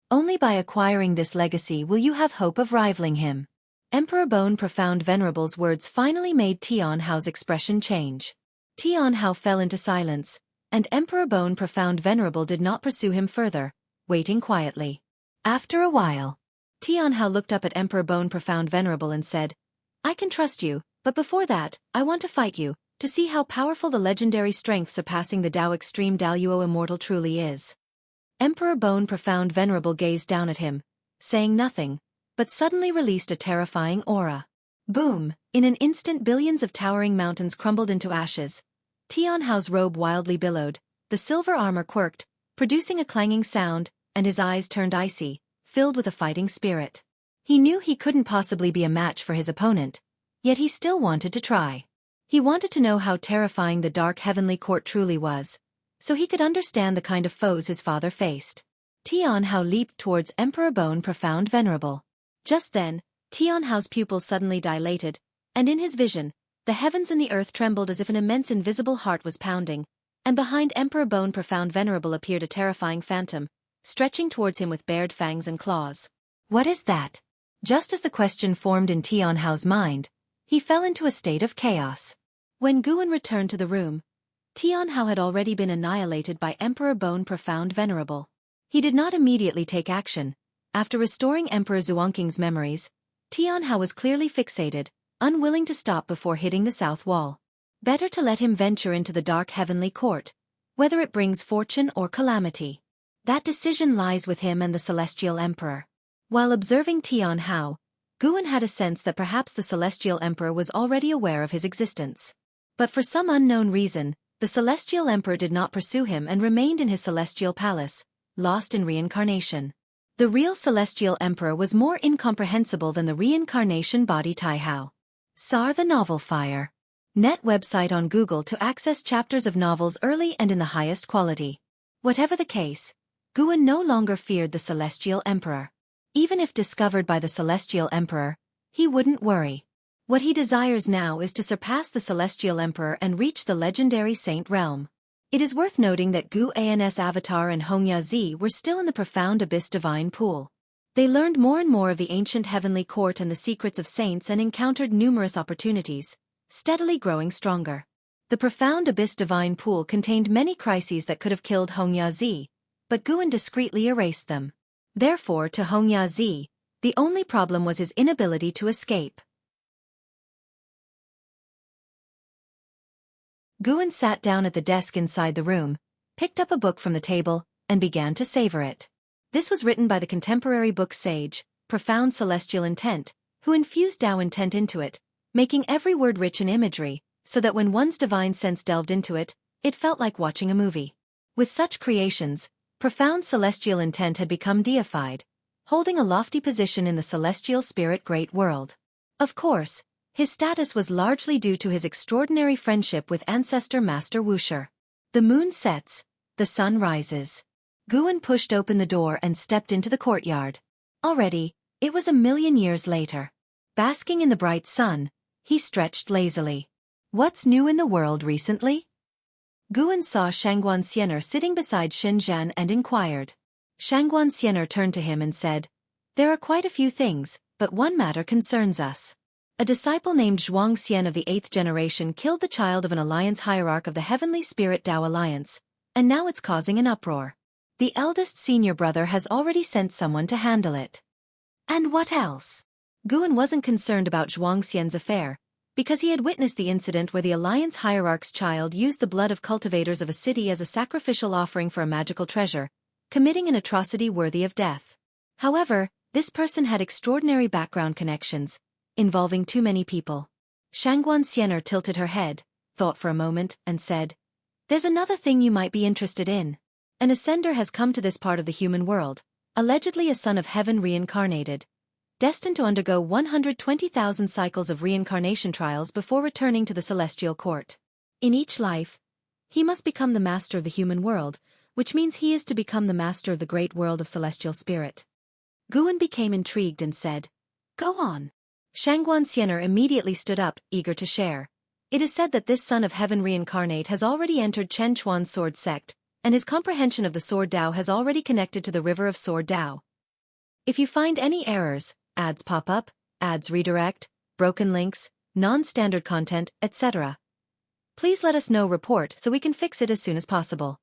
A: Only by acquiring this legacy will you have hope of rivaling him." Emperor Bone Profound Venerable's words finally made Tian Hao's expression change. Tian Hao fell into silence, and Emperor Bone Profound Venerable did not pursue him further, waiting quietly. After a while, Tian Hao looked up at Emperor Bone Profound Venerable and said, "I can trust you, but before that, I want to fight you, to see how powerful the legendary strength surpassing the Tao Extreme Daluo Immortal truly is." Emperor Bone Profound Venerable gazed down at him, saying nothing, but suddenly released a terrifying aura. Boom! In an instant billions of towering mountains crumbled into ashes. Tian Hao's robe wildly billowed, the silver armor quirked, producing a clanging sound, and his eyes turned icy, filled with a fighting spirit. He knew he couldn't possibly be a match for his opponent, yet he still wanted to try. He wanted to know how terrifying the Dark Heavenly Court truly was, so he could understand the kind of foes his father faced. Tian Hao leaped towards Emperor Bone Profound Venerable. Just then, Tian Hao's pupils suddenly dilated, and in his vision, the heavens and the earth trembled as if an immense invisible heart was pounding, and behind Emperor Bone Profound Venerable appeared a terrifying phantom, stretching towards him with bared fangs and claws. What is that? Just as the question formed in Tian Hao's mind, he fell into a state of chaos. When Guan returned to the room, Tian Hao had already been annihilated by Emperor Bone Profound Venerable. He did not immediately take action. After restoring Emperor Zhuangqing's memories, Tian Hao was clearly fixated, unwilling to stop before hitting the south wall. Better to let him venture into the Dark Heavenly Court, whether it brings fortune or calamity. That decision lies with him and the Celestial Emperor. While observing Tian Hao, Guan had a sense that perhaps the Celestial Emperor was already aware of his existence. But for some unknown reason, the Celestial Emperor did not pursue him and remained in his celestial palace, lost in reincarnation. The real Celestial Emperor was more incomprehensible than the reincarnation body Tai Hao. Sar the Novel Fire. Net website on Google to access chapters of novels early and in the highest quality. Whatever the case, Guan no longer feared the Celestial Emperor. Even if discovered by the Celestial Emperor, he wouldn't worry. What he desires now is to surpass the Celestial Emperor and reach the legendary Saint Realm. It is worth noting that Gu An's avatar and Hongya Zi were still in the profound abyss divine pool. They learned more and more of the ancient heavenly court and the secrets of saints and encountered numerous opportunities, steadily growing stronger. The profound abyss divine pool contained many crises that could have killed Hongya Zi, but Guan discreetly erased them. Therefore, to Hongya Zi, the only problem was his inability to escape. Guan sat down at the desk inside the room, picked up a book from the table, and began to savor it. This was written by the contemporary book sage, Profound Celestial Intent, who infused Tao intent into it, making every word rich in imagery, so that when one's divine sense delved into it, it felt like watching a movie. With such creations, Profound Celestial Intent had become deified, holding a lofty position in the celestial spirit great world. Of course, his status was largely due to his extraordinary friendship with ancestor Master Wuxia. The moon sets, the sun rises. Guan pushed open the door and stepped into the courtyard. Already, it was 1,000,000 years later. Basking in the bright sun, He stretched lazily. What's new in the world recently? Guan saw Shangguan Xianer sitting beside Xinjian and inquired. Shangguan Xianer turned to him and said, "There are quite a few things, but one matter concerns us. A disciple named Zhuang Xian of the 8th generation killed the child of an alliance hierarch of the Heavenly Spirit Tao Alliance, and now it's causing an uproar. The eldest senior brother has already sent someone to handle it." And what else? Guan wasn't concerned about Zhuang Xian's affair, because he had witnessed the incident where the alliance hierarch's child used the blood of cultivators of a city as a sacrificial offering for a magical treasure, committing an atrocity worthy of death. However, this person had extraordinary background connections, involving too many people. Shangguan Xianer tilted her head, thought for a moment, and said, "There's another thing you might be interested in. An ascender has come to this part of the human world, allegedly a son of heaven reincarnated, destined to undergo 120,000 cycles of reincarnation trials before returning to the celestial court. In each life, he must become the master of the human world, which means he is to become the master of the great world of celestial spirit." Guan became intrigued and said, "Go on." Shangguan Xianer immediately stood up, eager to share. It is said that this son of heaven reincarnate has already entered Chen Chuan's sword sect, and his comprehension of the sword Dao has already connected to the river of sword Dao. If you find any errors, ads pop up, ads redirect, broken links, non-standard content, etc., please let us know. Report so we can fix it as soon as possible.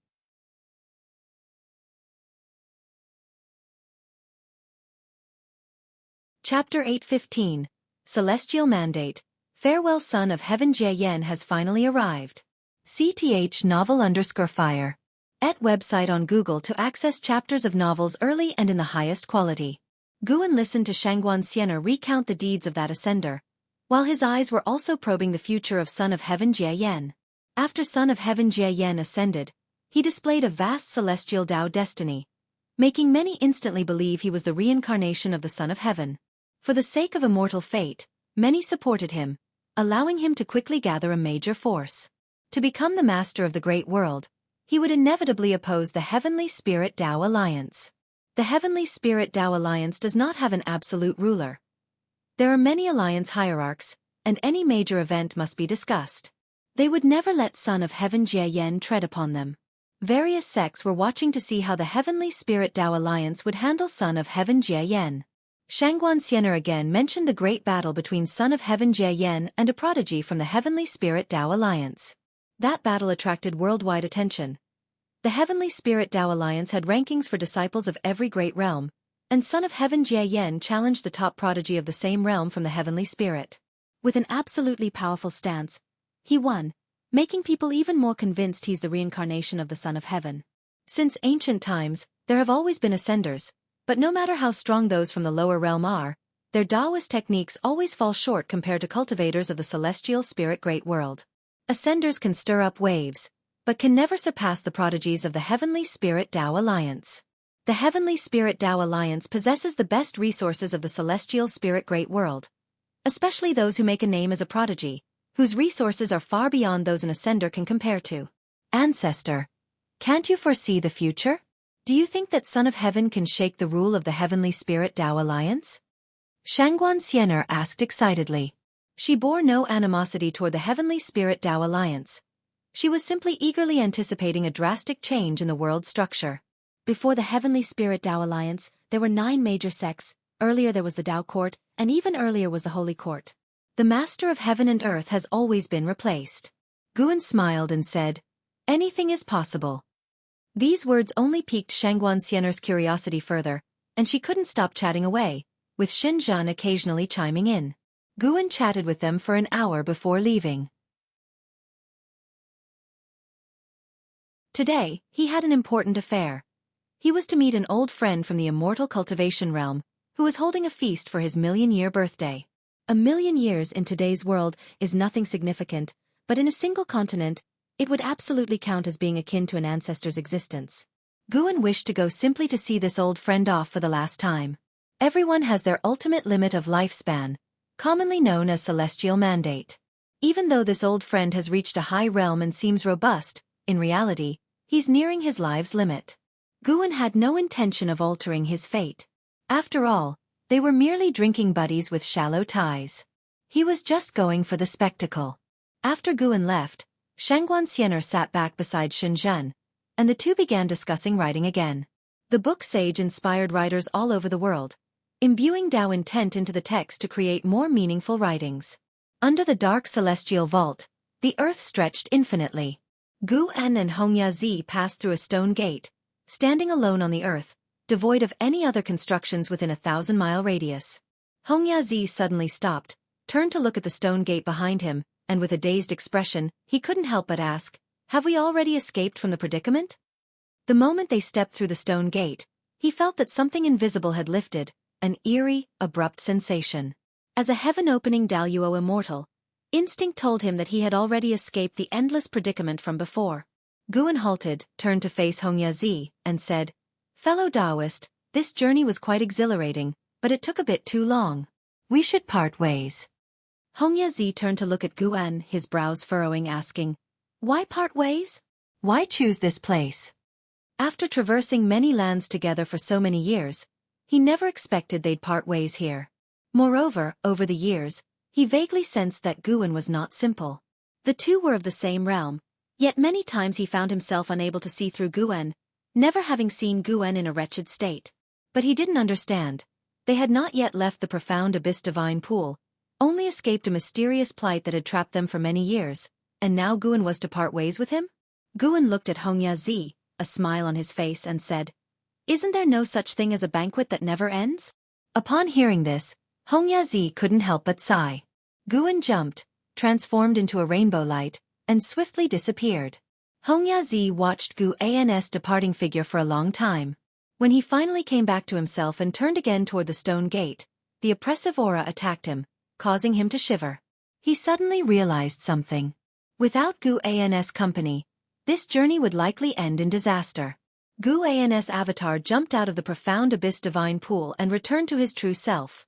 A: Chapter 815, Celestial Mandate. Farewell Son of Heaven Jie Yen has finally arrived. CTH novel_fire. Et website on Google to access chapters of novels early and in the highest quality. Guan listened to Shangguan Xianer recount the deeds of that ascender, while his eyes were also probing the future of Son of Heaven Jie Yen. After Son of Heaven Jie Yen ascended, he displayed a vast celestial Dao destiny, making many instantly believe he was the reincarnation of the Son of Heaven. For the sake of immortal fate, many supported him, allowing him to quickly gather a major force. To become the master of the great world, he would inevitably oppose the Heavenly Spirit Tao Alliance. The Heavenly Spirit Tao Alliance does not have an absolute ruler. There are many alliance hierarchs, and any major event must be discussed. They would never let Son of Heaven Jie Yen tread upon them. Various sects were watching to see how the Heavenly Spirit Tao Alliance would handle Son of Heaven Jie Yen. Shangguan Xianer again mentioned the great battle between Son of Heaven Jie Yen and a prodigy from the Heavenly Spirit Tao Alliance. That battle attracted worldwide attention. The Heavenly Spirit Tao Alliance had rankings for disciples of every great realm, and Son of Heaven Jie Yen challenged the top prodigy of the same realm from the Heavenly Spirit. With an absolutely powerful stance, he won, making people even more convinced he's the reincarnation of the Son of Heaven. Since ancient times, there have always been ascenders, but no matter how strong those from the lower realm are, their Taoist techniques always fall short compared to cultivators of the celestial spirit great world. Ascenders can stir up waves, but can never surpass the prodigies of the Heavenly Spirit Tao Alliance. The Heavenly Spirit Tao Alliance possesses the best resources of the celestial spirit great world, especially those who make a name as a prodigy, whose resources are far beyond those an ascender can compare to. Ancestor, can't you foresee the future? Do you think that Son of Heaven can shake the rule of the Heavenly Spirit Tao Alliance? Shangguan Xianer asked excitedly. She bore no animosity toward the Heavenly Spirit Tao Alliance. She was simply eagerly anticipating a drastic change in the world structure. Before the Heavenly Spirit Tao Alliance, there were 9 major sects. Earlier there was the Tao Court, and even earlier was the Holy Court. The Master of Heaven and Earth has always been replaced. Guan smiled and said, "Anything is possible." These words only piqued Shangguan Xianer's curiosity further, and she couldn't stop chatting away, with Xinjian occasionally chiming in. Guan chatted with them for an hour before leaving. Today, he had an important affair. He was to meet an old friend from the immortal cultivation realm, who was holding a feast for his million-year birthday. A million years in today's world is nothing significant, but in a single continent, it would absolutely count as being akin to an ancestor's existence. Guan wished to go simply to see this old friend off for the last time. Everyone has their ultimate limit of lifespan, commonly known as celestial mandate. Even though this old friend has reached a high realm and seems robust, in reality, he's nearing his life's limit. Guan had no intention of altering his fate. After all, they were merely drinking buddies with shallow ties. He was just going for the spectacle. After Guan left, Shangguan Xianer sat back beside Shenzhen, and the two began discussing writing again. The book sage inspired writers all over the world, imbuing Tao intent into the text to create more meaningful writings. Under the dark celestial vault, the earth stretched infinitely. Gu En and Hongya Zi passed through a stone gate, standing alone on the earth, devoid of any other constructions within a 1,000-mile radius. Hongya Zi suddenly stopped, turned to look at the stone gate behind him, and with a dazed expression, he couldn't help but ask, "Have we already escaped from the predicament?" The moment they stepped through the stone gate, he felt that something invisible had lifted, an eerie, abrupt sensation. As a heaven-opening Daluo immortal, instinct told him that he had already escaped the endless predicament from before. Guan halted, turned to face Hongya Zi, and said, "Fellow Taoist, this journey was quite exhilarating, but it took a bit too long. We should part ways." Hongya Zi turned to look at Guan, his brows furrowing, asking, "Why part ways? Why choose this place?" After traversing many lands together for so many years, he never expected they'd part ways here. Moreover, over the years, he vaguely sensed that Guan was not simple. The two were of the same realm, yet many times he found himself unable to see through Guan, never having seen Guan in a wretched state. But he didn't understand. They had not yet left the profound abyss divine pool, only escaped a mysterious plight that had trapped them for many years, and now Guan was to part ways with him? Guan looked at Hongya Zi, a smile on his face, and said, "Isn't there no such thing as a banquet that never ends?" Upon hearing this, Hongya Zi couldn't help but sigh. Guan jumped, transformed into a rainbow light, and swiftly disappeared. Hongya Zi watched Gu An's departing figure for a long time. When he finally came back to himself and turned again toward the stone gate, the oppressive aura attacked him, causing him to shiver. He suddenly realized something. Without Gu An's company, this journey would likely end in disaster. Gu An's avatar jumped out of the profound abyss divine pool and returned to his true self.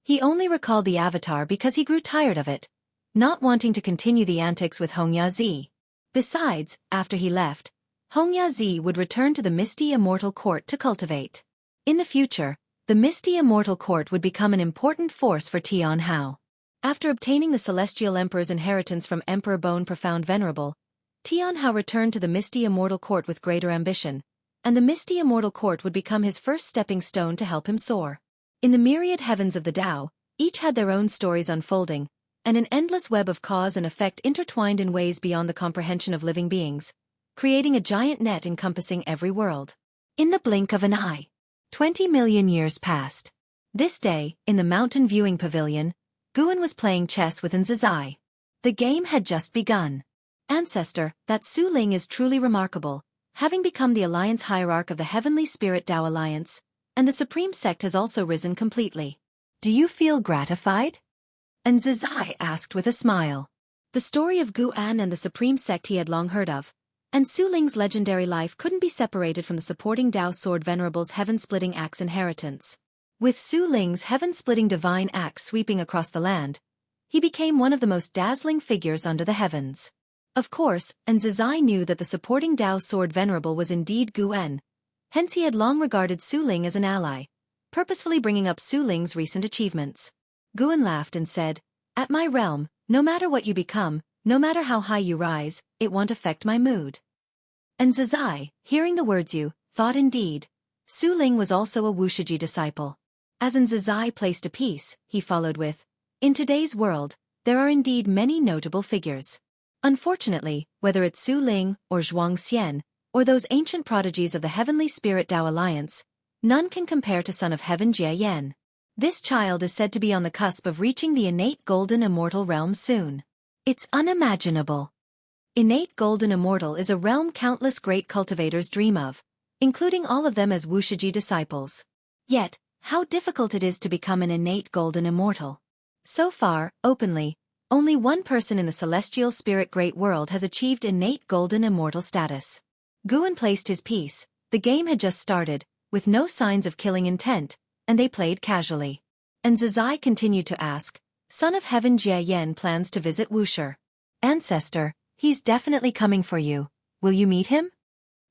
A: He only recalled the avatar because he grew tired of it, not wanting to continue the antics with Hongya Zi. Besides, after he left, Hongya Zi would return to the misty immortal court to cultivate. In the future, the misty immortal court would become an important force for Tian Hao. After obtaining the celestial emperor's inheritance from Emperor Bone Profound Venerable, Tian Hao returned to the misty immortal court with greater ambition, and the misty immortal court would become his first stepping stone to help him soar. In the myriad heavens of the Tao, each had their own stories unfolding, and an endless web of cause and effect intertwined in ways beyond the comprehension of living beings, creating a giant net encompassing every world. In the blink of an eye, 20 million years passed. This day, in the mountain viewing pavilion, Guan was playing chess with Nzizai. The game had just begun. Ancestor, that Su Ling is truly remarkable, having become the alliance hierarch of the Heavenly Spirit Tao Alliance, and the Supreme Sect has also risen completely. Do you feel gratified? Nzizai asked with a smile. The story of Guan and the Supreme Sect he had long heard of, and Su Ling's legendary life couldn't be separated from the supporting Tao Sword Venerable's heaven-splitting axe inheritance. With Su Ling's heaven-splitting divine axe sweeping across the land, he became one of the most dazzling figures under the heavens. Of course, Nzizai knew that the supporting Tao Sword Venerable was indeed Guan, hence he had long regarded Su Ling as an ally, purposefully bringing up Su Ling's recent achievements. Guan laughed and said, "At my realm, no matter what you become, no matter how high you rise, it won't affect my mood." Nzizai, hearing the words you, thought indeed. Su Ling was also a Wushiji disciple. As Nzizai placed a piece, he followed with, "In today's world, there are indeed many notable figures. Unfortunately, whether it's Su Ling or Zhuang Xian, or those ancient prodigies of the Heavenly Spirit Tao Alliance, none can compare to Son of Heaven Jie Yan. This child is said to be on the cusp of reaching the innate golden immortal realm soon. It's unimaginable. Innate golden immortal is a realm countless great cultivators dream of, including all of them as Wushiji disciples. Yet, how difficult it is to become an innate golden immortal. So far, openly, only one person in the celestial spirit great world has achieved innate golden immortal status." Guan placed his piece. The game had just started, with no signs of killing intent, and they played casually. And Nzizai continued to ask, "Son of Heaven Jie Yan plans to visit Wushi. Ancestor, he's definitely coming for you. Will you meet him?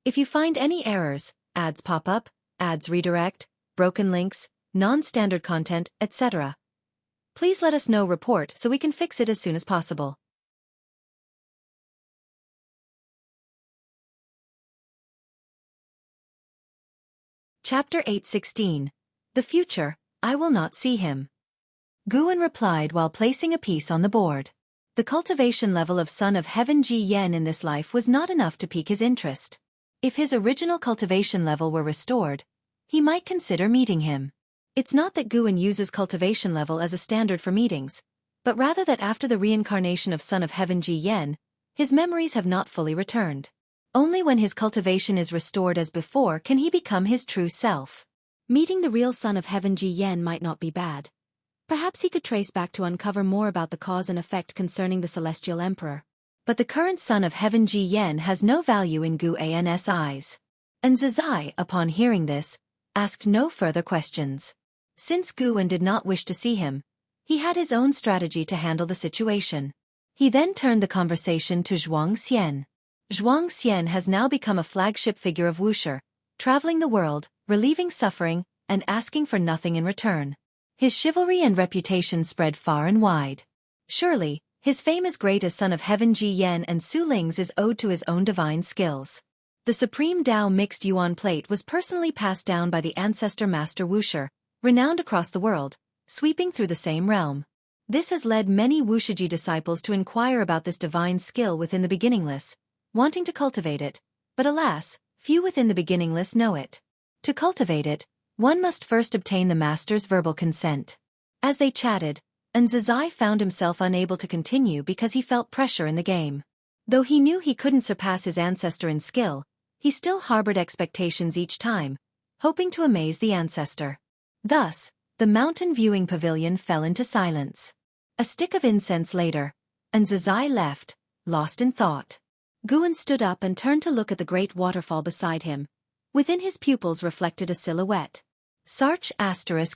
A: If you find any errors, ads pop up, ads redirect, broken links, non-standard content, etc. Please let us know report so we can fix it as soon as possible. Chapter 8:16. The Future, I Will Not See Him. Guan replied while placing a piece on the board. The cultivation level of Son of Heaven Ji Yen in this life was not enough to pique his interest. If his original cultivation level were restored, he might consider meeting him. It's not that Guan uses cultivation level as a standard for meetings, but rather that after the reincarnation of Son of Heaven Ji Yen, his memories have not fully returned. Only when his cultivation is restored as before can he become his true self. Meeting the real Son of Heaven Ji Yen might not be bad. Perhaps he could trace back to uncover more about the cause and effect concerning the Celestial Emperor. But the current Son of Heaven Ji Yen has no value in Guan's eyes. And Zizai, upon hearing this, asked no further questions. Since Guan did not wish to see him, he had his own strategy to handle the situation. He then turned the conversation to Zhuang Xian. Zhuang Xian has now become a flagship figure of wuxia, traveling the world, relieving suffering, and asking for nothing in return. His chivalry and reputation spread far and wide. Surely, his fame as great as Son of Heaven Ji Yen and Su Ling's is owed to his own divine skills. The Supreme Tao Mixed Yuan Plate was personally passed down by the ancestor Master Wuxia, renowned across the world, sweeping through the same realm. This has led many Wuxiji disciples to inquire about this divine skill within the beginningless, wanting to cultivate it, but alas, few within the beginningless know it. To cultivate it, one must first obtain the master's verbal consent. As they chatted, Zizai found himself unable to continue because he felt pressure in the game. Though he knew he couldn't surpass his ancestor in skill, he still harbored expectations each time, hoping to amaze the ancestor. Thus, the mountain viewing pavilion fell into silence. A stick of incense later, Zizai left, lost in thought. Guan stood up and turned to look at the great waterfall beside him. Within his pupils reflected a silhouette. Sarch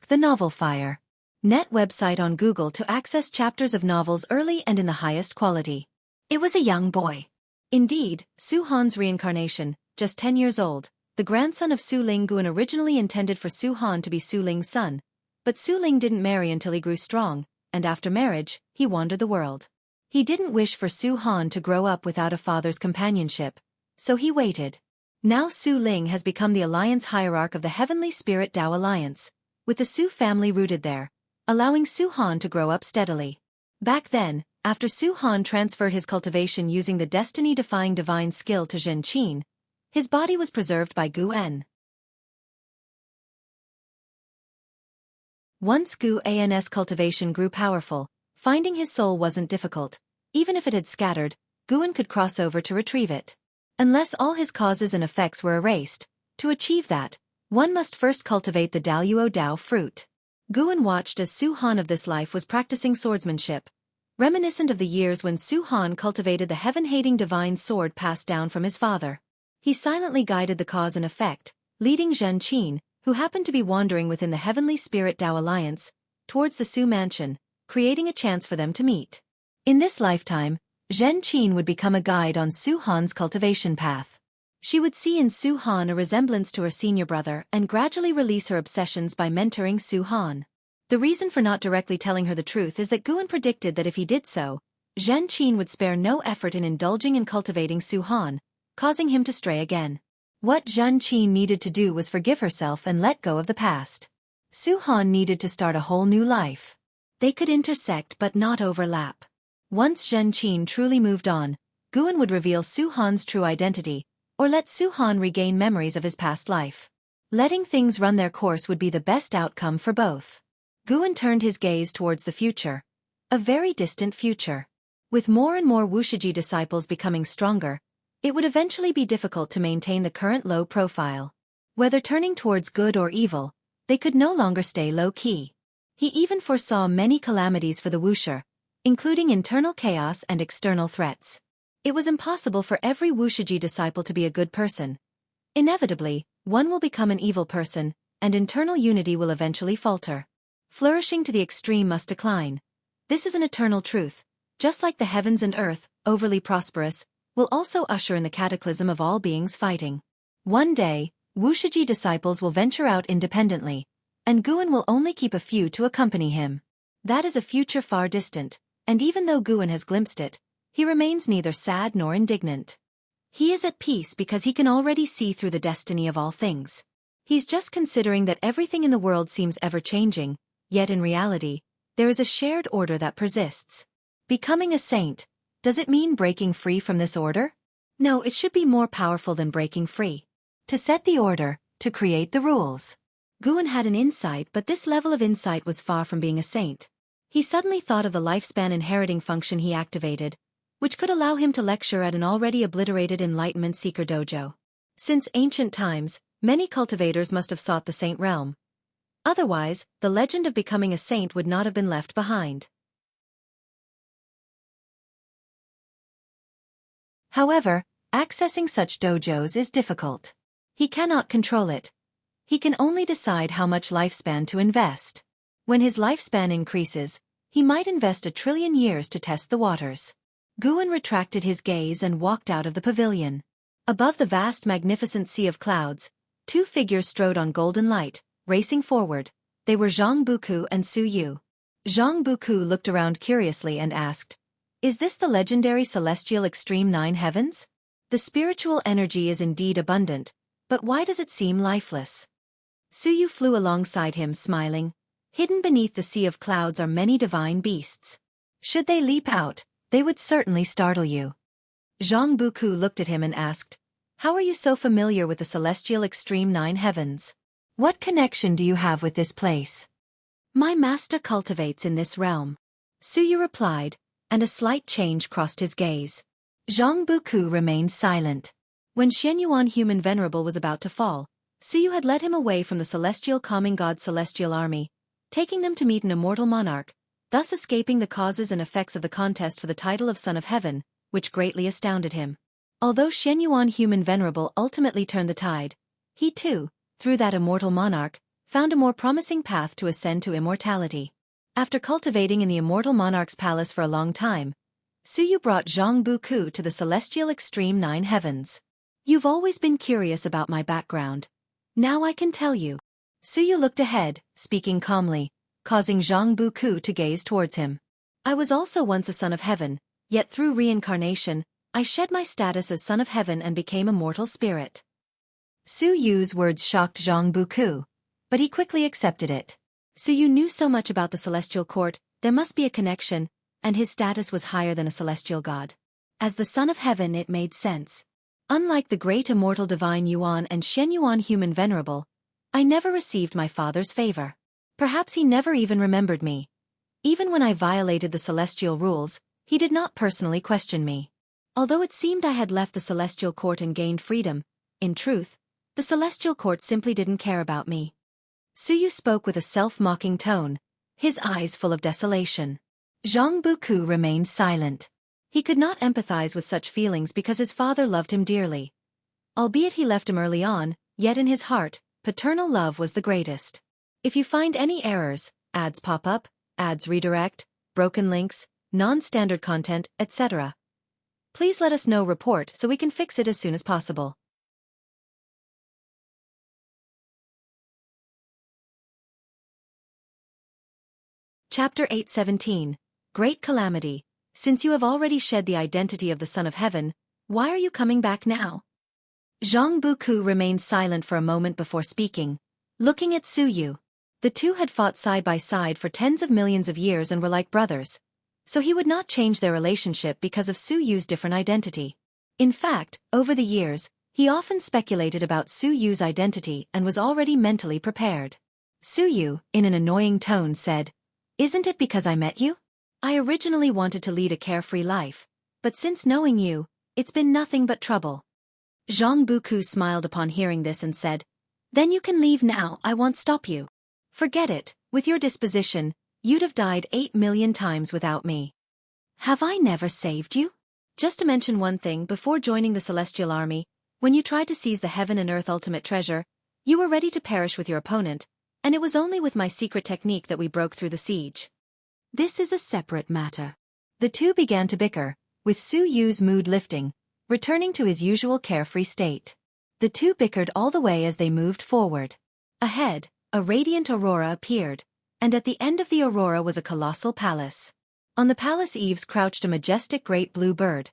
A: * the novel Fire. Net website on Google to access chapters of novels early and in the highest quality. It was a young boy. Indeed, Su Han's reincarnation, just 10 years old, the grandson of Su Ling. Guan originally intended for Su Han to be Su Ling's son, but Su Ling didn't marry until he grew strong, and after marriage, he wandered the world. He didn't wish for Su Han to grow up without a father's companionship, so he waited. Now Su Ling has become the alliance hierarch of the Heavenly Spirit Tao Alliance, with the Su family rooted there, allowing Su Han to grow up steadily. Back then, after Su Han transferred his cultivation using the destiny-defying divine skill to Zhen Qin, his body was preserved by Guan. Once Guan's cultivation grew powerful, finding his soul wasn't difficult. Even if it had scattered, Guan could cross over to retrieve it. Unless all his causes and effects were erased, to achieve that, one must first cultivate the Daluo Dao fruit. Guan watched as Su Han of this life was practicing swordsmanship, reminiscent of the years when Su Han cultivated the heaven-hating divine sword passed down from his father. He silently guided the cause and effect, leading Zhen Qin, who happened to be wandering within the Heavenly Spirit Tao Alliance, towards the Su mansion, creating a chance for them to meet. In this lifetime, Zhen Qin would become a guide on Su Han's cultivation path. She would see in Su Han a resemblance to her senior brother and gradually release her obsessions by mentoring Su Han. The reason for not directly telling her the truth is that Guan predicted that if he did so, Zhen Qin would spare no effort in indulging and cultivating Su Han, causing him to stray again. What Zhen Qin needed to do was forgive herself and let go of the past. Su Han needed to start a whole new life. They could intersect but not overlap. Once Zhen Qin truly moved on, Guan would reveal Su Han's true identity, or let Su Han regain memories of his past life. Letting things run their course would be the best outcome for both. Guan turned his gaze towards the future. A very distant future. With more and more Wushiji disciples becoming stronger, it would eventually be difficult to maintain the current low profile. Whether turning towards good or evil, they could no longer stay low-key. He even foresaw many calamities for the wuxia, including internal chaos and external threats. It was impossible for every Wushiji disciple to be a good person. Inevitably, one will become an evil person, and internal unity will eventually falter. Flourishing to the extreme must decline. This is an eternal truth. Just like the heavens and earth, overly prosperous, will also usher in the cataclysm of all beings fighting. One day, Wushiji disciples will venture out independently, and Guan will only keep a few to accompany him. That is a future far distant, and even though Guan has glimpsed it, he remains neither sad nor indignant. He is at peace because he can already see through the destiny of all things. He's just considering that everything in the world seems ever-changing, yet in reality, there is a shared order that persists. Becoming a saint, does it mean breaking free from this order? No, it should be more powerful than breaking free. To set the order, to create the rules. Guan had an insight, but this level of insight was far from being a saint. He suddenly thought of the lifespan inheriting function he activated, which could allow him to lecture at an already obliterated Enlightenment Seeker dojo. Since ancient times, many cultivators must have sought the saint realm. Otherwise, the legend of becoming a saint would not have been left behind. However, accessing such dojos is difficult. He cannot control it. He can only decide how much lifespan to invest. When his lifespan increases, he might invest 1 trillion years to test the waters. Guan retracted his gaze and walked out of the pavilion. Above the vast magnificent sea of clouds, 2 figures strode on golden light, racing forward. They were Zhang Buku and Su Yu. Zhang Buku looked around curiously and asked, "Is this the legendary celestial extreme 9 heavens? The spiritual energy is indeed abundant, but why does it seem lifeless?" Su Yu flew alongside him smiling. "Hidden beneath the sea of clouds are many divine beasts. Should they leap out, they would certainly startle you." Zhang Buku looked at him and asked, "How are you so familiar with the celestial extreme 9 heavens? What connection do you have with this place?" "My master cultivates in this realm," Su Yu replied, and a slight change crossed his gaze. Zhang Buku remained silent. When Shenyuan Human Venerable was about to fall, Su Yu had led him away from the celestial calming god's celestial army, taking them to meet an immortal monarch, thus escaping the causes and effects of the contest for the title of Son of Heaven, which greatly astounded him. Although Shenyuan Human Venerable ultimately turned the tide, he too, through that immortal monarch, found a more promising path to ascend to immortality. After cultivating in the immortal monarch's palace for a long time, Su Yu brought Zhang Buku to the celestial extreme 9 heavens. "You've always been curious about my background. Now I can tell you." Su Yu looked ahead, speaking calmly, causing Zhang Buku to gaze towards him. "I was also once a son of heaven, yet through reincarnation, I shed my status as son of heaven and became a mortal spirit." Su Yu's words shocked Zhang Buku, but he quickly accepted it. Su Yu knew so much about the celestial court, there must be a connection, and his status was higher than a celestial god. As the son of heaven, it made sense. Unlike the great immortal divine Yuan and Shenyuan Human Venerable, I never received my father's favor. Perhaps he never even remembered me. Even when I violated the celestial rules, he did not personally question me. Although it seemed I had left the celestial court and gained freedom, in truth, the celestial court simply didn't care about me. Su Yu spoke with a self-mocking tone, his eyes full of desolation. Zhang Buku remained silent. He could not empathize with such feelings because his father loved him dearly. Albeit he left him early on, yet in his heart, paternal love was the greatest. If you find any errors, ads pop up, ads redirect, broken links, non-standard content, etc., please let us know. Report so we can fix it as soon as possible. Chapter 817. Great Calamity. Since you have already shed the identity of the Son of Heaven, why are you coming back now? Zhang Buku remained silent for a moment before speaking, looking at Su Yu. The two had fought side by side for tens of millions of years and were like brothers, so he would not change their relationship because of Su Yu's different identity. In fact, over the years, he often speculated about Su Yu's identity and was already mentally prepared. Su Yu, in an annoying tone, said, "Isn't it because I met you? I originally wanted to lead a carefree life, but since knowing you, it's been nothing but trouble." Zhang Buku smiled upon hearing this and said, "Then you can leave now, I won't stop you. Forget it, with your disposition, you'd have died 8 million times without me. Have I never saved you? Just to mention one thing, before joining the Celestial Army, when you tried to seize the heaven and earth ultimate treasure, you were ready to perish with your opponent, and it was only with my secret technique that we broke through the siege. This is a separate matter." The two began to bicker, with Su Yu's mood lifting, returning to his usual carefree state. The two bickered all the way as they moved forward. Ahead, a radiant aurora appeared, and at the end of the aurora was a colossal palace. On the palace eaves crouched a majestic great blue bird,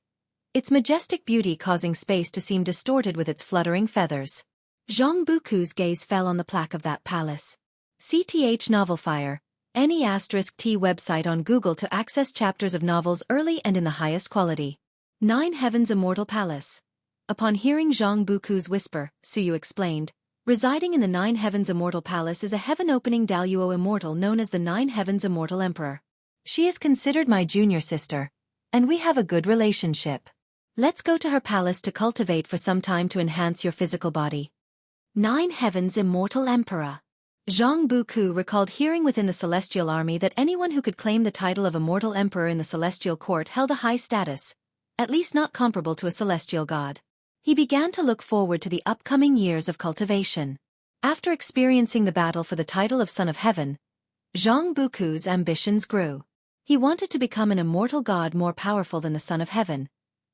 A: its majestic beauty causing space to seem distorted with its fluttering feathers. Zhang Buku's gaze fell on the plaque of that palace. CTH Novelfire, NE*T website on Google to access chapters of novels early and in the highest quality. 9 Heaven's Immortal Palace. Upon hearing Zhang Buku's whisper, Suyu explained, residing in the 9 Heaven's Immortal Palace is a heaven-opening Daluo immortal known as the 9 Heaven's Immortal Emperor. She is considered my junior sister, and we have a good relationship. Let's go to her palace to cultivate for some time to enhance your physical body. 9 Heaven's Immortal Emperor. Zhang Buku recalled hearing within the Celestial Army that anyone who could claim the title of Immortal Emperor in the Celestial Court held a high status, at least not comparable to a celestial god. He began to look forward to the upcoming years of cultivation. After experiencing the battle for the title of Son of Heaven, Zhang Buku's ambitions grew. He wanted to become an immortal god more powerful than the Son of Heaven.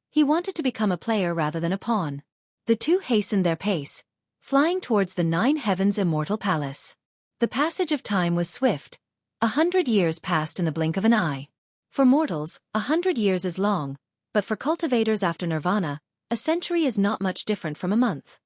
A: He wanted to become a player rather than a pawn. The two hastened their pace, flying towards the 9 Heaven's Immortal Palace. The passage of time was swift. 100 years passed in the blink of an eye. For mortals, 100 years is long, but for cultivators after nirvana, a century is not much different from a month.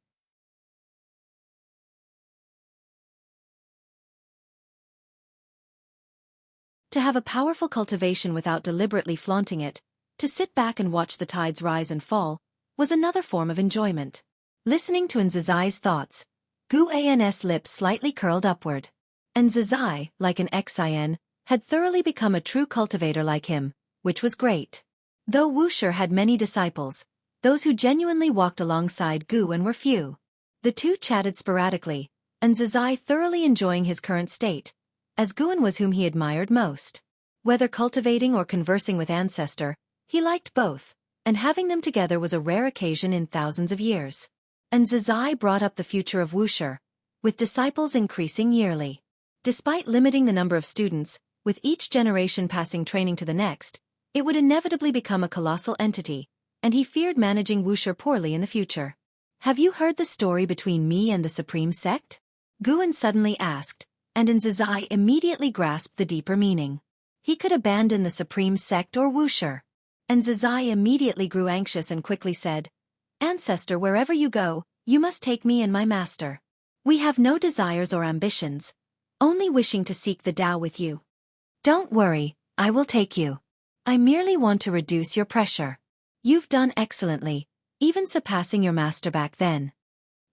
A: To have a powerful cultivation without deliberately flaunting it, to sit back and watch the tides rise and fall, was another form of enjoyment. Listening to Nzazai's thoughts, Gu An's lips slightly curled upward. Nzazai, like an Xin, had thoroughly become a true cultivator like him, which was great. Though Wuxia had many disciples, those who genuinely walked alongside Gu were few. The two chatted sporadically, Nzazai thoroughly enjoying his current state, as Gu was whom he admired most. Whether cultivating or conversing with Ancestor, he liked both, and having them together was a rare occasion in thousands of years. Nzazai brought up the future of Wuxia, with disciples increasing yearly. Despite limiting the number of students, with each generation passing training to the next, it would inevitably become a colossal entity, and he feared managing Wuxia poorly in the future. Have you heard the story between me and the Supreme Sect? Gu suddenly asked, and Nzazai immediately grasped the deeper meaning. He could abandon the Supreme Sect or Wuxia. Nzazai immediately grew anxious and quickly said, Ancestor, wherever you go, you must take me and my master. We have no desires or ambitions, only wishing to seek the Tao with you. Don't worry, I will take you. I merely want to reduce your pressure. You've done excellently, even surpassing your master back then.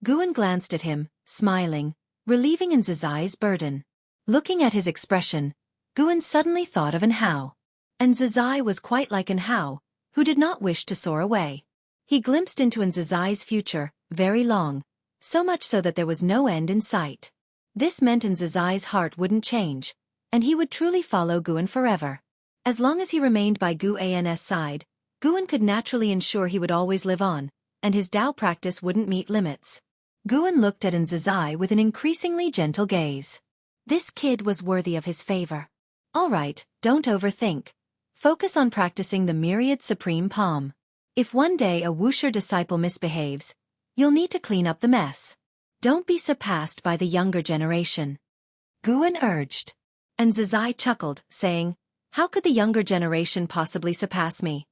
A: Gu glanced at him, smiling, relieving Nzazai's burden. Looking at his expression, Gu suddenly thought of Hao. Nzazai was quite like Hao, who did not wish to soar away. He glimpsed into Nzazai's future, very long, so much so that there was no end in sight. This meant Nzazai's heart wouldn't change, and he would truly follow Gu forever. As long as he remained by Gu An's side, Gu could naturally ensure he would always live on, and his Tao practice wouldn't meet limits. Gu looked at Nzazai with an increasingly gentle gaze. This kid was worthy of his favor. All right, don't overthink. Focus on practicing the myriad supreme palm. If one day a Wuxia disciple misbehaves, you'll need to clean up the mess. Don't be surpassed by the younger generation. Gu urged. Nzazai chuckled, saying, How could the younger generation possibly surpass me?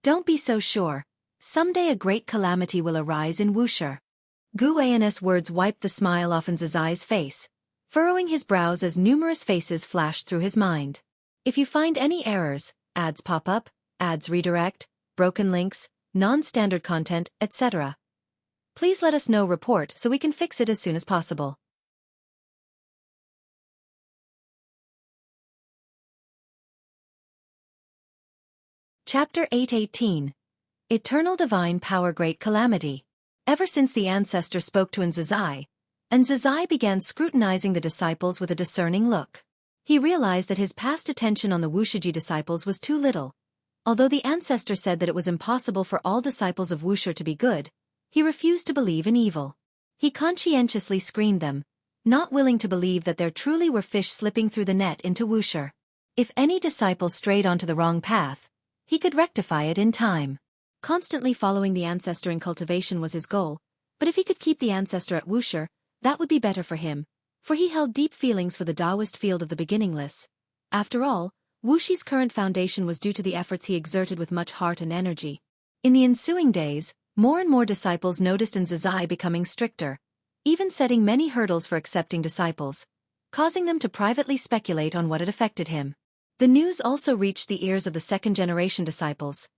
A: Don't be so sure. Someday a great calamity will arise in Wuxia. Gu An's words wiped the smile off Nzazai's face, furrowing his brows as numerous faces flashed through his mind. If you find any errors, ads pop up, ads redirect, broken links, non-standard content, etc., please let us know. Report so we can fix it as soon as possible. Chapter 818. Eternal Divine Power Great Calamity. Ever since the Ancestor spoke to Nzazai, began scrutinizing the disciples with a discerning look. He realized that his past attention on the Wuxia disciples was too little. Although the Ancestor said that it was impossible for all disciples of Wuxia to be good, he refused to believe in evil. He conscientiously screened them, not willing to believe that there truly were fish slipping through the net into Wuxia. If any disciple strayed onto the wrong path, he could rectify it in time. Constantly following the Ancestor in cultivation was his goal, but if he could keep the Ancestor at Wuxia, that would be better for him, for he held deep feelings for the Taoist field of the beginningless. After all, Wuxi's current foundation was due to the efforts he exerted with much heart and energy. In the ensuing days, more and more disciples noticed Zizai becoming stricter, even setting many hurdles for accepting disciples, causing them to privately speculate on what had affected him. The news also reached the ears of the second-generation disciples.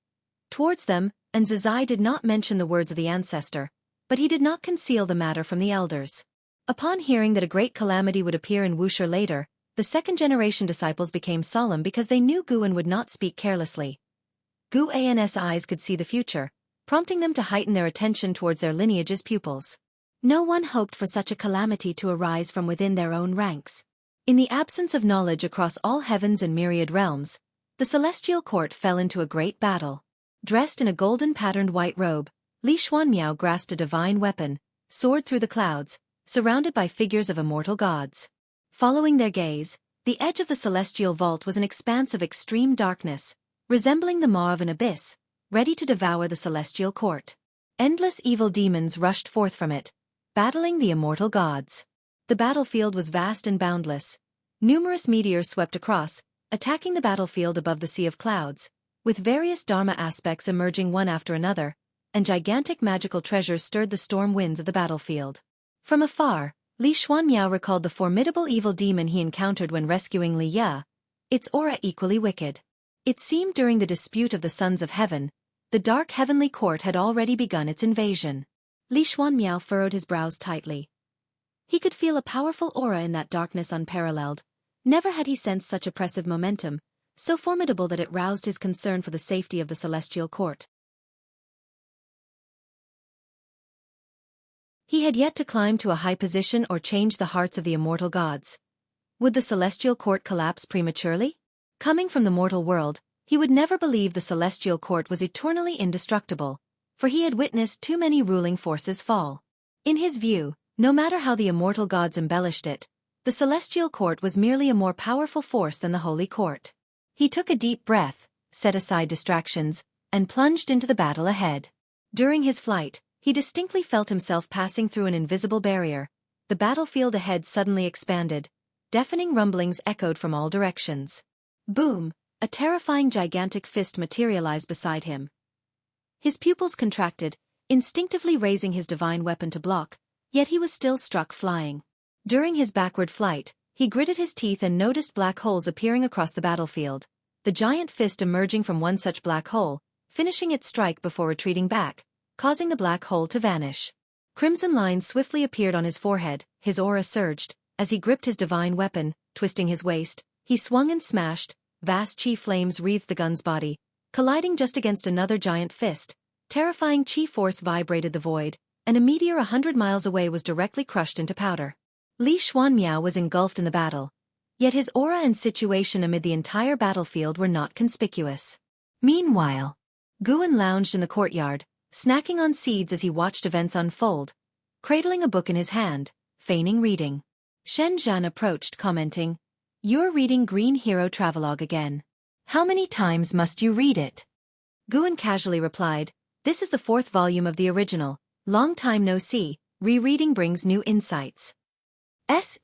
A: Towards them, Zizai did not mention the words of the ancestor, but he did not conceal the matter from the elders. Upon hearing that a great calamity would appear in Wuxi later, the second-generation disciples became solemn because they knew Guan would not speak carelessly. Guan's eyes could see the future, prompting them to heighten their attention towards their lineage's pupils. No one hoped for such a calamity to arise from within their own ranks. In the absence of knowledge across all heavens and myriad realms, the celestial court fell into a great battle. Dressed in a golden-patterned white robe, Li Xuanmiao grasped a divine weapon, soared through the clouds, surrounded by figures of immortal gods. Following their gaze, the edge of the celestial vault was an expanse of extreme darkness, resembling the maw of an abyss, ready to devour the celestial court. Endless evil demons rushed forth from it, battling the immortal gods. The battlefield was vast and boundless. Numerous meteors swept across, attacking the battlefield above the sea of clouds, with various dharma aspects emerging one after another, and gigantic magical treasures stirred the storm winds of the battlefield. From afar, Li Xuanmiao recalled the formidable evil demon he encountered when rescuing Li Ya, its aura equally wicked. It seemed during the dispute of the Sons of Heaven, the dark heavenly court had already begun its invasion. Li Xuanmiao furrowed his brows tightly. He could feel a powerful aura in that darkness unparalleled. Never had he sensed such oppressive momentum, so formidable that it roused his concern for the safety of the celestial court. He had yet to climb to a high position or change the hearts of the immortal gods. Would the celestial court collapse prematurely? Coming from the mortal world, he would never believe the celestial court was eternally indestructible, for he had witnessed too many ruling forces fall. In his view, no matter how the immortal gods embellished it, the celestial court was merely a more powerful force than the holy court. He took a deep breath, set aside distractions, and plunged into the battle ahead. During his flight, he distinctly felt himself passing through an invisible barrier. The battlefield ahead suddenly expanded. Deafening rumblings echoed from all directions. Boom! A terrifying gigantic fist materialized beside him. His pupils contracted, instinctively raising his divine weapon to block, yet he was still struck flying. During his backward flight, he gritted his teeth and noticed black holes appearing across the battlefield. The giant fist emerging from one such black hole, finishing its strike before retreating back, causing the black hole to vanish. Crimson lines swiftly appeared on his forehead, his aura surged. As he gripped his divine weapon, twisting his waist, he swung and smashed. Vast chi flames wreathed the gun's body, colliding just against another giant fist. Terrifying chi force vibrated the void, and a meteor 100 miles away was directly crushed into powder. Li Xuanmiao was engulfed in the battle, yet his aura and situation amid the entire battlefield were not conspicuous. Meanwhile, Guan lounged in the courtyard, snacking on seeds as he watched events unfold, cradling a book in his hand, feigning reading. Shen Zhan approached, commenting, "You're reading Green Hero Travelogue again. How many times must you read it?" Guan casually replied, "This is the 4th volume of the original. Long time no see, rereading brings new insights."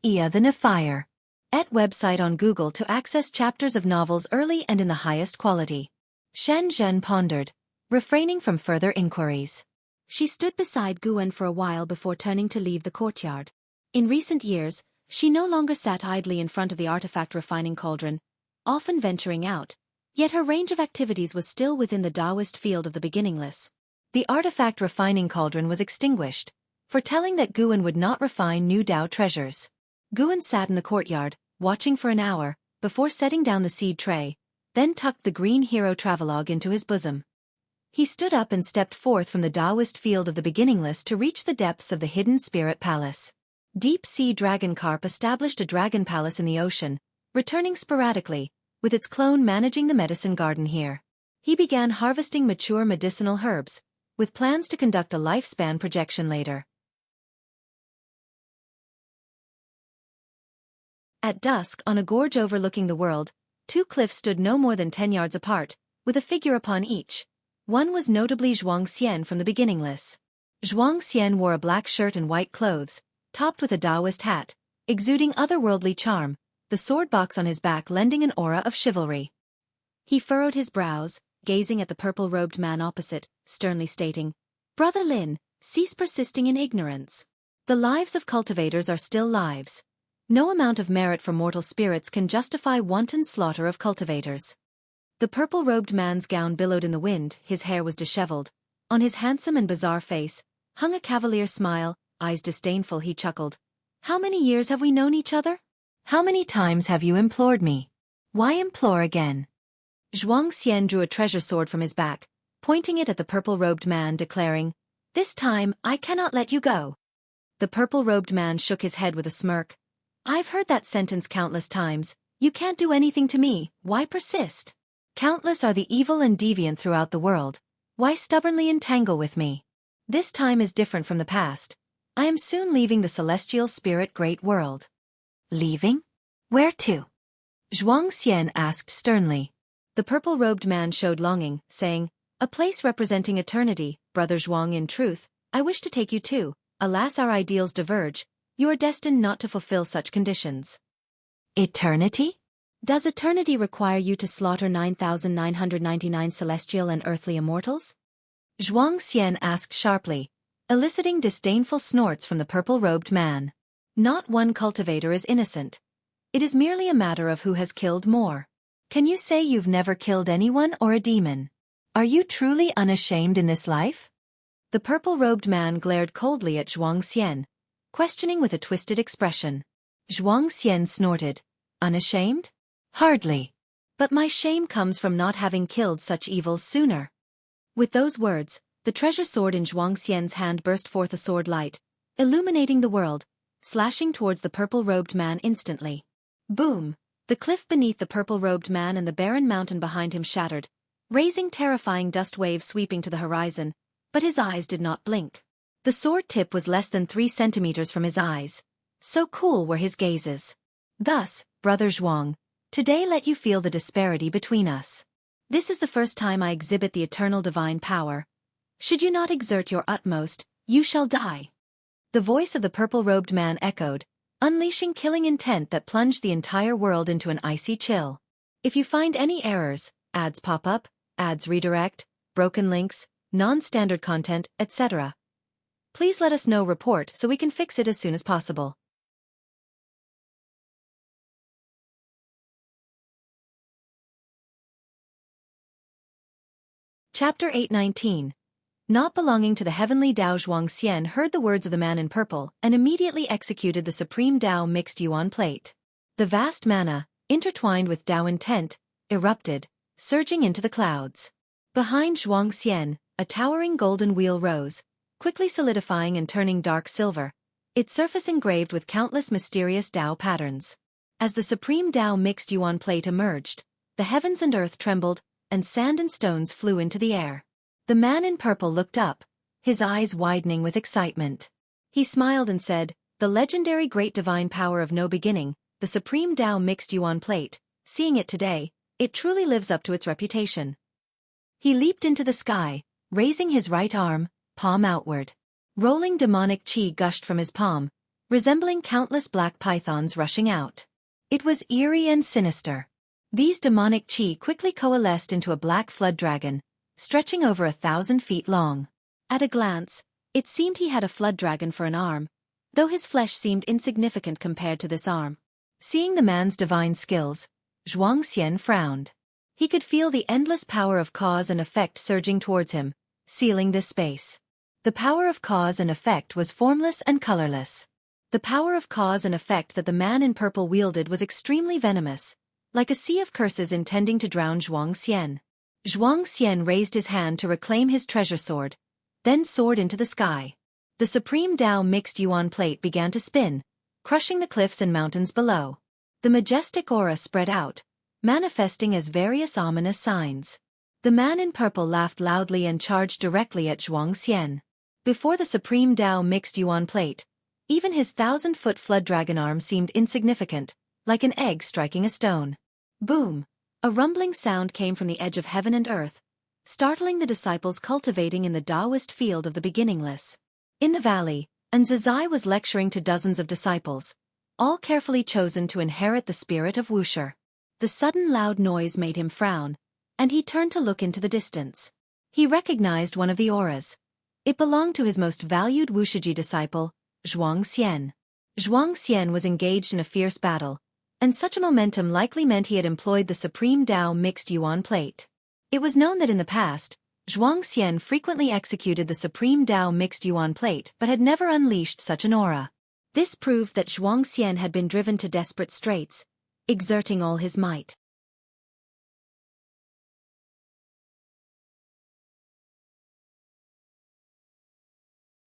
A: Ia the Fire. Et website on Google to access chapters of novels early and in the highest quality. Shen Zhen pondered, refraining from further inquiries. She stood beside Guan for a while before turning to leave the courtyard. In recent years, she no longer sat idly in front of the artifact refining cauldron, often venturing out, yet her range of activities was still within the Taoist field of the beginningless. The artifact refining cauldron was extinguished, foretelling that Guan would not refine new Tao treasures. Guan sat in the courtyard, watching for an hour, before setting down the seed tray, then tucked the Green Hero Travelogue into his bosom. He stood up and stepped forth from the Taoist field of the beginningless to reach the depths of the hidden spirit palace. Deep-sea dragon carp established a dragon palace in the ocean, returning sporadically, with its clone managing the medicine garden here. He began harvesting mature medicinal herbs, with plans to conduct a lifespan projection later. At dusk, on a gorge overlooking the world, 2 cliffs stood no more than 10 yards apart, with a figure upon each. One was notably Zhuang Xian from the beginningless. Zhuang Xian wore a black shirt and white clothes, topped with a Taoist hat, exuding otherworldly charm, the sword box on his back lending an aura of chivalry. He furrowed his brows, gazing at the purple-robed man opposite, sternly stating, "Brother Lin, cease persisting in ignorance. The lives of cultivators are still lives. No amount of merit for mortal spirits can justify wanton slaughter of cultivators." The purple-robed man's gown billowed in the wind, his hair was disheveled. On his handsome and bizarre face hung a cavalier smile, eyes disdainful. He chuckled. "How many years have we known each other? How many times have you implored me? Why implore again?" Zhuang Xian drew a treasure sword from his back, pointing it at the purple-robed man, declaring, "This time I cannot let you go." The purple-robed man shook his head with a smirk. "I've heard that sentence countless times. You can't do anything to me, why persist? Countless are the evil and deviant throughout the world. Why stubbornly entangle with me? This time is different from the past. I am soon leaving the celestial spirit great world." "Leaving? Where to?" Zhuang Xian asked sternly. The purple-robed man showed longing, saying, "A place representing eternity, Brother Zhuang. In truth, I wish to take you too. Alas, our ideals diverge. You are destined not to fulfill such conditions." "Eternity? Does eternity require you to slaughter 9,999 celestial and earthly immortals?" Zhuang Xian asked sharply, eliciting disdainful snorts from the purple-robed man. "Not one cultivator is innocent. It is merely a matter of who has killed more. Can you say you've never killed anyone or a demon? Are you truly unashamed in this life?" The purple-robed man glared coldly at Zhuang Xian, questioning with a twisted expression. Zhuang Xian snorted. "Unashamed? Hardly. But my shame comes from not having killed such evils sooner." With those words, the treasure sword in Zhuang Xian's hand burst forth a sword light, illuminating the world, slashing towards the purple-robed man instantly. Boom! The cliff beneath the purple-robed man and the barren mountain behind him shattered, raising terrifying dust waves sweeping to the horizon, but his eyes did not blink. The sword tip was less than 3 centimeters from his eyes. So cool were his gazes. "Thus, Brother Zhuang, today let you feel the disparity between us. This is the first time I exhibit the eternal divine power. Should you not exert your utmost, you shall die." The voice of the purple-robed man echoed, unleashing killing intent that plunged the entire world into an icy chill. If you find any errors, ads pop up, ads redirect, broken links, non-standard content, etc., please let us know. Report so we can fix it as soon as possible. Chapter 819. Not belonging to the heavenly Dao. Zhuang Xian heard the words of the man in purple and immediately executed the supreme Dao mixed yuan plate. The vast mana, intertwined with Dao intent, erupted, surging into the clouds. Behind Zhuang Xian, a towering golden wheel rose, quickly solidifying and turning dark silver, its surface engraved with countless mysterious Dao patterns. As the supreme Dao mixed yuan plate emerged, the heavens and earth trembled, and sand and stones flew into the air. The man in purple looked up, his eyes widening with excitement. He smiled and said, "The legendary great divine power of no beginning, the supreme Dao mixed yuan plate, seeing it today, it truly lives up to its reputation." He leaped into the sky, raising his right arm, palm outward. Rolling demonic chi gushed from his palm, resembling countless black pythons rushing out. It was eerie and sinister. These demonic chi quickly coalesced into a black flood dragon, stretching over 1,000 feet long. At a glance, it seemed he had a flood dragon for an arm, though his flesh seemed insignificant compared to this arm. Seeing the man's divine skills, Zhuang Xian frowned. He could feel the endless power of cause and effect surging towards him, sealing this space. The power of cause and effect was formless and colorless. The power of cause and effect that the man in purple wielded was extremely venomous, like a sea of curses intending to drown Zhuang Xian. Zhuang Xian raised his hand to reclaim his treasure sword, then soared into the sky. The supreme Dao mixed yuan plate began to spin, crushing the cliffs and mountains below. The majestic aura spread out, manifesting as various ominous signs. The man in purple laughed loudly and charged directly at Zhuang Xian. Before the supreme Dao mixed yuan plate, even his 1,000-foot flood dragon arm seemed insignificant, like an egg striking a stone. Boom! A rumbling sound came from the edge of heaven and earth, startling the disciples cultivating in the Taoist field of the beginningless. In the valley, Zizai was lecturing to dozens of disciples, all carefully chosen to inherit the spirit of Wuxia. The sudden loud noise made him frown, and he turned to look into the distance. He recognized one of the auras. It belonged to his most valued Wuxia disciple, Zhuang Xian. Zhuang Xian was engaged in a fierce battle, and such a momentum likely meant he had employed the Supreme Tao Mixed Yuan Plate. It was known that in the past, Zhuang Xian frequently executed the Supreme Tao Mixed Yuan Plate but had never unleashed such an aura. This proved that Zhuang Xian had been driven to desperate straits, exerting all his might.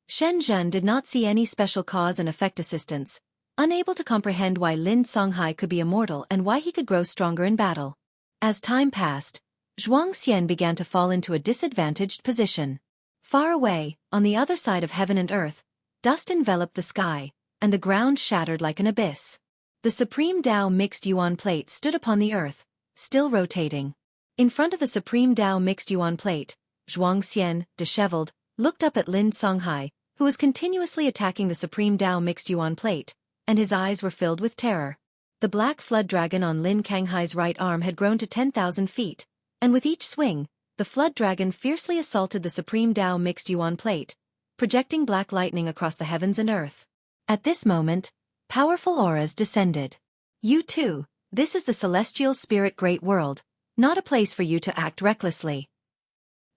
A: Shen Zhen did not see any special cause and effect assistance, unable to comprehend why Lin Songhai could be immortal and why he could grow stronger in battle. As time passed, Zhuang Xian began to fall into a disadvantaged position. Far away, on the other side of heaven and earth, dust enveloped the sky, and the ground shattered like an abyss. The Supreme Tao Mixed Yuan Plate stood upon the earth, still rotating. In front of the Supreme Tao Mixed Yuan Plate, Zhuang Xian, disheveled, looked up at Lin Songhai, who was continuously attacking the Supreme Tao Mixed Yuan Plate, and his eyes were filled with terror. The black flood dragon on Lin Kanghai's right arm had grown to 10,000 feet, and with each swing, the flood dragon fiercely assaulted the Supreme Tao Mixed Yuan Plate, projecting black lightning across the heavens and earth. At this moment, powerful auras descended. You too, this is the celestial spirit great world, not a place for you to act recklessly.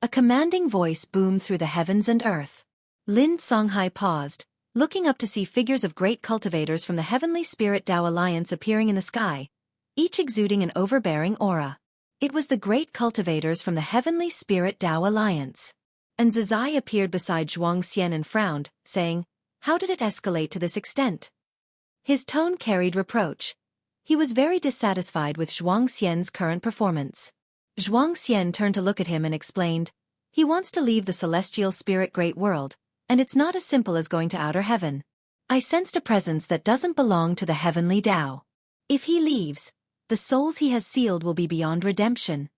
A: A commanding voice boomed through the heavens and earth. Lin Songhai paused, looking up to see figures of great cultivators from the Heavenly Spirit Tao Alliance appearing in the sky, each exuding an overbearing aura. It was the great cultivators from the Heavenly Spirit Tao Alliance. And Zizai appeared beside Zhuang Xian and frowned, saying, "How did it escalate to this extent?" His tone carried reproach. He was very dissatisfied with Zhuang Xian's current performance. Zhuang Xian turned to look at him and explained, "He wants to leave the celestial spirit great world, and it's not as simple as going to outer heaven. I sensed a presence that doesn't belong to the heavenly Tao. If he leaves, the souls he has sealed will be beyond redemption."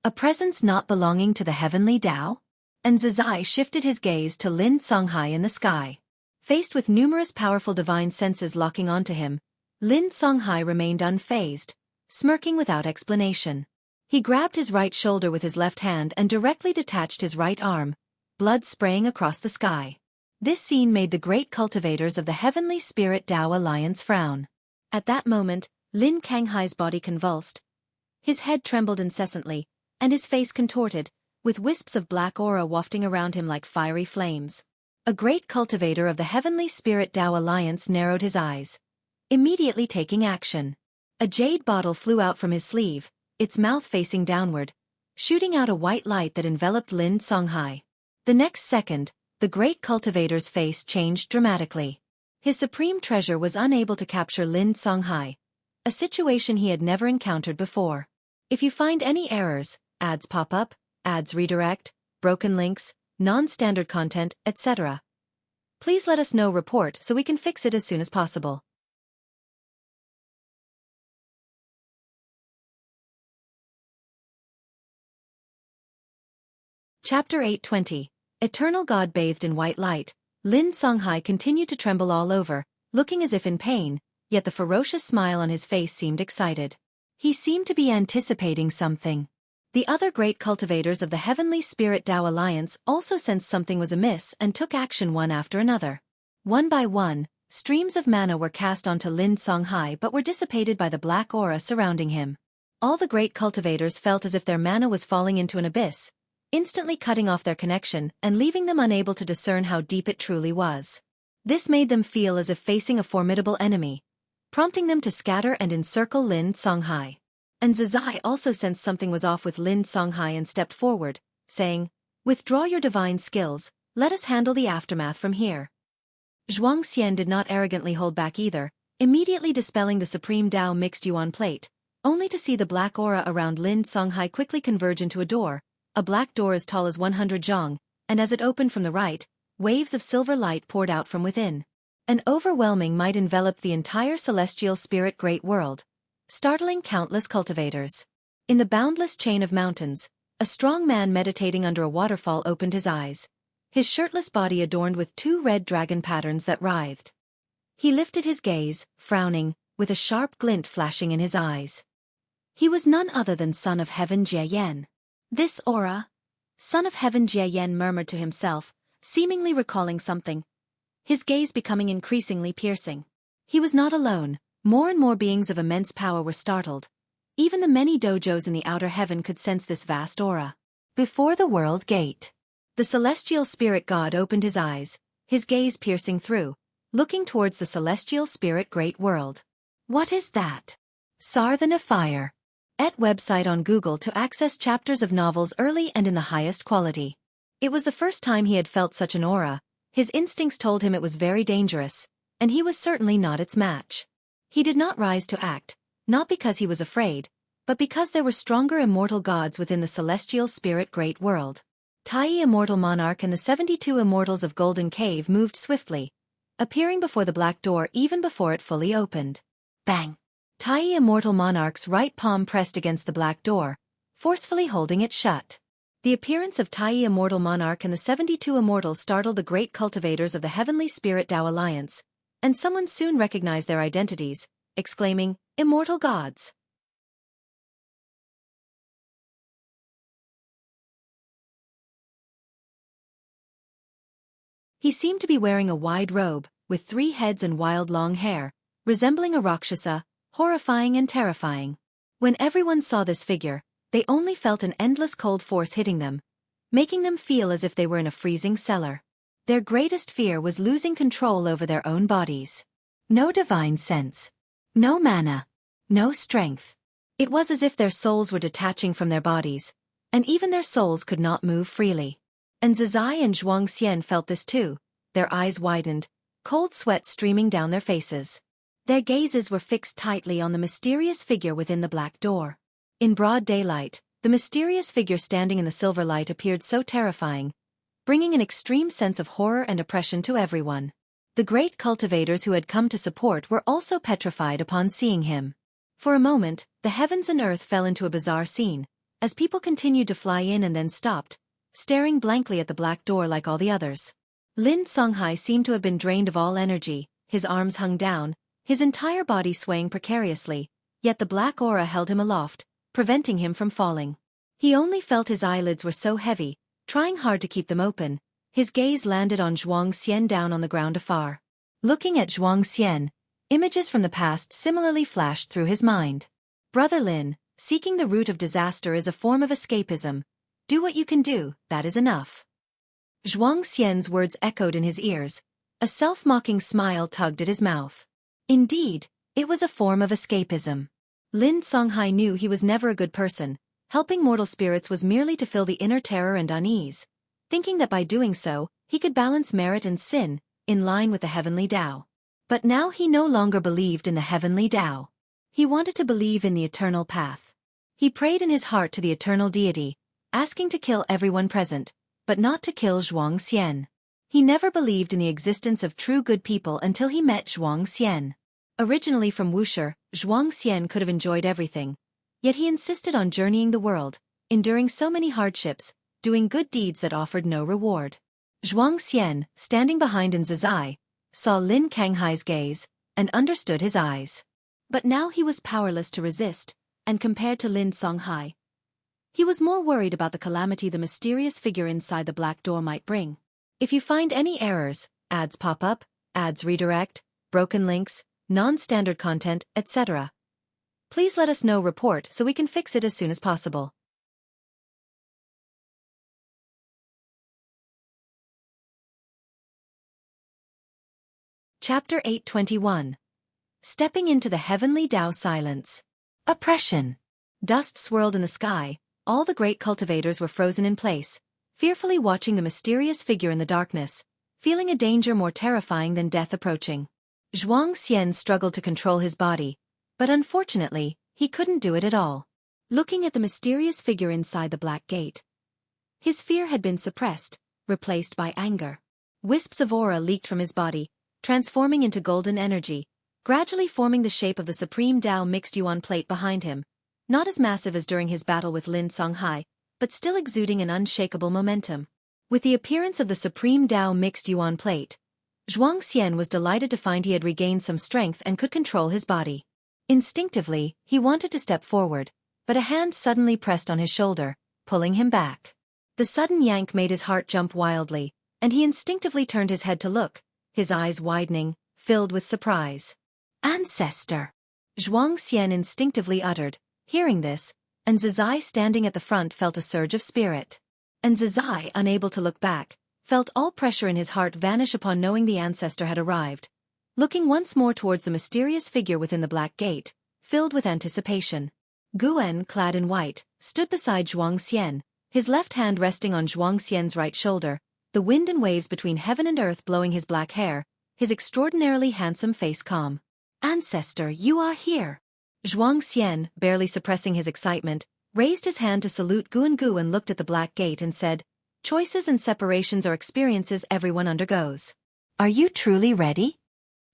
A: A presence not belonging to the heavenly Tao? And Zizai shifted his gaze to Lin Songhai in the sky. Faced with numerous powerful divine senses locking onto him, Lin Songhai remained unfazed, smirking without explanation. He grabbed his right shoulder with his left hand and directly detached his right arm, blood spraying across the sky. This scene made the great cultivators of the Heavenly Spirit Tao Alliance frown. At that moment, Lin Kanghai's body convulsed. His head trembled incessantly, and his face contorted, with wisps of black aura wafting around him like fiery flames. A great cultivator of the Heavenly Spirit Tao Alliance narrowed his eyes, immediately taking action. A jade bottle flew out from his sleeve, its mouth facing downward, shooting out a white light that enveloped Lin Songhai. The next second, the great cultivator's face changed dramatically. His supreme treasure was unable to capture Lin Songhai, a situation he had never encountered before. If you find any errors, ads pop up, ads redirect, broken links, non-standard content, etc., please let us know. Report so we can fix it as soon as possible. Chapter 820. Eternal God. Bathed in white light, Lin Songhai continued to tremble all over, looking as if in pain, yet the ferocious smile on his face seemed excited. He seemed to be anticipating something. The other great cultivators of the Heavenly Spirit Tao Alliance also sensed something was amiss and took action one after another. One by one, streams of mana were cast onto Lin Songhai but were dissipated by the black aura surrounding him. All the great cultivators felt as if their mana was falling into an abyss, instantly cutting off their connection and leaving them unable to discern how deep it truly was. This made them feel as if facing a formidable enemy, prompting them to scatter and encircle Lin Songhai. And Zizai also sensed something was off with Lin Songhai and stepped forward, saying, "Withdraw your divine skills, let us handle the aftermath from here." Zhuang Xian did not arrogantly hold back either, immediately dispelling the Supreme Tao Mixed Yuan Plate, only to see the black aura around Lin Songhai quickly converge into a door, a black door as tall as 100 zhang, and as it opened from the right, waves of silver light poured out from within. An overwhelming might enveloped the entire celestial spirit great world, startling countless cultivators. In the boundless chain of mountains, a strong man meditating under a waterfall opened his eyes, his shirtless body adorned with two red dragon patterns that writhed. He lifted his gaze, frowning, with a sharp glint flashing in his eyes. He was none other than Son of Heaven Jie Yan. This aura? Son of Heaven Jie Yan murmured to himself, seemingly recalling something, his gaze becoming increasingly piercing. He was not alone. More and more beings of immense power were startled. Even the many dojos in the outer heaven could sense this vast aura. Before the world gate, the celestial spirit god opened his eyes, his gaze piercing through, looking towards the celestial spirit great world. What is that? Sar the Nephire. Et website on Google to access chapters of novels early and in the highest quality. It was the first time he had felt such an aura. His instincts told him it was very dangerous, and he was certainly not its match. He did not rise to act, not because he was afraid, but because there were stronger immortal gods within the celestial spirit great world. Tai, immortal monarch, and the 72 immortals of Golden Cave moved swiftly, appearing before the black door even before it fully opened. Bang! Tai, immortal monarch's right palm pressed against the black door, forcefully holding it shut. The appearance of Tai, immortal monarch, and the 72 immortals startled the great cultivators of the Heavenly Spirit Tao Alliance, and someone soon recognized their identities, exclaiming, "Immortal gods!" He seemed to be wearing a wide robe, with 3 heads and wild long hair, resembling a Rakshasa, horrifying and terrifying. When everyone saw this figure, they only felt an endless cold force hitting them, making them feel as if they were in a freezing cellar. Their greatest fear was losing control over their own bodies. No divine sense. No mana. No strength. It was as if their souls were detaching from their bodies, and even their souls could not move freely. And Zizai and Zhuangxian felt this too. Their eyes widened, cold sweat streaming down their faces. Their gazes were fixed tightly on the mysterious figure within the black door. In broad daylight, the mysterious figure standing in the silver light appeared so terrifying, bringing an extreme sense of horror and oppression to everyone. The great cultivators who had come to support were also petrified upon seeing him. For a moment, the heavens and earth fell into a bizarre scene, as people continued to fly in and then stopped, staring blankly at the black door like all the others. Lin Songhai seemed to have been drained of all energy, his arms hung down, his entire body swaying precariously, yet the black aura held him aloft, preventing him from falling. He only felt his eyelids were so heavy, trying hard to keep them open. His gaze landed on Zhuangxian down on the ground afar. Looking at Zhuangxian, images from the past similarly flashed through his mind. Brother Lin, seeking the root of disaster is a form of escapism. Do what you can do, that is enough. Zhuangxian's words echoed in his ears. A self-mocking smile tugged at his mouth. Indeed, it was a form of escapism. Lin Songhai knew he was never a good person. Helping mortal spirits was merely to fill the inner terror and unease, thinking that by doing so, he could balance merit and sin, in line with the heavenly Tao. But now he no longer believed in the heavenly Tao. He wanted to believe in the eternal path. He prayed in his heart to the eternal deity, asking to kill everyone present, but not to kill Zhuangxian. He never believed in the existence of true good people until he met Zhuangxian. Originally from Wuxia, Zhuangxian could have enjoyed everything. Yet he insisted on journeying the world, enduring so many hardships, doing good deeds that offered no reward. Zhuangxian, standing behind in Zizai, saw Lin Kanghai's gaze, and understood his eyes. But now he was powerless to resist, and compared to Lin Songhai, he was more worried about the calamity the mysterious figure inside the black door might bring. If you find any errors, ads pop up, ads redirect, broken links, non-standard content, etc., please let us know. Report so we can fix it as soon as possible. Chapter 821. Stepping into the Heavenly Tao Silence. Oppression. Dust swirled in the sky, all the great cultivators were frozen in place, fearfully watching the mysterious figure in the darkness, feeling a danger more terrifying than death approaching. Zhuangxian struggled to control his body, but unfortunately, he couldn't do it at all. Looking at the mysterious figure inside the black gate, his fear had been suppressed, replaced by anger. Wisps of aura leaked from his body, transforming into golden energy, gradually forming the shape of the Supreme Tao mixed yuan plate behind him, not as massive as during his battle with Lin Songhai, but still exuding an unshakable momentum. With the appearance of the Supreme Tao mixed yuan plate, Zhuang Xian was delighted to find he had regained some strength and could control his body. Instinctively, he wanted to step forward, but a hand suddenly pressed on his shoulder, pulling him back. The sudden yank made his heart jump wildly, and he instinctively turned his head to look, his eyes widening, filled with surprise. "Ancestor!" Zhuang Xian instinctively uttered. Hearing this, and Zizai standing at the front felt a surge of spirit. And Zizai, unable to look back, felt all pressure in his heart vanish upon knowing the ancestor had arrived. Looking once more towards the mysterious figure within the black gate, filled with anticipation. Guan, clad in white, stood beside Zhuang Xian, his left hand resting on Zhuang Xian's right shoulder, the wind and waves between heaven and earth blowing his black hair, his extraordinarily handsome face calm. "Ancestor, you are here!" Zhuang Xian, barely suppressing his excitement, raised his hand to salute Guan and looked at the black gate and said, "Choices and separations are experiences everyone undergoes. Are you truly ready?"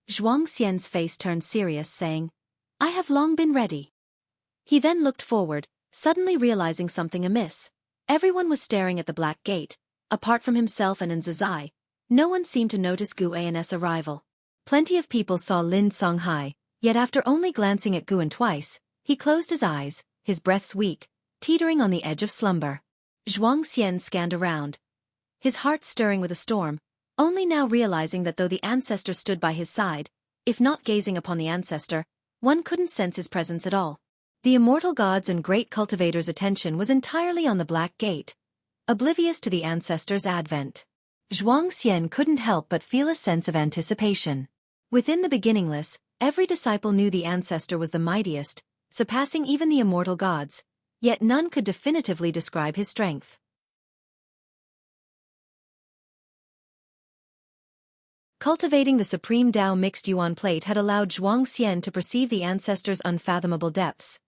A: Zhuang Xian's face turned serious, saying, "I have long been ready." He then looked forward, suddenly realizing something amiss. Everyone was staring at the black gate. Apart from himself and Zizai, no one seemed to notice Guan's arrival. Plenty of people saw Lin Songhai, yet after only glancing at Guan twice, he closed his eyes, his breaths weak, teetering on the edge of slumber. Zhuang Xian scanned around, his heart stirring with a storm, only now realizing that though the ancestor stood by his side, if not gazing upon the ancestor, one couldn't sense his presence at all. The immortal gods and great cultivators' attention was entirely on the black gate, oblivious to the ancestor's advent. Zhuang Xian couldn't help but feel a sense of anticipation. Within the beginningless, every disciple knew the ancestor was the mightiest, surpassing even the immortal gods, yet none could definitively describe his strength. Cultivating the supreme Tao mixed Yuan plate had allowed Zhuang Xian to perceive the ancestor's unfathomable depths.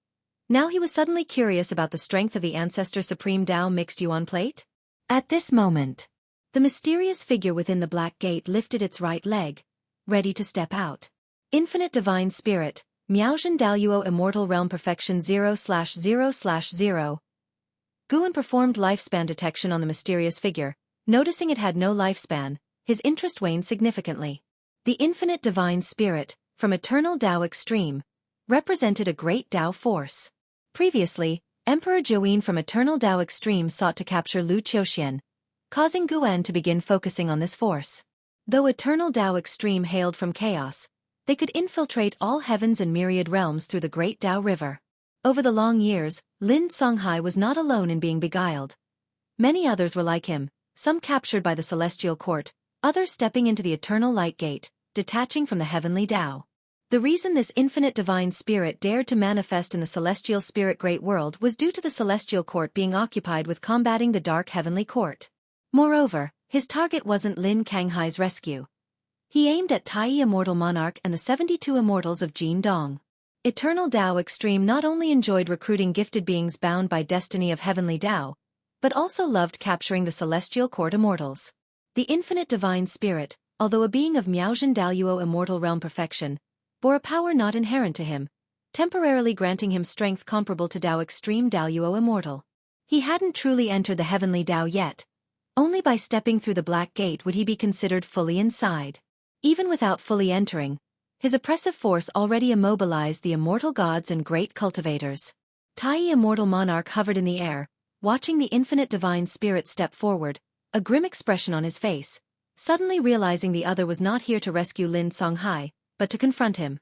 A: Now he was suddenly curious about the strength of the ancestor's supreme Tao mixed Yuan plate. At this moment, the mysterious figure within the black gate lifted its right leg, ready to step out. Infinite Divine Spirit, Miaozhen Daluo Immortal Realm Perfection 0/0/0. Guan performed lifespan detection on the mysterious figure. Noticing it had no lifespan, his interest waned significantly. The Infinite Divine Spirit, from Eternal Tao Extreme, represented a great Tao force. Previously, Emperor Jiuyin from Eternal Tao Extreme sought to capture Lu Qiuxian, causing Guan to begin focusing on this force. Though Eternal Tao Extreme hailed from chaos, they could infiltrate all heavens and myriad realms through the Great Tao River. Over the long years, Lin Songhai was not alone in being beguiled. Many others were like him, some captured by the Celestial Court, others stepping into the Eternal Light Gate, detaching from the Heavenly Tao. The reason this infinite divine spirit dared to manifest in the celestial spirit great world was due to the Celestial Court being occupied with combating the Dark Heavenly Court. Moreover, his target wasn't Lin Kanghai's rescue. He aimed at Tai Immortal Monarch and the 72 Immortals of Jin Dong. Eternal Tao Extreme not only enjoyed recruiting gifted beings bound by destiny of Heavenly Tao, but also loved capturing the Celestial Court Immortals. The Infinite Divine Spirit, although a being of Miaozhen Daluo Immortal Realm Perfection, bore a power not inherent to him, temporarily granting him strength comparable to Tao Extreme Daluo Immortal. He hadn't truly entered the Heavenly Tao yet. Only by stepping through the Black Gate would he be considered fully inside. Even without fully entering, his oppressive force already immobilized the immortal gods and great cultivators. Tai Immortal Monarch hovered in the air, watching the Infinite Divine Spirit step forward, a grim expression on his face, suddenly realizing the other was not here to rescue Lin Songhai, but to confront him.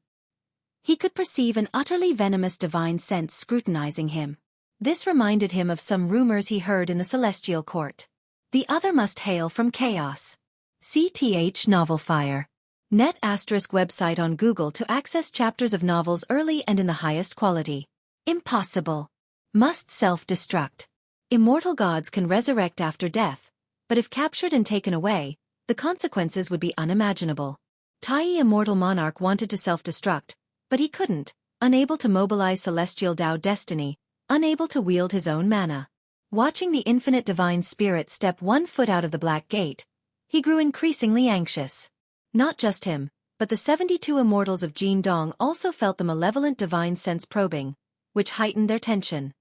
A: He could perceive an utterly venomous divine sense scrutinizing him. This reminded him of some rumors he heard in the Celestial Court. The other must hail from chaos. CTH Novelfire. Net ** website on Google to access chapters of novels early and in the highest quality. Impossible. Must self-destruct. Immortal gods can resurrect after death, but if captured and taken away, the consequences would be unimaginable. Tai Immortal Monarch wanted to self-destruct, but he couldn't, unable to mobilize Celestial Tao destiny, unable to wield his own mana. Watching the Infinite Divine Spirit step 1 foot out of the Black Gate, he grew increasingly anxious. Not just him, but the 72 Immortals of Jin Dong also felt the malevolent divine sense probing, which heightened their tension.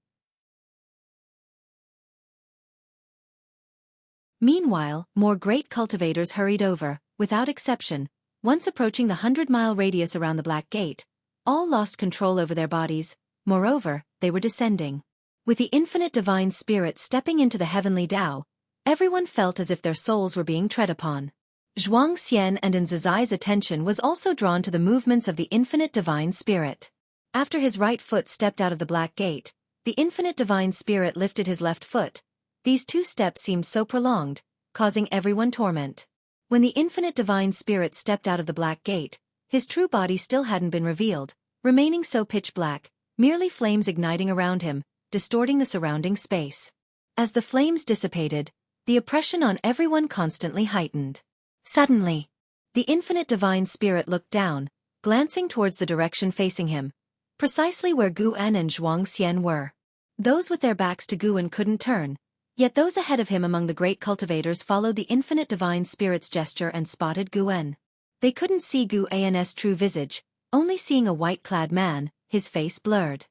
A: Meanwhile, more great cultivators hurried over, without exception, once approaching the 100-mile radius around the Black Gate, all lost control over their bodies. Moreover, they were descending. With the infinite divine spirit stepping into the heavenly Tao, everyone felt as if their souls were being tread upon. Zhuang Xian and Nzizai's attention was also drawn to the movements of the infinite divine spirit. After his right foot stepped out of the Black Gate, the infinite divine spirit lifted his left foot. These two steps seemed so prolonged, causing everyone torment. When the infinite divine spirit stepped out of the Black Gate, his true body still hadn't been revealed, remaining so pitch black, merely flames igniting around him, distorting the surrounding space. As the flames dissipated, the oppression on everyone constantly heightened. Suddenly, the infinite divine spirit looked down, glancing towards the direction facing him, precisely where Guan and Zhuang Xian were. Those with their backs to Guan couldn't turn, yet those ahead of him among the great cultivators followed the infinite divine spirit's gesture and spotted Guan. They couldn't see Guan's true visage, only seeing a white-clad man, his face blurred.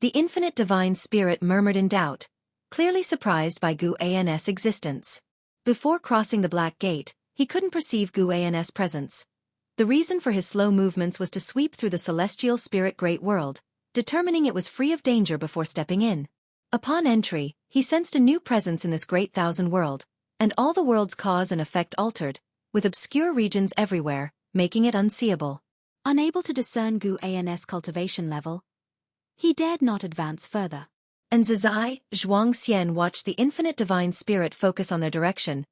A: The infinite divine spirit murmured in doubt, clearly surprised by Guan's existence. Before crossing the Black Gate, he couldn't perceive Guan's presence. The reason for his slow movements was to sweep through the celestial spirit great world, determining it was free of danger before stepping in. Upon entry, he sensed a new presence in this great thousand world, and all the world's cause and effect altered, with obscure regions everywhere, making it unseeable. Unable to discern Guan's cultivation level, he dared not advance further. Nzizai, Zhuang Xian watched the infinite divine spirit focus on their direction,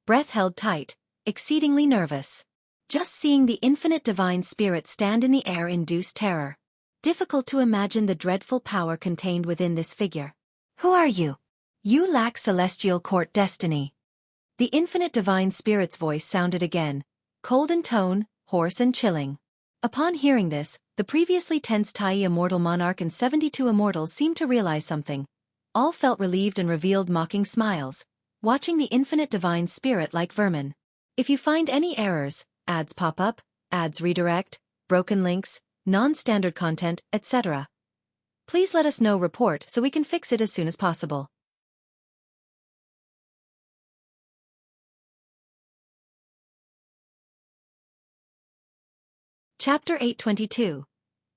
A: breath held tight, exceedingly nervous. Just seeing the infinite divine spirit stand in the air induced terror. Difficult to imagine the dreadful power contained within this figure. Who are you? You lack celestial court destiny. The infinite divine spirit's voice sounded again, cold in tone, hoarse and chilling. Upon hearing this, the previously tense Tai immortal monarch and 72 immortals seemed to realize something. All felt relieved and revealed mocking smiles, watching the infinite divine spirit like vermin. If you find any errors, ads pop up, ads redirect, broken links, non-standard content, etc., please let us know. Report so we can fix it as soon as possible. Chapter 822.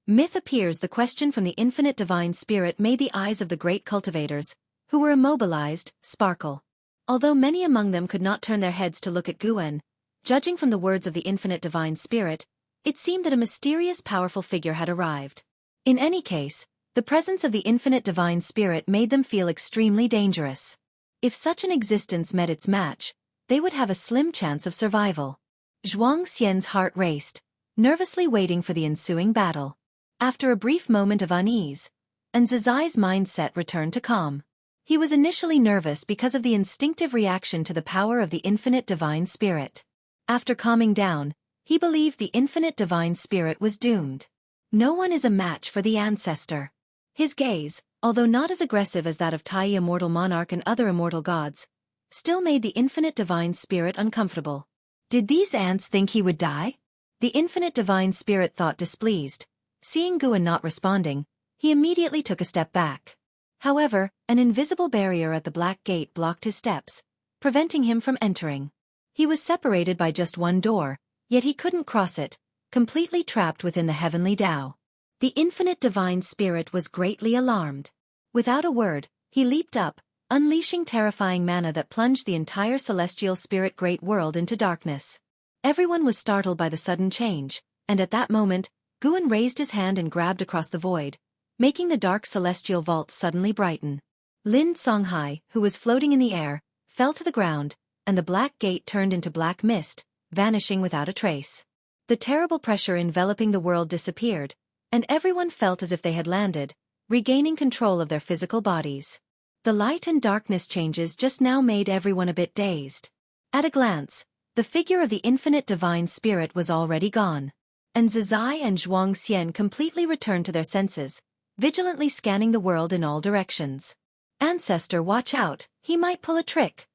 A: Myth appears. The question from the infinite divine spirit made the eyes of the great cultivators, who were immobilized, sparkle. Although many among them could not turn their heads to look at Guan, judging from the words of the infinite divine spirit, it seemed that a mysterious powerful figure had arrived. In any case, the presence of the infinite divine spirit made them feel extremely dangerous. If such an existence met its match, they would have a slim chance of survival. Zhuang Xian's heart raced, nervously waiting for the ensuing battle. After a brief moment of unease, Nzizai's mindset returned to calm. He was initially nervous because of the instinctive reaction to the power of the infinite divine spirit. After calming down, he believed the infinite divine spirit was doomed. No one is a match for the ancestor. His gaze, although not as aggressive as that of Tai immortal monarch and other immortal gods, still made the infinite divine spirit uncomfortable. Did these ants think he would die? The infinite divine spirit thought displeased. Seeing Guan not responding, he immediately took a step back. However, an invisible barrier at the Black Gate blocked his steps, preventing him from entering. He was separated by just one door, yet he couldn't cross it, completely trapped within the heavenly Tao. The infinite divine spirit was greatly alarmed. Without a word, he leaped up, unleashing terrifying mana that plunged the entire celestial spirit great world into darkness. Everyone was startled by the sudden change, and at that moment, Guan raised his hand and grabbed across the void, making the dark celestial vault suddenly brighten. Lin Songhai, who was floating in the air, fell to the ground, and the Black Gate turned into black mist, vanishing without a trace. The terrible pressure enveloping the world disappeared, and everyone felt as if they had landed, regaining control of their physical bodies. The light and darkness changes just now made everyone a bit dazed. At a glance, the figure of the infinite divine spirit was already gone. Nzizai and Zhuang Xian completely returned to their senses, vigilantly scanning the world in all directions. Ancestor, watch out, he might pull a trick.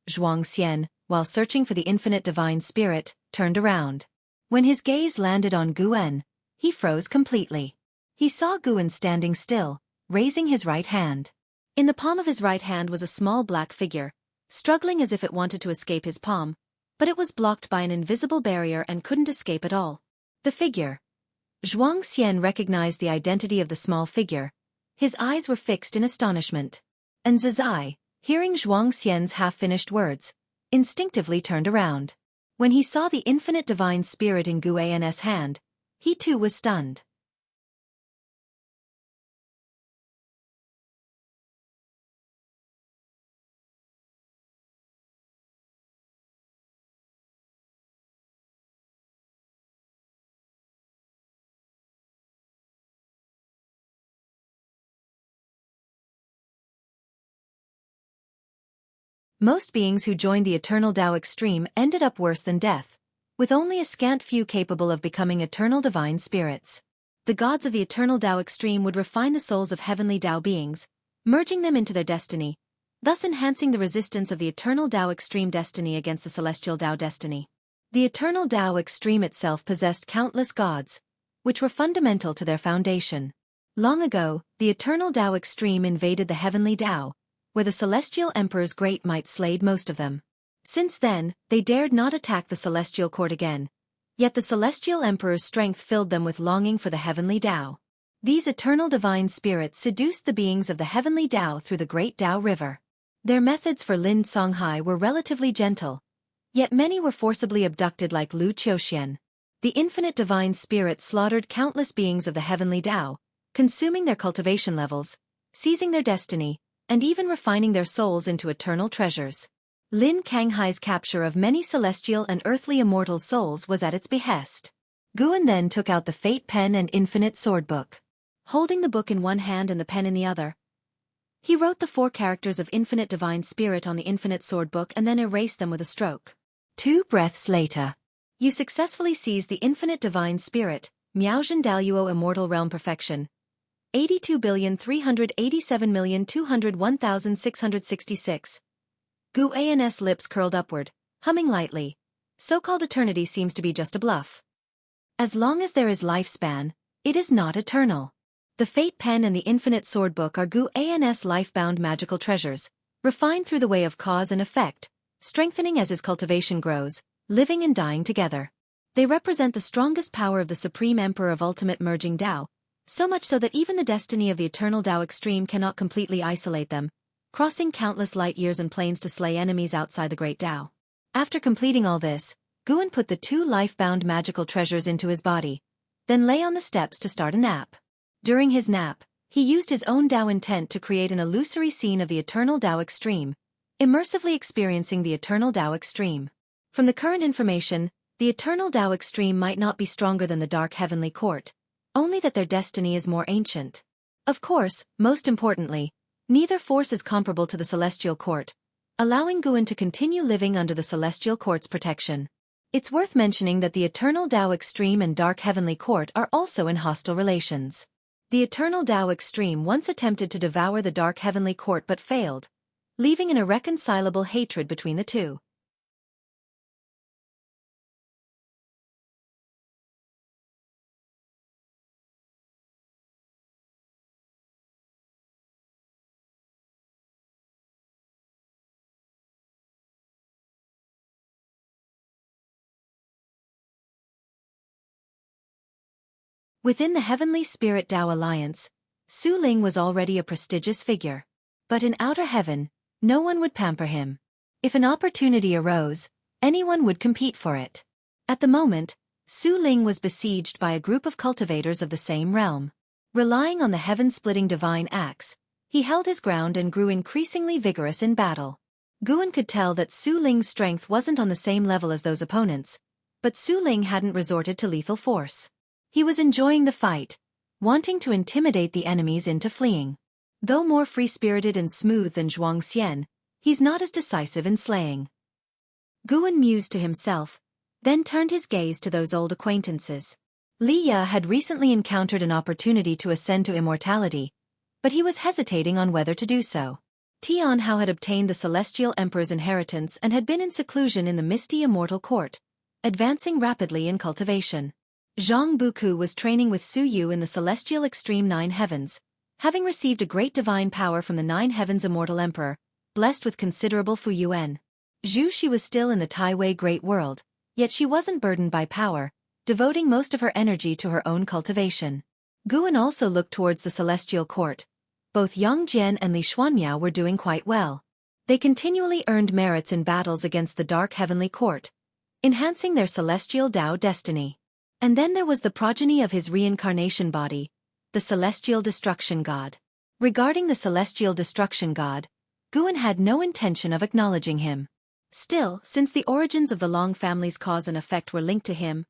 A: Zhuang Xian, while searching for the infinite divine spirit, turned around. When his gaze landed on Guan, he froze completely. He saw Guan standing still, raising his right hand. In the palm of his right hand was a small black figure, struggling as if it wanted to escape his palm, but it was blocked by an invisible barrier and couldn't escape at all. The figure. Zhuang Xian recognized the identity of the small figure. His eyes were fixed in astonishment. And Zizai, hearing Zhuang Xian's half-finished words, instinctively turned around. When he saw the infinite divine spirit in Gu An's hand, he too was stunned. Most beings who joined the Eternal Tao Extreme ended up worse than death, with only a scant few capable of becoming eternal divine spirits. The gods of the Eternal Tao Extreme would refine the souls of heavenly Tao beings, merging them into their destiny, thus enhancing the resistance of the Eternal Tao Extreme destiny against the Celestial Tao destiny. The Eternal Tao Extreme itself possessed countless gods, which were fundamental to their foundation. Long ago, the Eternal Tao Extreme invaded the heavenly Tao, where the Celestial Emperor's great might slayed most of them. Since then, they dared not attack the Celestial Court again. Yet the Celestial Emperor's strength filled them with longing for the heavenly Tao. These eternal divine spirits seduced the beings of the heavenly Tao through the great Tao River. Their methods for Lin Songhai were relatively gentle, yet many were forcibly abducted like Lu Qiuxian. The infinite divine spirit slaughtered countless beings of the heavenly Tao, consuming their cultivation levels, seizing their destiny, and even refining their souls into eternal treasures. Lin Kanghai's capture of many celestial and earthly immortal souls was at its behest. Guan then took out the Fate Pen and Infinite Sword Book. Holding the book in one hand and the pen in the other, he wrote the 4 characters of Infinite Divine Spirit on the Infinite Sword Book and then erased them with a stroke. 2 breaths later, you successfully seized the Infinite Divine Spirit, Miaozhen Daluo Immortal Realm Perfection. 82,387,201,666. Gu An's lips curled upward, humming lightly. So-called eternity seems to be just a bluff. As long as there is lifespan, it is not eternal. The Fate Pen and the Infinite Sword Book are Gu An's life-bound magical treasures, refined through the way of cause and effect, strengthening as his cultivation grows, living and dying together. They represent the strongest power of the Supreme Emperor of Ultimate Merging Tao, so much so that even the destiny of the Eternal Tao Extreme cannot completely isolate them, crossing countless light years and planes to slay enemies outside the Great Tao. After completing all this, Guan put the 2 life-bound magical treasures into his body, then lay on the steps to start a nap. During his nap, he used his own Tao intent to create an illusory scene of the Eternal Tao Extreme, immersively experiencing the Eternal Tao Extreme. From the current information, the Eternal Tao Extreme might not be stronger than the Dark Heavenly Court, only that their destiny is more ancient. Of course, most importantly, neither force is comparable to the Celestial Court, allowing Guan to continue living under the Celestial Court's protection. It's worth mentioning that the Eternal Tao Extreme and Dark Heavenly Court are also in hostile relations. The Eternal Tao Extreme once attempted to devour the Dark Heavenly Court but failed, leaving an irreconcilable hatred between the two. Within the Heavenly Spirit Tao Alliance, Su Ling was already a prestigious figure. But in outer heaven, no one would pamper him. If an opportunity arose, anyone would compete for it. At the moment, Su Ling was besieged by a group of cultivators of the same realm. Relying on the heaven-splitting divine axe, he held his ground and grew increasingly vigorous in battle. Guan could tell that Su Ling's strength wasn't on the same level as those opponents, but Su Ling hadn't resorted to lethal force. He was enjoying the fight, wanting to intimidate the enemies into fleeing. Though more free-spirited and smooth than Zhuang Xian, he's not as decisive in slaying. Guan mused to himself, then turned his gaze to those old acquaintances. Li Ye had recently encountered an opportunity to ascend to immortality, but he was hesitating on whether to do so. Tian Hao had obtained the Celestial Emperor's inheritance and had been in seclusion in the misty immortal court, advancing rapidly in cultivation. Zhang Buku was training with Su Yu in the Celestial Extreme 9 Heavens, having received a great divine power from the 9 Heavens Immortal Emperor, blessed with considerable Fu Yuan. Zhu Shi was still in the Taiwei Great World, yet she wasn't burdened by power, devoting most of her energy to her own cultivation. Guan also looked towards the celestial court. Both Yang Jian and Li Xuanmiao were doing quite well. They continually earned merits in battles against the dark heavenly court, enhancing their celestial Dao destiny. And then there was the progeny of his reincarnation body, the celestial destruction god. Regarding the celestial destruction god, Guan had no intention of acknowledging him. Still, since the origins of the Long family's cause and effect were linked to him,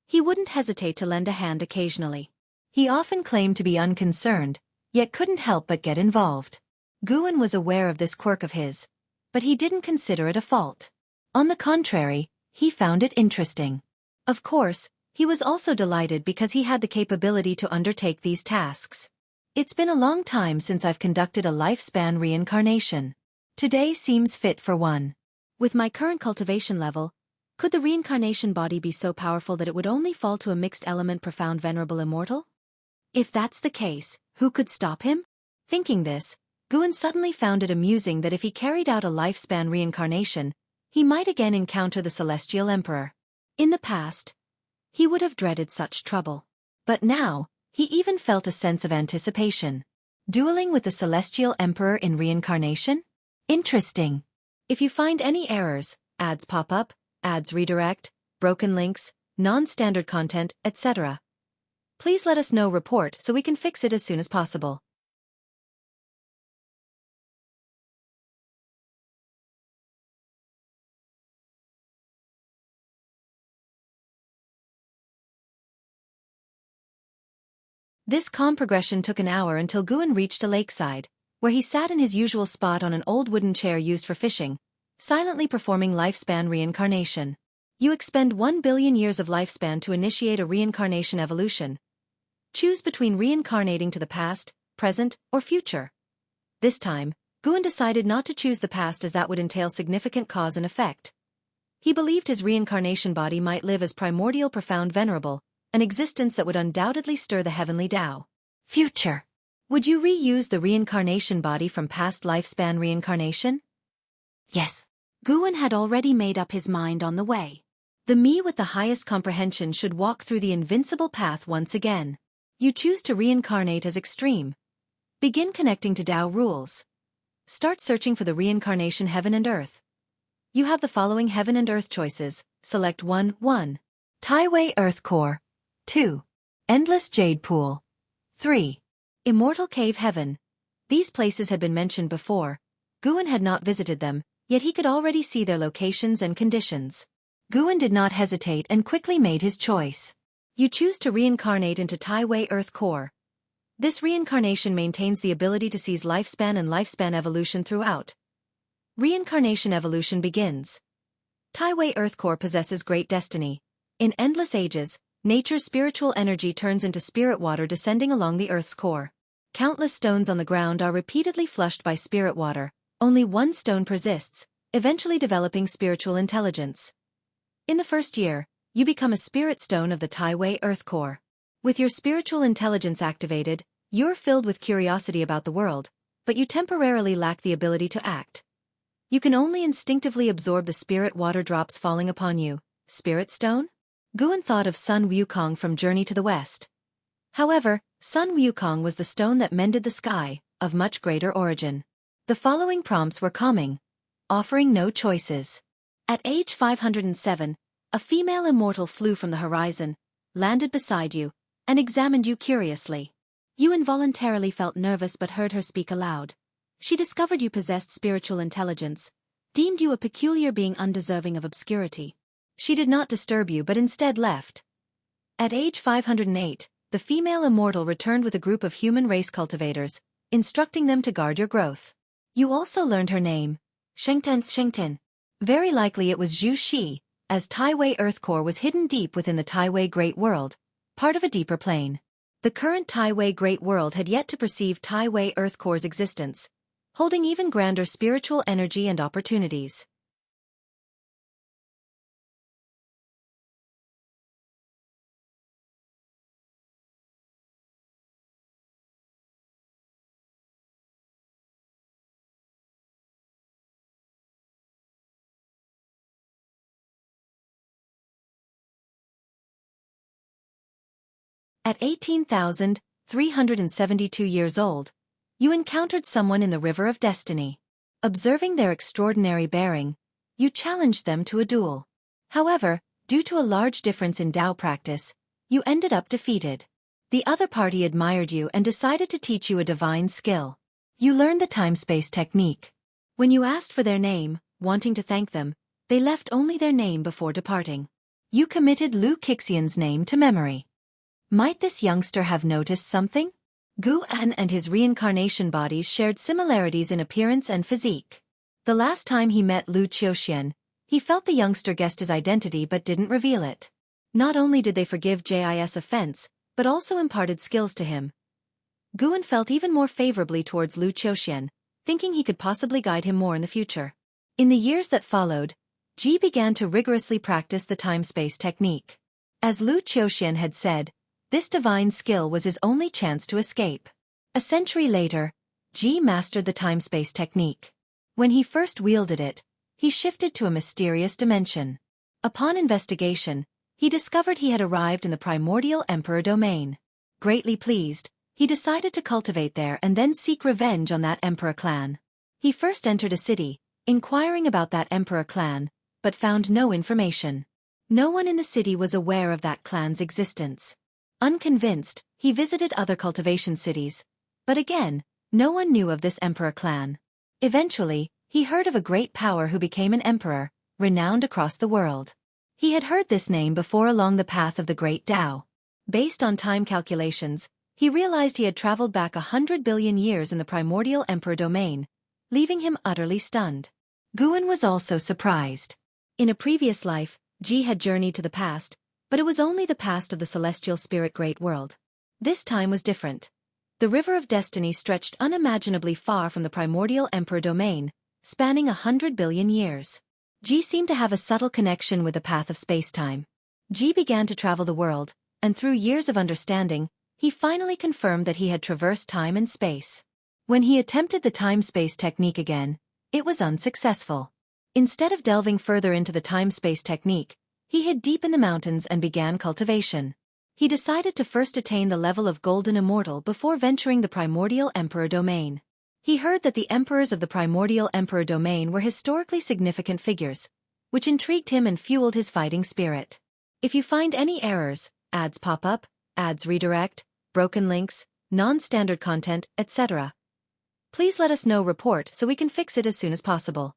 A: he wouldn't hesitate to lend a hand occasionally. He often claimed to be unconcerned, yet couldn't help but get involved. Guan was aware of this quirk of his, but he didn't consider it a fault. On the contrary, he found it interesting. Of course, he was also delighted because he had the capability to undertake these tasks. It's been a long time since I've conducted a lifespan reincarnation. Today seems fit for one. With my current cultivation level, could the reincarnation body be so powerful that it would only fall to a mixed element profound venerable immortal? If that's the case, who could stop him? Thinking this, Guan suddenly found it amusing that if he carried out a lifespan reincarnation, he might again encounter the Celestial Emperor. In the past, he would have dreaded such trouble. But now, he even felt a sense of anticipation. Dueling with the Celestial Emperor in reincarnation? Interesting. If you find any errors, ads pop up, ads redirect, broken links, non-standard content, etc., please let us know. Report so we can fix it as soon as possible. This calm progression took an hour until Guan reached a lakeside, where he sat in his usual spot on an old wooden chair used for fishing, silently performing lifespan reincarnation. You expend 1 billion years of lifespan to initiate a reincarnation evolution. Choose between reincarnating to the past, present, or future. This time, Guan decided not to choose the past as that would entail significant cause and effect. He believed his reincarnation body might live as primordial profound venerable, an existence that would undoubtedly stir the heavenly Tao. Future. Would you reuse the reincarnation body from past lifespan reincarnation? Yes. Guan had already made up his mind on the way. The me with the highest comprehension should walk through the invincible path once again. You choose to reincarnate as extreme. Begin connecting to Tao rules. Start searching for the reincarnation heaven and earth. You have the following heaven and earth choices. Select 1. 1. Taiwei Earth Core. 2. Endless Jade Pool. 3. Immortal Cave Heaven. These places had been mentioned before. Guan had not visited them, yet he could already see their locations and conditions. Guan did not hesitate and quickly made his choice. You choose to reincarnate into Taiwei Earth Core. This reincarnation maintains the ability to seize lifespan and lifespan evolution throughout. Reincarnation evolution begins. Taiwei Earth Core possesses great destiny. In endless ages, nature's spiritual energy turns into spirit water descending along the Earth's core. Countless stones on the ground are repeatedly flushed by spirit water. Only one stone persists, eventually developing spiritual intelligence. In the first year, you become a spirit stone of the Taiwei Earth Core. With your spiritual intelligence activated, you're filled with curiosity about the world, but you temporarily lack the ability to act. You can only instinctively absorb the spirit water drops falling upon you. Spirit stone? Guan thought of Sun Wukong from Journey to the West. However, Sun Wukong was the stone that mended the sky, of much greater origin. The following prompts were calming, offering no choices. At age 507, a female immortal flew from the horizon, landed beside you, and examined you curiously. You involuntarily felt nervous but heard her speak aloud. She discovered you possessed spiritual intelligence, deemed you a peculiar being undeserving of obscurity. She did not disturb you but instead left. At age 508, the female immortal returned with a group of human race cultivators, instructing them to guard your growth. You also learned her name, Shengten. Very likely it was Zhu Shi, as Taiwei Earth Core was hidden deep within the Taiwei Great World, part of a deeper plane. The current Taiwei Great World had yet to perceive Taiwei Earth Core's existence, holding even grander spiritual energy and opportunities. At 18,372 years old, you encountered someone in the River of Destiny. Observing their extraordinary bearing, you challenged them to a duel. However, due to a large difference in Tao practice, you ended up defeated. The other party admired you and decided to teach you a divine skill. You learned the time-space technique. When you asked for their name, wanting to thank them, they left only their name before departing. You committed Lu Qixian's name to memory. Might this youngster have noticed something? Gu An and his reincarnation bodies shared similarities in appearance and physique. The last time he met Lu Qiuxian, he felt the youngster guessed his identity but didn't reveal it. Not only did they forgive Jis' offense, but also imparted skills to him. Guan felt even more favorably towards Lu Qiuxian, thinking he could possibly guide him more in the future. In the years that followed, Ji began to rigorously practice the time-space technique. As Lu Qiuxian had said, this divine skill was his only chance to escape. A century later, Ji mastered the time-space technique. When he first wielded it, he shifted to a mysterious dimension. Upon investigation, he discovered he had arrived in the primordial emperor domain. Greatly pleased, he decided to cultivate there and then seek revenge on that emperor clan. He first entered a city, inquiring about that emperor clan, but found no information. No one in the city was aware of that clan's existence. Unconvinced, he visited other cultivation cities, but again, no one knew of this emperor clan. Eventually, he heard of a great power who became an emperor, renowned across the world. He had heard this name before along the path of the Great Tao. Based on time calculations, he realized he had traveled back 100 billion years in the primordial emperor domain, leaving him utterly stunned. Guan was also surprised. In a previous life, Ji had journeyed to the past, but it was only the past of the celestial spirit great world. This time was different. The River of Destiny stretched unimaginably far from the primordial emperor domain, spanning 100 billion years. Ji seemed to have a subtle connection with the path of space-time. Ji began to travel the world, and through years of understanding, he finally confirmed that he had traversed time and space. When he attempted the time-space technique again, it was unsuccessful. Instead of delving further into the time-space technique, he hid deep in the mountains and began cultivation. He decided to first attain the level of Golden Immortal before venturing the primordial emperor domain. He heard that the emperors of the primordial emperor domain were historically significant figures, which intrigued him and fueled his fighting spirit. If you find any errors, ads pop up, ads redirect, broken links, non-standard content, etc., please let us know. Report so we can fix it as soon as possible.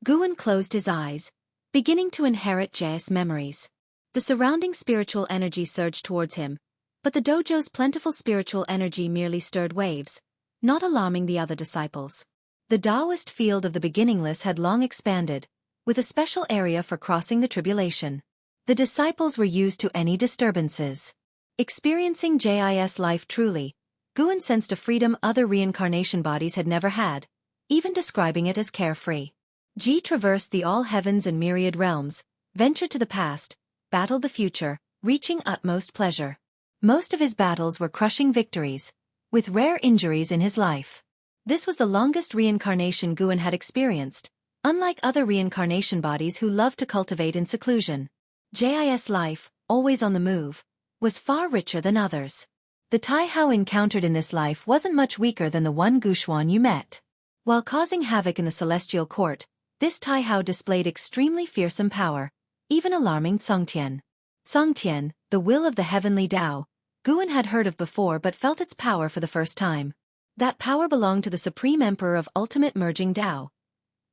A: Guan closed his eyes, beginning to inherit Jae's memories. The surrounding spiritual energy surged towards him, but the dojo's plentiful spiritual energy merely stirred waves, not alarming the other disciples. The Taoist field of the beginningless had long expanded, with a special area for crossing the tribulation. The disciples were used to any disturbances. Experiencing Jis life truly, Guan sensed a freedom other reincarnation bodies had never had, even describing it as carefree. Ji traversed the all heavens and myriad realms, ventured to the past, battled the future, reaching utmost pleasure. Most of his battles were crushing victories, with rare injuries in his life. This was the longest reincarnation Guan had experienced, unlike other reincarnation bodies who loved to cultivate in seclusion. Jis life, always on the move, was far richer than others. The Taihao encountered in this life wasn't much weaker than the one Guxuan you met. While causing havoc in the celestial court, this Taihao displayed extremely fearsome power, even alarming Songtian. Songtian, the will of the heavenly Tao, Guan had heard of before but felt its power for the first time. That power belonged to the supreme emperor of ultimate merging Tao,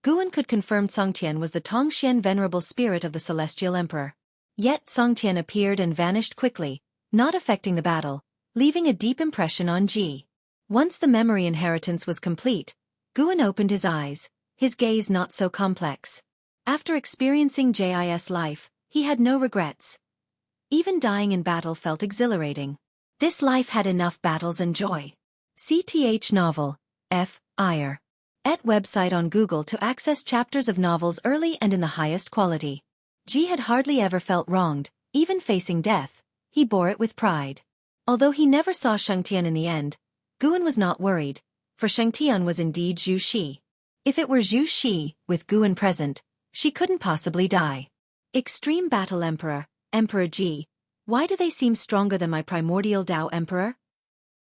A: Guan could confirm Songtian was the Tongxian venerable spirit of the celestial emperor. Yet Songtian appeared and vanished quickly, not affecting the battle, leaving a deep impression on Ji. Once the memory inheritance was complete, Guan opened his eyes, his gaze not so complex. After experiencing Jis life, he had no regrets. Even dying in battle felt exhilarating. This life had enough battles and joy. CTH novel, F. Iyer. Et website on Google to access chapters of novels early and in the highest quality. Ji had hardly ever felt wronged, even facing death. He bore it with pride. Although he never saw Shangtian in the end, Guan was not worried, for Shangtian was indeed Zhu Shi. If it were Zhu Shi, with Guan present, she couldn't possibly die. Extreme Battle Emperor, Emperor Ji, why do they seem stronger than my primordial Tao Emperor?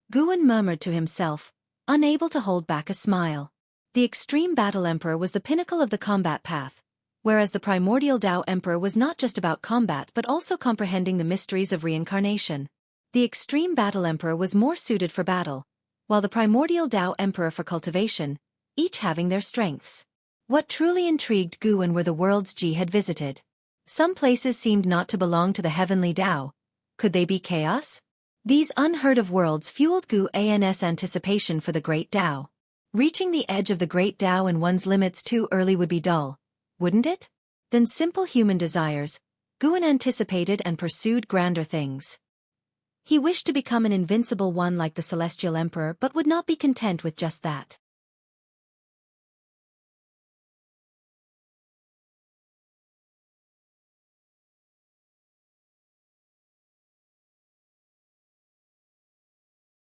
A: Guan murmured to himself, unable to hold back a smile. The Extreme Battle Emperor was the pinnacle of the combat path, whereas the primordial Tao Emperor was not just about combat but also comprehending the mysteries of reincarnation. The Extreme Battle Emperor was more suited for battle, while the primordial Tao Emperor for cultivation, each having their strengths. What truly intrigued Guan were the worlds Ji had visited. Some places seemed not to belong to the heavenly Tao. Could they be chaos? These unheard-of worlds fueled Guan's anticipation for the great Tao. Reaching the edge of the great Tao and one's limits too early would be dull, wouldn't it? Than simple human desires, Guan anticipated and pursued grander things. He wished to become an invincible one like the Celestial Emperor but would not be content with just that.